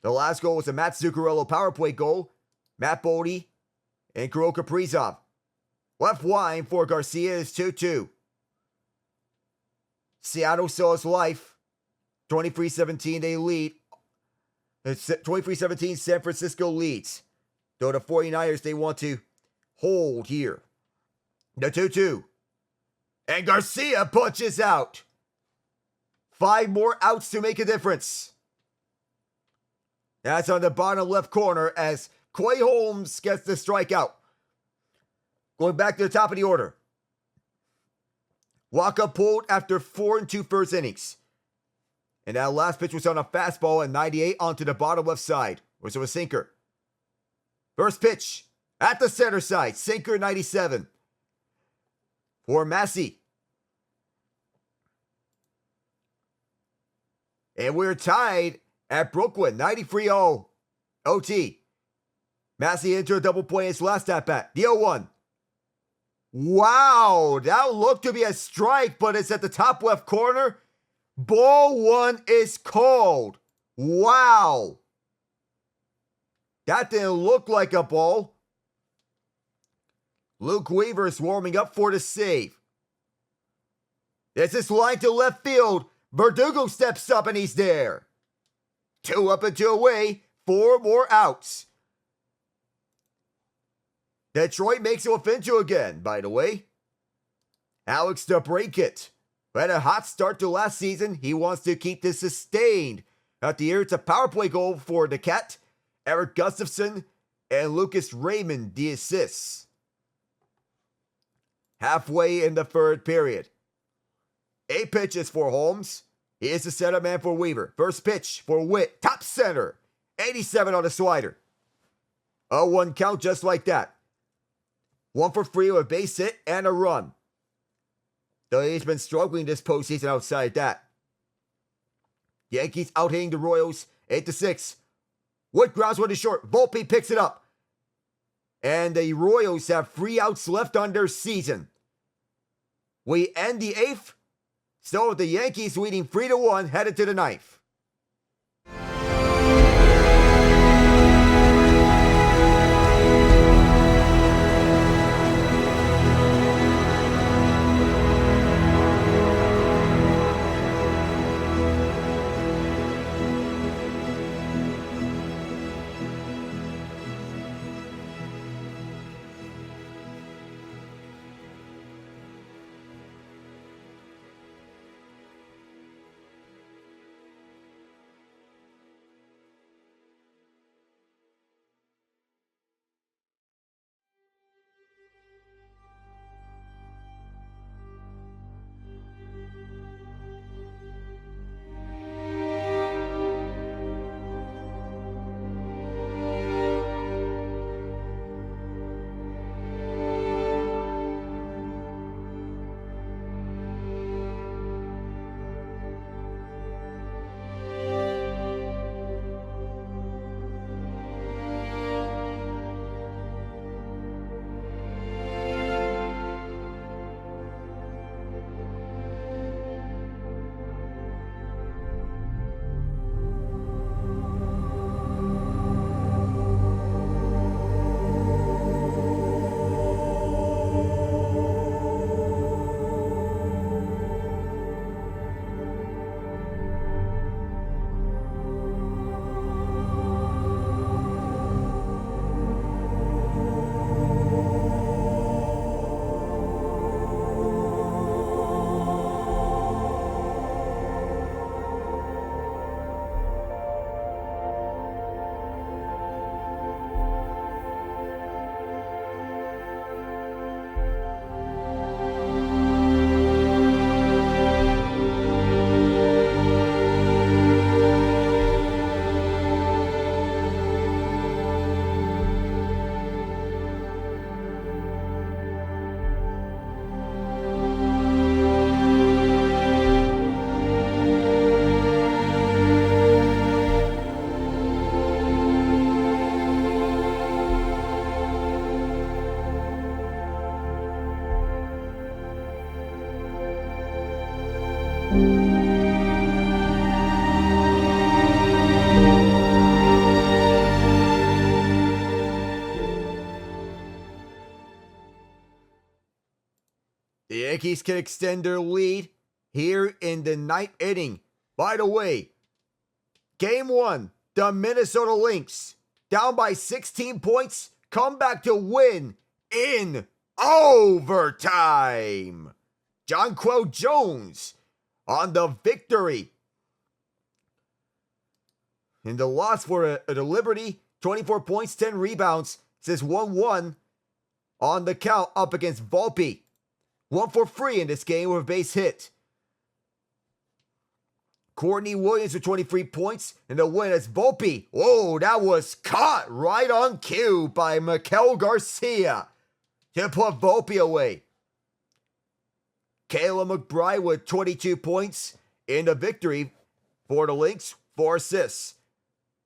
[SPEAKER 1] The last goal was a Matt Zuccarello power play goal. Matt Bodie and Kirill Kaprizov. Left wide for Garcia is 2-2. Seattle saw his life. 23-17 they lead. 23-17 San Francisco leads. Though the 49ers, they want to hold here. The 2-2. And Garcia punches out. 5 more outs to make a difference. That's on the bottom left corner as Clay Holmes gets the strikeout. Going back to the top of the order. Waka pulled after 4 2/3 innings. And that last pitch was on a fastball at 98 onto the bottom left side, which was a sinker. First pitch at the center side, sinker 97. For Massey. And we're tied at Brooklyn, 93-0 OT. Massey into a double play in his last at-bat, the 0-1. Wow, that looked to be a strike, but it's at the top left corner. Ball 1 is called. Wow. That didn't look like a ball. Luke Weaver is warming up for the save. This is line to left field. Verdugo steps up and he's there. 2 up and 2 away. 4 more outs. Detroit makes it with Finchu again, by the way. Alex DeBrincat had a hot start to last season. He wants to keep this sustained. At the year, it's a power play goal for the Cat. Eric Gustafson and Lucas Raymond the assists. Halfway in the 3rd period. 8 pitches for Holmes. He is the setup man for Weaver. First pitch for Witt. Top center. 87 on the slider. 0-1 count just like that. 1 for 3 with a base hit and a run. Though he's been struggling this postseason outside that. Yankees out-hitting the Royals 8-6. Wood grounds one to short. Volpe picks it up. And the Royals have 3 outs left on their season. We end the 8th. So the Yankees leading 3-1 headed to the 9th. Yankees can extend their lead here in the ninth inning. By the way, Game 1, the Minnesota Lynx, down by 16 points, come back to win in overtime. Jonquel Jones on the victory. In the loss for the Liberty, 24 points, 10 rebounds. Says 1-1 on the count up against Volpe. 1 for free in this game with a base hit. Courtney Williams with 23 points in the win as Volpe. Whoa, that was caught right on cue by Mikel Garcia to put Volpe away. Kayla McBride with 22 points in the victory for the Lynx, 4 assists.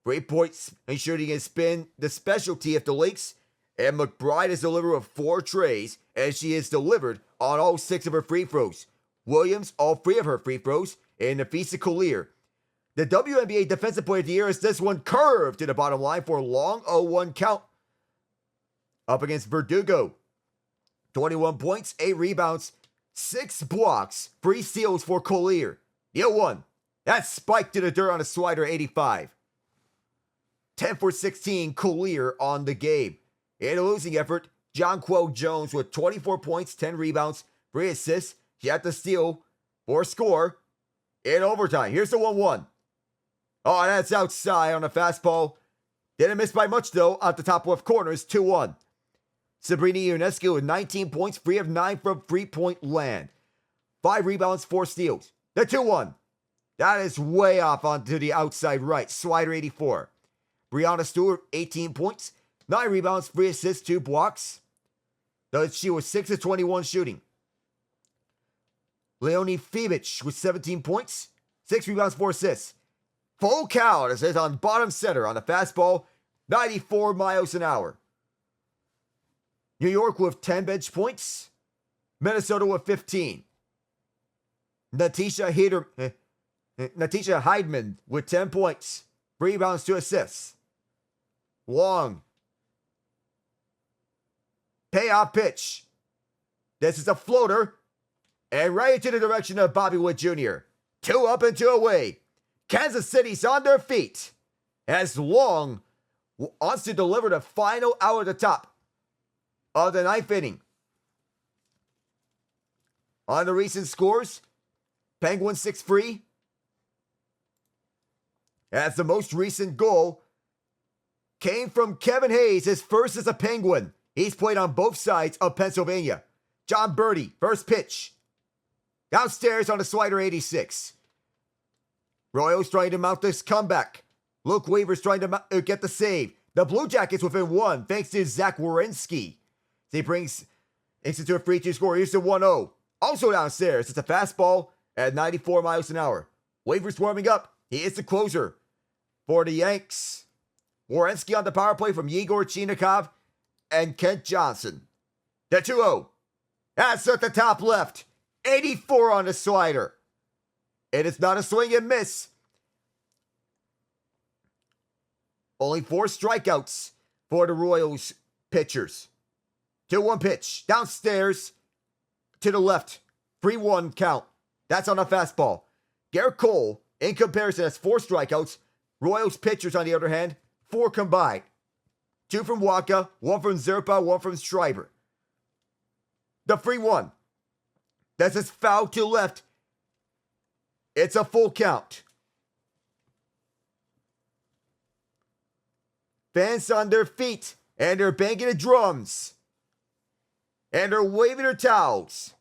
[SPEAKER 1] 3 points and shooting has been the specialty of the Lynx, and McBride has delivered with 4 trays, as she has delivered on all 6 of her free throws. Williams, all 3 of her free throws, and Nafisa Collier. The WNBA Defensive Player of the Year is this one curved to the bottom line for a long 0-1 count up against Verdugo. 21 points, 8 rebounds, 6 blocks, 3 steals for Collier. The 0-1. That spiked to the dirt on a slider, 85. 10 for 16, Collier on the game. In a losing effort, Jonquel Jones with 24 points, 10 rebounds, 3 assists. She had to steal for a score in overtime. Here's the 1-1. Oh, that's outside on a fastball. Didn't miss by much, though, at the top left corner is 2-1. Sabrina Ionescu with 19 points, 3 of 9 from three-point land. 5 rebounds, 4 steals. The 2-1. That is way off onto the outside right. Slider 84. Brianna Stewart, 18 points, 9 rebounds, 3 assists, 2 blocks. She was 6 of 21 shooting. Leonie Fibich with 17 points, 6 rebounds, 4 assists. Full count as it's on bottom center on the fastball, 94 miles an hour. New York with 10 bench points. Minnesota with 15. Natisha Heidman with 10 points, 3 rebounds, 2 assists. Long. Payoff pitch. This is a floater. And right into the direction of Bobby Wood Jr. 2 up and 2 away. Kansas City's on their feet. As Long wants to deliver the final out at the top of the 9th inning. On the recent scores, Penguins 6-3. As the most recent goal came from Kevin Hayes, his first as a Penguin. He's played on both sides of Pennsylvania. John Birdie, first pitch. Downstairs on the slider, 86. Royals trying to mount this comeback. Luke Weaver's trying to get the save. The Blue Jackets within 1 thanks to Zach Werenski. He brings into a 3-2 score. Here's the 1-0. Also downstairs, it's a fastball at 94 miles an hour. Weaver's warming up. He is the closer for the Yanks. Werenski on the power play from Yegor Chinikov and Kent Johnson. The 2-0. That's at the top left. 84 on the slider. It is not a swing and miss. Only 4 strikeouts for the Royals pitchers. 2-1 pitch. Downstairs to the left. 3-1 count. That's on a fastball. Garrett Cole, in comparison, has 4 strikeouts. Royals pitchers, on the other hand, 4 combined. 2 from Waka, 1 from Zerpa, 1 from Schreiber. The 3-1. That's his foul to left. It's a full count. Fans on their feet, and they're banging the drums. And they're waving their towels.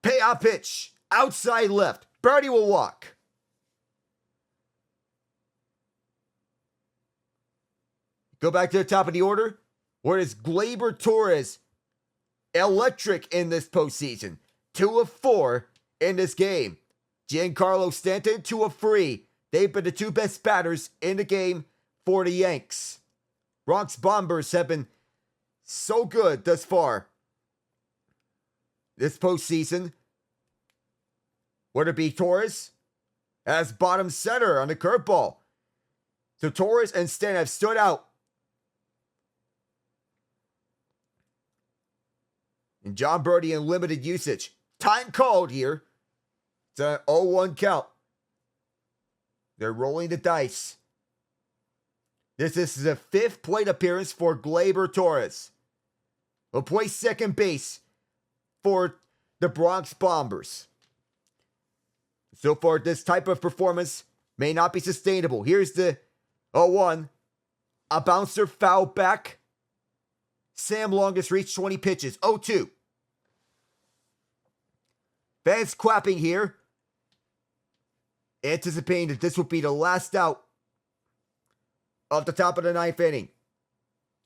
[SPEAKER 1] Payoff pitch. Outside left. Birdie will walk. Go back to the top of the order. Where is Gleyber Torres electric in this postseason? 2 of 4 in this game. Giancarlo Stanton, 2 of 3. They've been the 2 best batters in the game for the Yanks. Bronx Bombers have been so good thus far this postseason. Would it be Torres as bottom center on the curveball? So Torres and Stanton have stood out And John Birdie in limited usage. Time called here. It's an 0-1 count. They're rolling the dice. This is the 5th plate appearance for Gleyber Torres. Will play second base for the Bronx Bombers. So far, this type of performance may not be sustainable. Here's the 0-1. A bouncer foul back. Sam Long has reached 20 pitches. 0-2. Fans clapping here, anticipating that this will be the last out of the top of the 9th inning.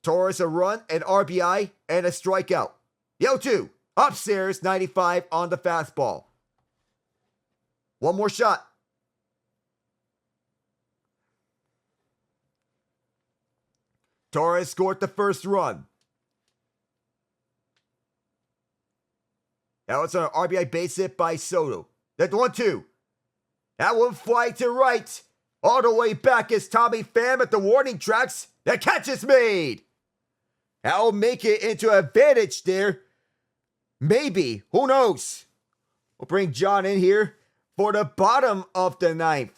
[SPEAKER 1] Torres a run, an RBI, and a strikeout. The 0-2. Upstairs, 95 on the fastball. One more shot. Torres scored the first run. That was an RBI base hit by Soto. That 1-2. That one fly to right. All the way back is Tommy Pham at the warning tracks. The catch is made. That'll make it into an advantage there. Maybe. Who knows? We'll bring John in here for the bottom of the 9th.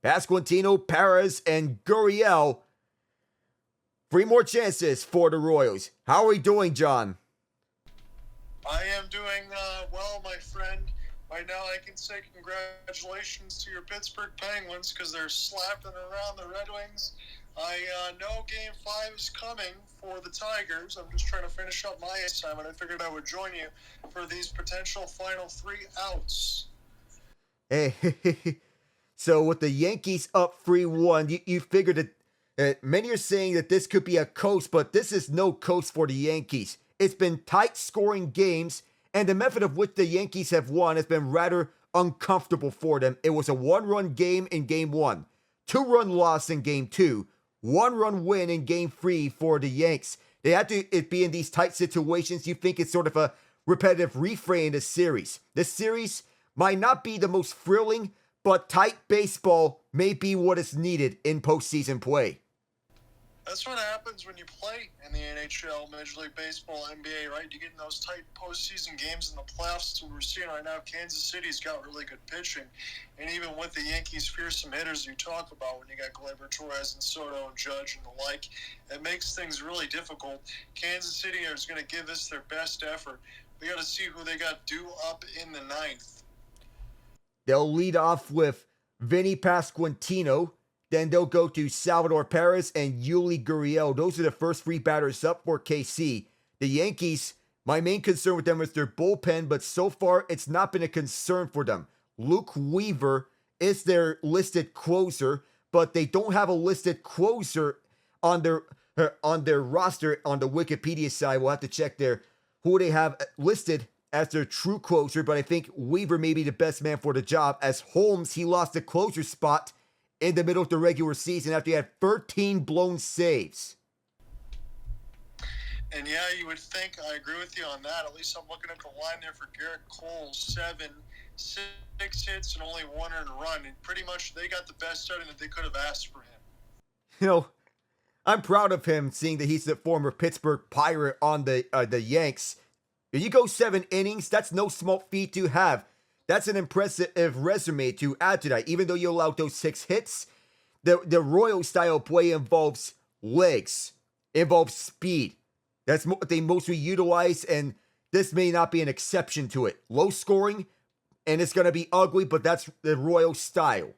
[SPEAKER 1] Pasquantino, Perez, and Gurriel. 3 more chances for the Royals. How are we doing, John?
[SPEAKER 2] I am doing well, my friend. Right now, I can say congratulations to your Pittsburgh Penguins because they're slapping around the Red Wings. I know Game 5 is coming for the Tigers. I'm just trying to finish up my assignment. I figured I would join you for these potential final 3 outs.
[SPEAKER 1] Hey, so with the Yankees up 3-1, you figured that many are saying that this could be a coast, but this is no coast for the Yankees. It's been tight scoring games, and the method of which the Yankees have won has been rather uncomfortable for them. It was a 1-run game in Game 1, 2-run loss in Game 2, 1-run win in Game 3 for the Yanks. They had to be in these tight situations. You think it's sort of a repetitive refrain in this series. This series might not be the most thrilling, but tight baseball may be what is needed in postseason play.
[SPEAKER 2] That's what happens when you play in the NHL, Major League Baseball, NBA, right? You get in those tight postseason games in the playoffs. That's what we're seeing right now. Kansas City's got really good pitching. And even with the Yankees' fearsome hitters you talk about, when you got Gleyber Torres and Soto and Judge and the like, it makes things really difficult. Kansas City is going to give this their best effort. We got to see who they got due up in the 9th.
[SPEAKER 1] They'll lead off with Vinny Pasquantino. Then they'll go to Salvador Perez and Yuli Gurriel. Those are the first 3 batters up for KC. The Yankees, my main concern with them is their bullpen, but so far it's not been a concern for them. Luke Weaver is their listed closer, but they don't have a listed closer on their roster on the Wikipedia side. We'll have to check who they have listed as their true closer, but I think Weaver may be the best man for the job. As Holmes, he lost the closer spot in the middle of the regular season after he had 13 blown saves.
[SPEAKER 2] And yeah, you would think, I agree with you on that. At least I'm looking at the line there for Garrett Cole, 7, 6 hits and only 1 earned run. And pretty much they got the best starting that they could have asked for him.
[SPEAKER 1] You know, I'm proud of him, seeing that he's the former Pittsburgh Pirate on the Yanks. If you go 7 innings, that's no small feat to have. That's an impressive resume to add to that. Even though you allowed those 6 hits, the Royal style play involves legs, involves speed. That's what they mostly utilize, and this may not be an exception to it. Low scoring, and it's going to be ugly, but that's the Royal style.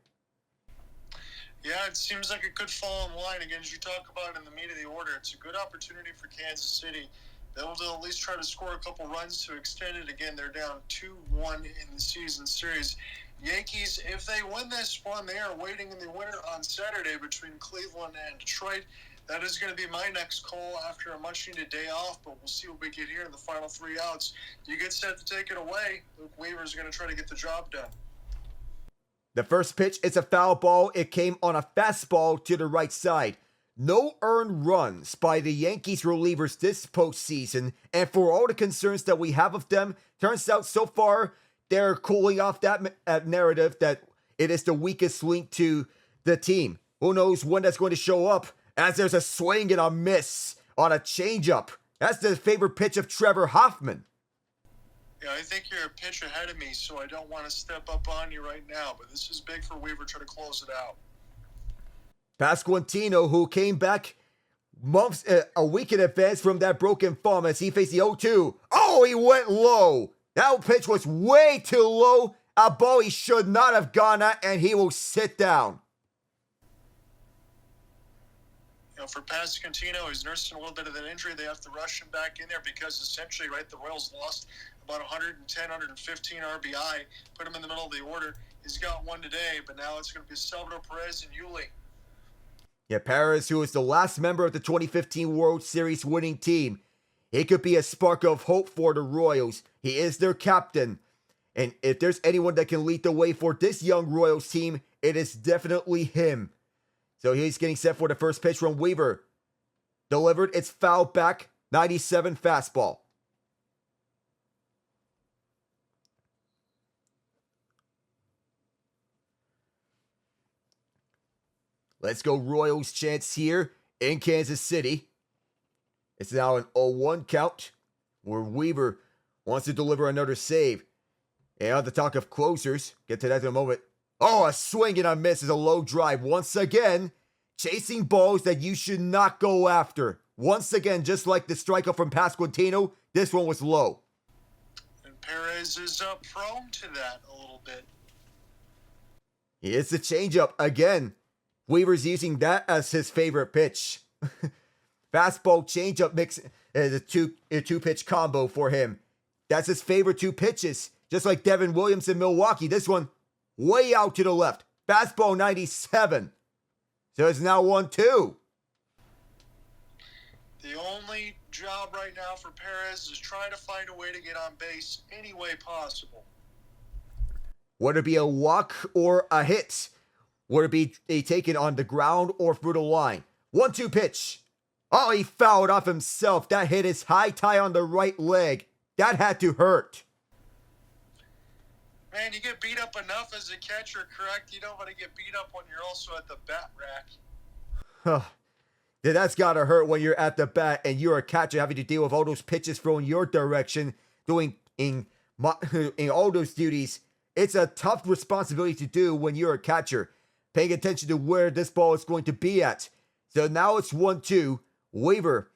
[SPEAKER 2] Yeah, it seems like it could fall in line. Again, as you talk about in the meat of the order, it's a good opportunity for Kansas City. They'll at least try to score a couple runs to extend it. Again, they're down 2-1 in the season series. Yankees, if they win this one, they are waiting in the winter on Saturday between Cleveland and Detroit. That is going to be my next call after a much-needed day off, but we'll see what we get here in the final 3 outs. You get set to take it away. Luke Weaver is going to try to get the job done.
[SPEAKER 1] The first pitch is a foul ball. It came on a fastball to the right side. No earned runs by the Yankees relievers this postseason, and for all the concerns that we have of them, turns out so far they're cooling off that narrative that it is the weakest link to the team. Who knows when that's going to show up, as there's a swing and a miss on a changeup. That's the favorite pitch of Trevor Hoffman.
[SPEAKER 2] Yeah, I think you're a pitch ahead of me, so I don't want to step up on you right now, but this is big for Weaver to close it out.
[SPEAKER 1] Pasquantino, who came back a week in advance from that broken thumb as he faced the 0-2. Oh, he went low. That pitch was way too low. A ball he should not have gone at, and he will sit down.
[SPEAKER 2] You know, for Pasquantino, he's nursing a little bit of an injury. They have to rush him back in there because essentially, right, the Royals lost about 110, 115 RBI, put him in the middle of the order. He's got one today, but now it's going to be Salvador Perez and Yuli.
[SPEAKER 1] Yeah, Perez, who is the last member of the 2015 World Series winning team. He could be a spark of hope for the Royals. He is their captain. And if there's anyone that can lead the way for this young Royals team, it is definitely him. So he's getting set for the first pitch from Weaver. Delivered, it's foul back, 97 fastball. Let's go Royals chance here in Kansas City. It's now an 0-1 count where Weaver wants to deliver another save. And on the talk of closers, get to that in a moment. Oh, a swing and a miss is a low drive. Once again, chasing balls that you should not go after. Once again, just like the strikeout from Pasquantino, this one was low.
[SPEAKER 2] And Perez is prone to that a little bit.
[SPEAKER 1] It's the changeup again. Weaver's using that as his favorite pitch. Fastball changeup mix is a two pitch combo for him. That's his favorite two pitches. Just like Devin Williams in Milwaukee. This one way out to the left. Fastball 97. So it's now 1-2.
[SPEAKER 2] The only job right now for Perez is trying to find a way to get on base any way possible.
[SPEAKER 1] Would it be a walk or a hit? Would it be a taken on the ground or through the line? 1-2 pitch. Oh, he fouled off himself. That hit his high tie on the right leg. That had to hurt.
[SPEAKER 2] Man, you get beat up enough as a catcher, correct? You don't want to get beat up when you're also at the bat rack.
[SPEAKER 1] That's gotta hurt when you're at the bat and you're a catcher having to deal with all those pitches thrown your direction, doing in all those duties. It's a tough responsibility to do when you're a catcher, paying attention to where this ball is going to be at. So now it's 1-2. Weaver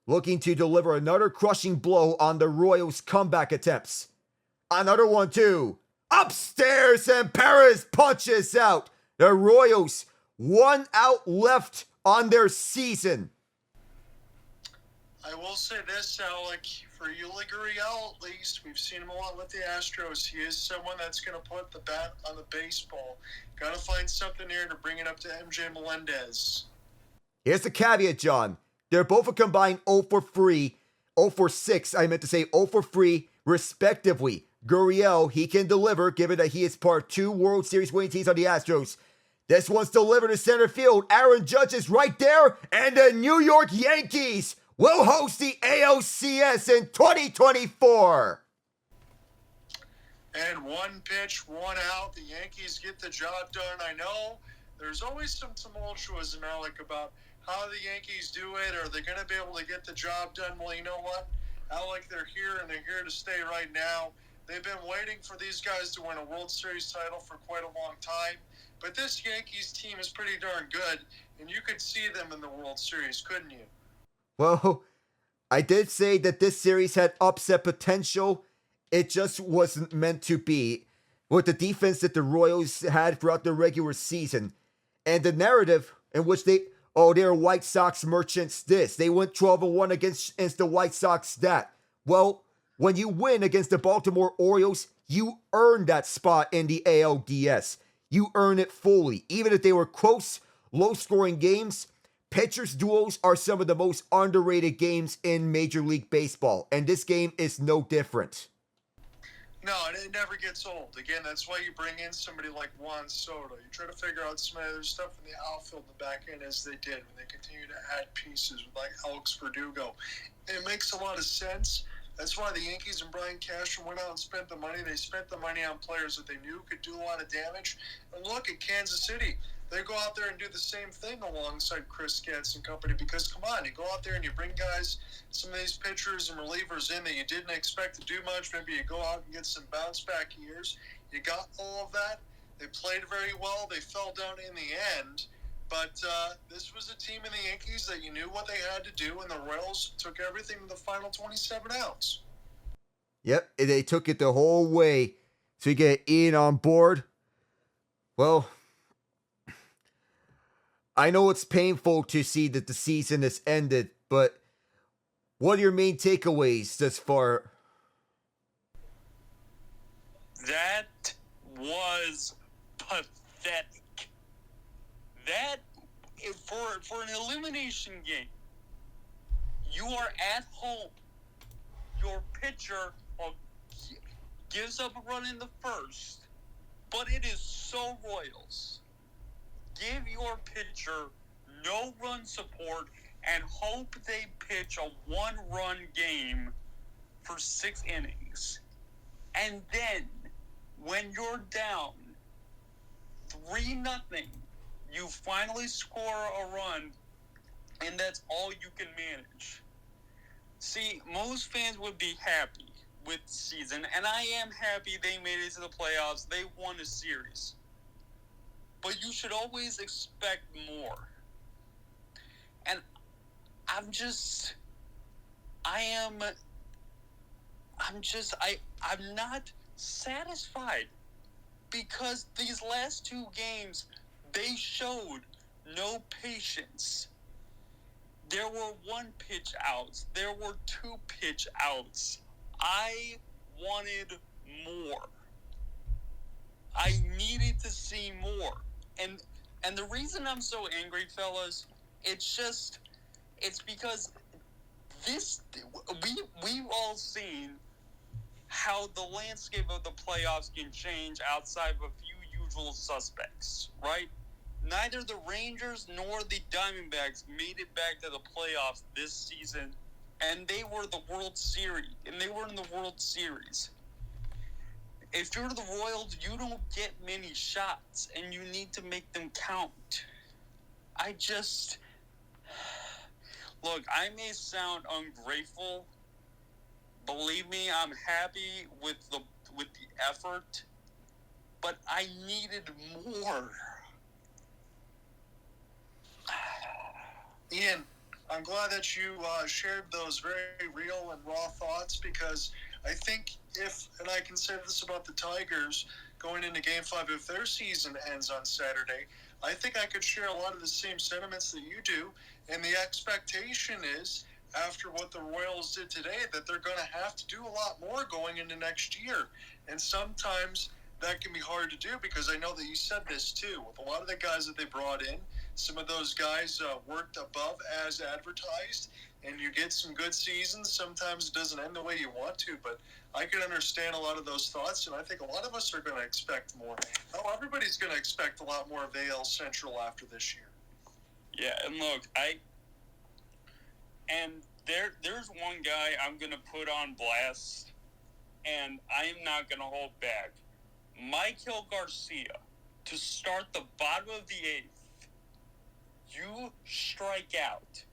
[SPEAKER 1] looking to deliver another crushing blow on the Royals' comeback attempts. Another 1-2. Upstairs, and Perez punches out. The Royals, 1 out left on their season.
[SPEAKER 2] I will say this, Alec, for Yuli Gurriel at least, we've seen him a lot with the Astros. He is someone that's going to put the bat on the baseball. Got to find something here to bring it up to MJ Melendez.
[SPEAKER 1] Here's the caveat, John. They're both a combined 0 for 6, I meant to say 0 for 3, respectively. Gurriel, he can deliver, given that he is part of 2 World Series winning teams on the Astros. This one's delivered to center field. Aaron Judge is right there, and the New York Yankees will host the ALCS in 2024.
[SPEAKER 2] And 1 pitch, 1 out. The Yankees get the job done. I know there's always some tumultuous, Alec, about how the Yankees do it. Are they going to be able to get the job done? Well, you know what, Alec, they're here, and they're here to stay right now. They've been waiting for these guys to win a World Series title for quite a long time. But this Yankees team is pretty darn good, and you could see them in the World Series, couldn't you?
[SPEAKER 1] Well, I did say that this series had upset potential. It just wasn't meant to be. With the defense that the Royals had throughout the regular season. And the narrative in which they're White Sox merchants this. They went 12-1 against the White Sox that. Well, when you win against the Baltimore Orioles, you earn that spot in the ALDS. You earn it fully. Even if they were close, low-scoring games, pitchers' duels are some of the most underrated games in Major League Baseball. And this game is no different.
[SPEAKER 2] No, it never gets old. Again, that's why you bring in somebody like Juan Soto. You try to figure out some other stuff in the outfield in the back end as they did when they continue to add pieces like Alex Verdugo. It makes a lot of sense. That's why the Yankees and Brian Cashman went out and spent the money. They spent the money on players that they knew could do a lot of damage. And look at Kansas City. they go out there and do the same thing alongside Chris Getz and company because, come on, you go out there and you bring guys, some of these pitchers and relievers in that you didn't expect to do much. Maybe you go out and get some bounce-back years. You got all of that. They played very well. They fell down in the end. But this was a team in the Yankees that you knew what they had to do, and the Royals took everything to the final 27 outs.
[SPEAKER 1] Yep, they took it the whole way. So you get Ian on board. Well, I know it's painful to see that the season has ended, but what are your main takeaways thus far?
[SPEAKER 3] That was pathetic. That, for an elimination game, you are at home. Your pitcher gives up a run in the first, but it is so Royals. Give your pitcher no run support and hope they pitch a one-run game for 6 innings. And then, when you're down 3-0, you finally score a run, and that's all you can manage. See, most fans would be happy with the season, and I am happy they made it to the playoffs. They won a series. But you should always expect more. And I'm not satisfied because these last 2 games, they showed no patience. There were 1 pitch outs. There were 2 pitch outs. I wanted more. I needed to see more. And the reason I'm so angry, fellas, it's because we've all seen how the landscape of the playoffs can change outside of a few usual suspects, right? Neither the Rangers nor the Diamondbacks made it back to the playoffs this season, and they were in the World Series. If you're the Royals, you don't get many shots, and you need to make them count. Look, I may sound ungrateful. Believe me, I'm happy with the effort, but I needed more.
[SPEAKER 2] Ian, I'm glad that you shared those very real and raw thoughts because I think and I can say this about the Tigers going into Game 5, if their season ends on Saturday, I think I could share a lot of the same sentiments that you do. And the expectation is, after what the Royals did today, that they're going to have to do a lot more going into next year. And sometimes that can be hard to do because I know that you said this too. With a lot of the guys that they brought in, some of those guys worked above as advertised, and you get some good seasons. Sometimes it doesn't end the way you want to, but I can understand a lot of those thoughts, and I think a lot of us are going to expect more. Oh, everybody's going to expect a lot more of AL Central after this year.
[SPEAKER 3] Yeah, and look, there's one guy I'm going to put on blast, and I am not going to hold back. Michael Garcia, to start the bottom of the 8th, you strike out,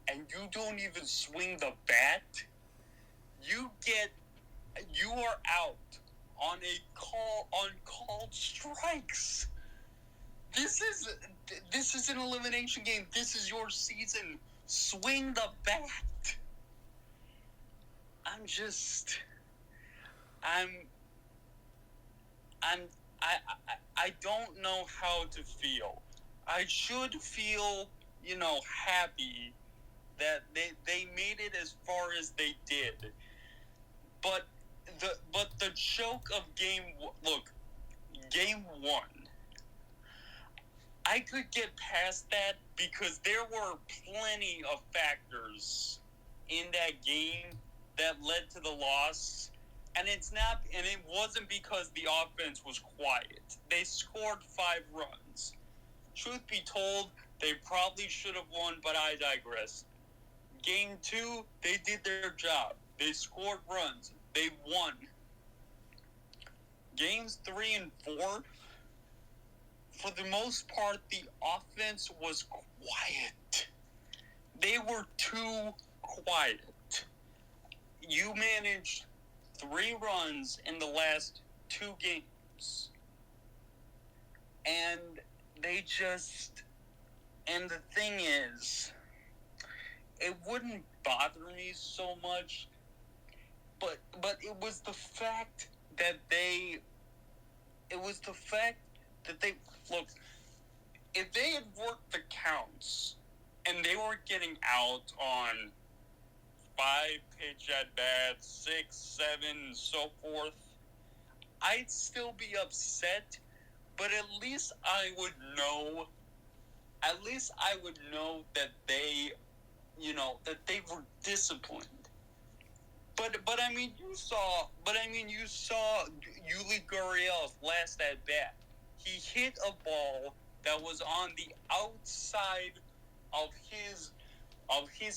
[SPEAKER 3] and you don't even swing the bat, you are out on called strikes. This is an elimination game. This is your season. Swing the bat. I don't know how to feel. I should feel, happy that they made it as far as they did. But the choke of game 1, I could get past that because there were plenty of factors in that game that led to the loss. And it wasn't because the offense was quiet. They scored 5 runs. Truth be told, they probably should have won, but I digress. Game 2, they did their job. They scored runs. They won. Games 3 and 4, for the most part, the offense was quiet. They were too quiet. You managed 3 runs in the last 2 games. And they just... And the thing is, it wouldn't bother me so much, but it was the fact that they... It was the fact that they... Look, if they had worked the counts, and they were getting out on 5 pitch at bats, 6, 7, and so forth, I'd still be upset, but at least I would know that they, that they were disciplined. But I mean, you saw Yuli Gurriel's last at bat. He hit a ball that was on the outside of his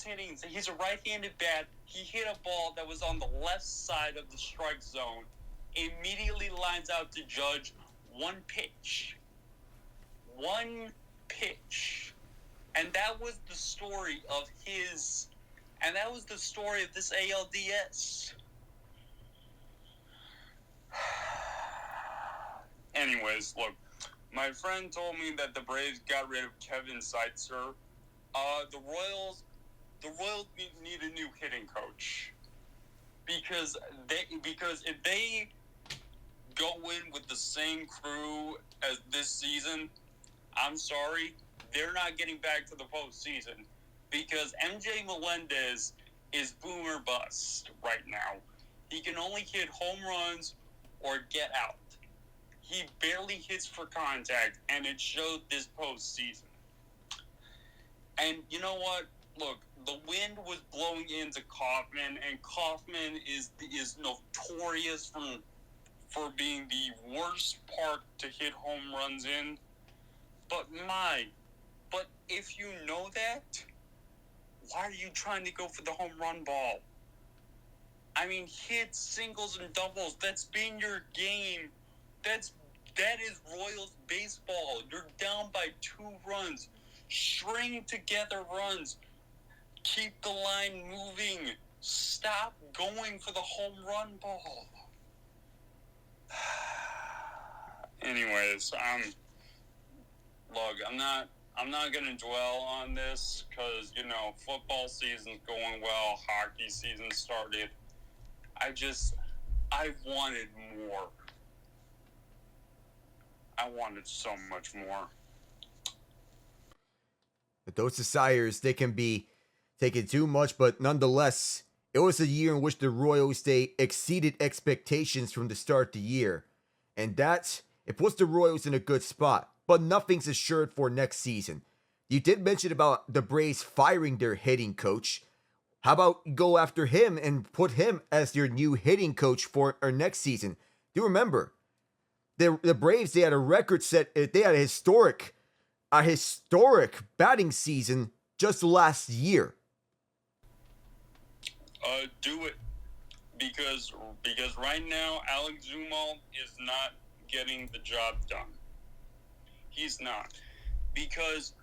[SPEAKER 3] hitting. He's a right-handed bat. He hit a ball that was on the left side of the strike zone. Immediately lines out to Judge. One pitch. And that was the story of his... And that was the story of this ALDS. Anyways, look. My friend told me that the Braves got rid of Kevin Seitzer. The Royals need a new hitting coach. Because if they go in with the same crew as this season, I'm sorry, they're not getting back to the postseason. Because MJ Melendez is boom or bust right now. He can only hit home runs or get out. He barely hits for contact, and it showed this postseason. And you know what? Look, the wind was blowing into Kaufman, and Kaufman is notorious for being the worst park to hit home runs in. But if you know that, why are you trying to go for the home run ball? I mean, hit singles and doubles. That's been your game. That is Royals baseball. You're down by 2 runs. String together runs. Keep the line moving. Stop going for the home run ball. Anyways, I'm not gonna dwell on this because football season's going well. Hockey season started. I wanted more. I wanted so much more.
[SPEAKER 1] But those desires, they can be taken too much, but nonetheless, it was a year in which the Royals, they exceeded expectations from the start of the year. And it puts the Royals in a good spot, but nothing's assured for next season. You did mention about the Braves firing their hitting coach. How about go after him and put him as your new hitting coach for our next season? Do remember, the Braves, they had a record set. They had a historic batting season just last year.
[SPEAKER 3] Do it because right now Alex Zumal is not getting the job done. He's not, because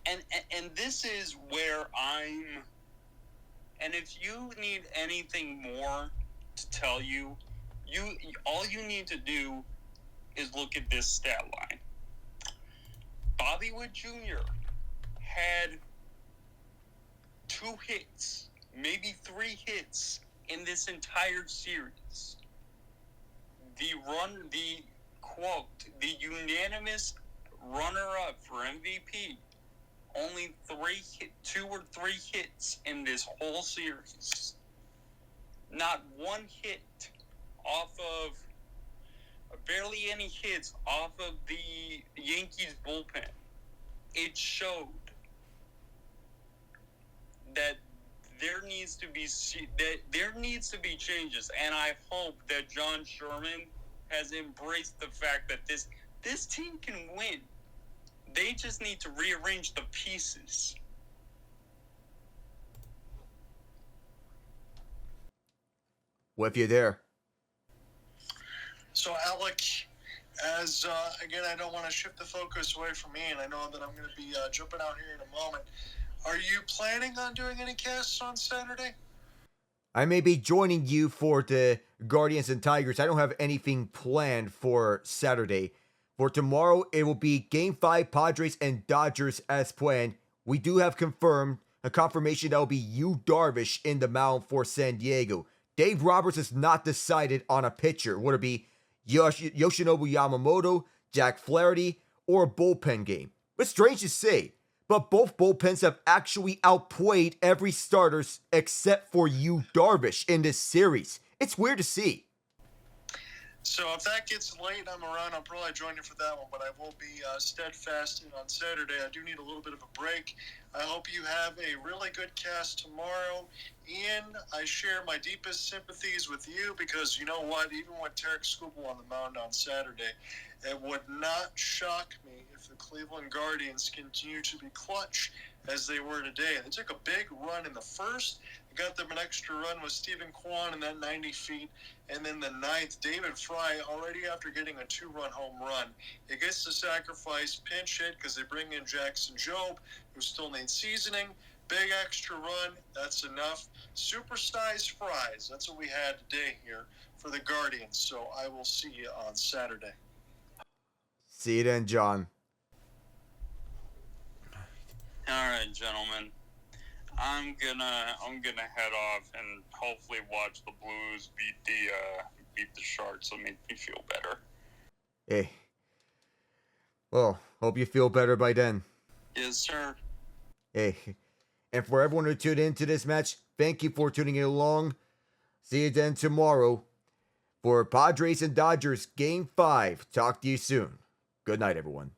[SPEAKER 3] and this is where I'm. And if you need anything more to tell you, all you need to do is look at this stat line. Bobby Wood Jr. had 2 hits, maybe 3 hits in this entire series. The unanimous runner-up for MVP, only 2 or 3 hits in this whole series. Not 1 hit off of, barely any hits off of the Yankees bullpen. It showed that there needs to be changes, and I hope that John Sherman has embraced the fact that this team can win. They just need to rearrange the pieces.
[SPEAKER 1] Well, if you're there.
[SPEAKER 2] So, Alec, as again, I don't want to shift the focus away from me, and I know that I'm going to be jumping out here in a moment. Are you planning on doing any casts on Saturday?
[SPEAKER 1] I may be joining you for the Guardians and Tigers. I don't have anything planned for Saturday. For tomorrow, it will be Game 5, Padres and Dodgers as planned. We do have confirmed a confirmation that will be Yu Darvish in the mound for San Diego. Dave Roberts has not decided on a pitcher. Would it be Yoshinobu Yamamoto, Jack Flaherty, or a bullpen game? It's strange to say, but both bullpens have actually outplayed every starters except for Yu Darvish in this series. It's weird to see.
[SPEAKER 2] So if that gets late and I'm around, I'll probably join you for that one, but I will be steadfasting on Saturday. I do need a little bit of a break. I hope you have a really good cast tomorrow. Ian, I share my deepest sympathies with you because you know what? Even with Tarek Skubal on the mound on Saturday, it would not shock me if the Cleveland Guardians continue to be clutch as they were today. They took a big run in the first. Got them an extra run with Stephen Kwan in that 90 feet. And then the ninth, David Fry, already after getting a 2-run home run. It gets the sacrifice pinch hit because they bring in Jackson Jobe, who still needs seasoning. Big extra run, that's enough. Supersized fries, that's what we had today here for the Guardians. So I will see you on Saturday.
[SPEAKER 1] See you then, John.
[SPEAKER 3] All right, gentlemen. I'm gonna head off and hopefully watch the Blues beat the Sharks. It'll make me feel better.
[SPEAKER 1] Hey. Well, hope you feel better by then.
[SPEAKER 3] Yes, sir.
[SPEAKER 1] Hey. And for everyone who tuned into this match, thank you for tuning in along. See you then tomorrow for Padres and Dodgers Game 5. Talk to you soon. Good night, everyone.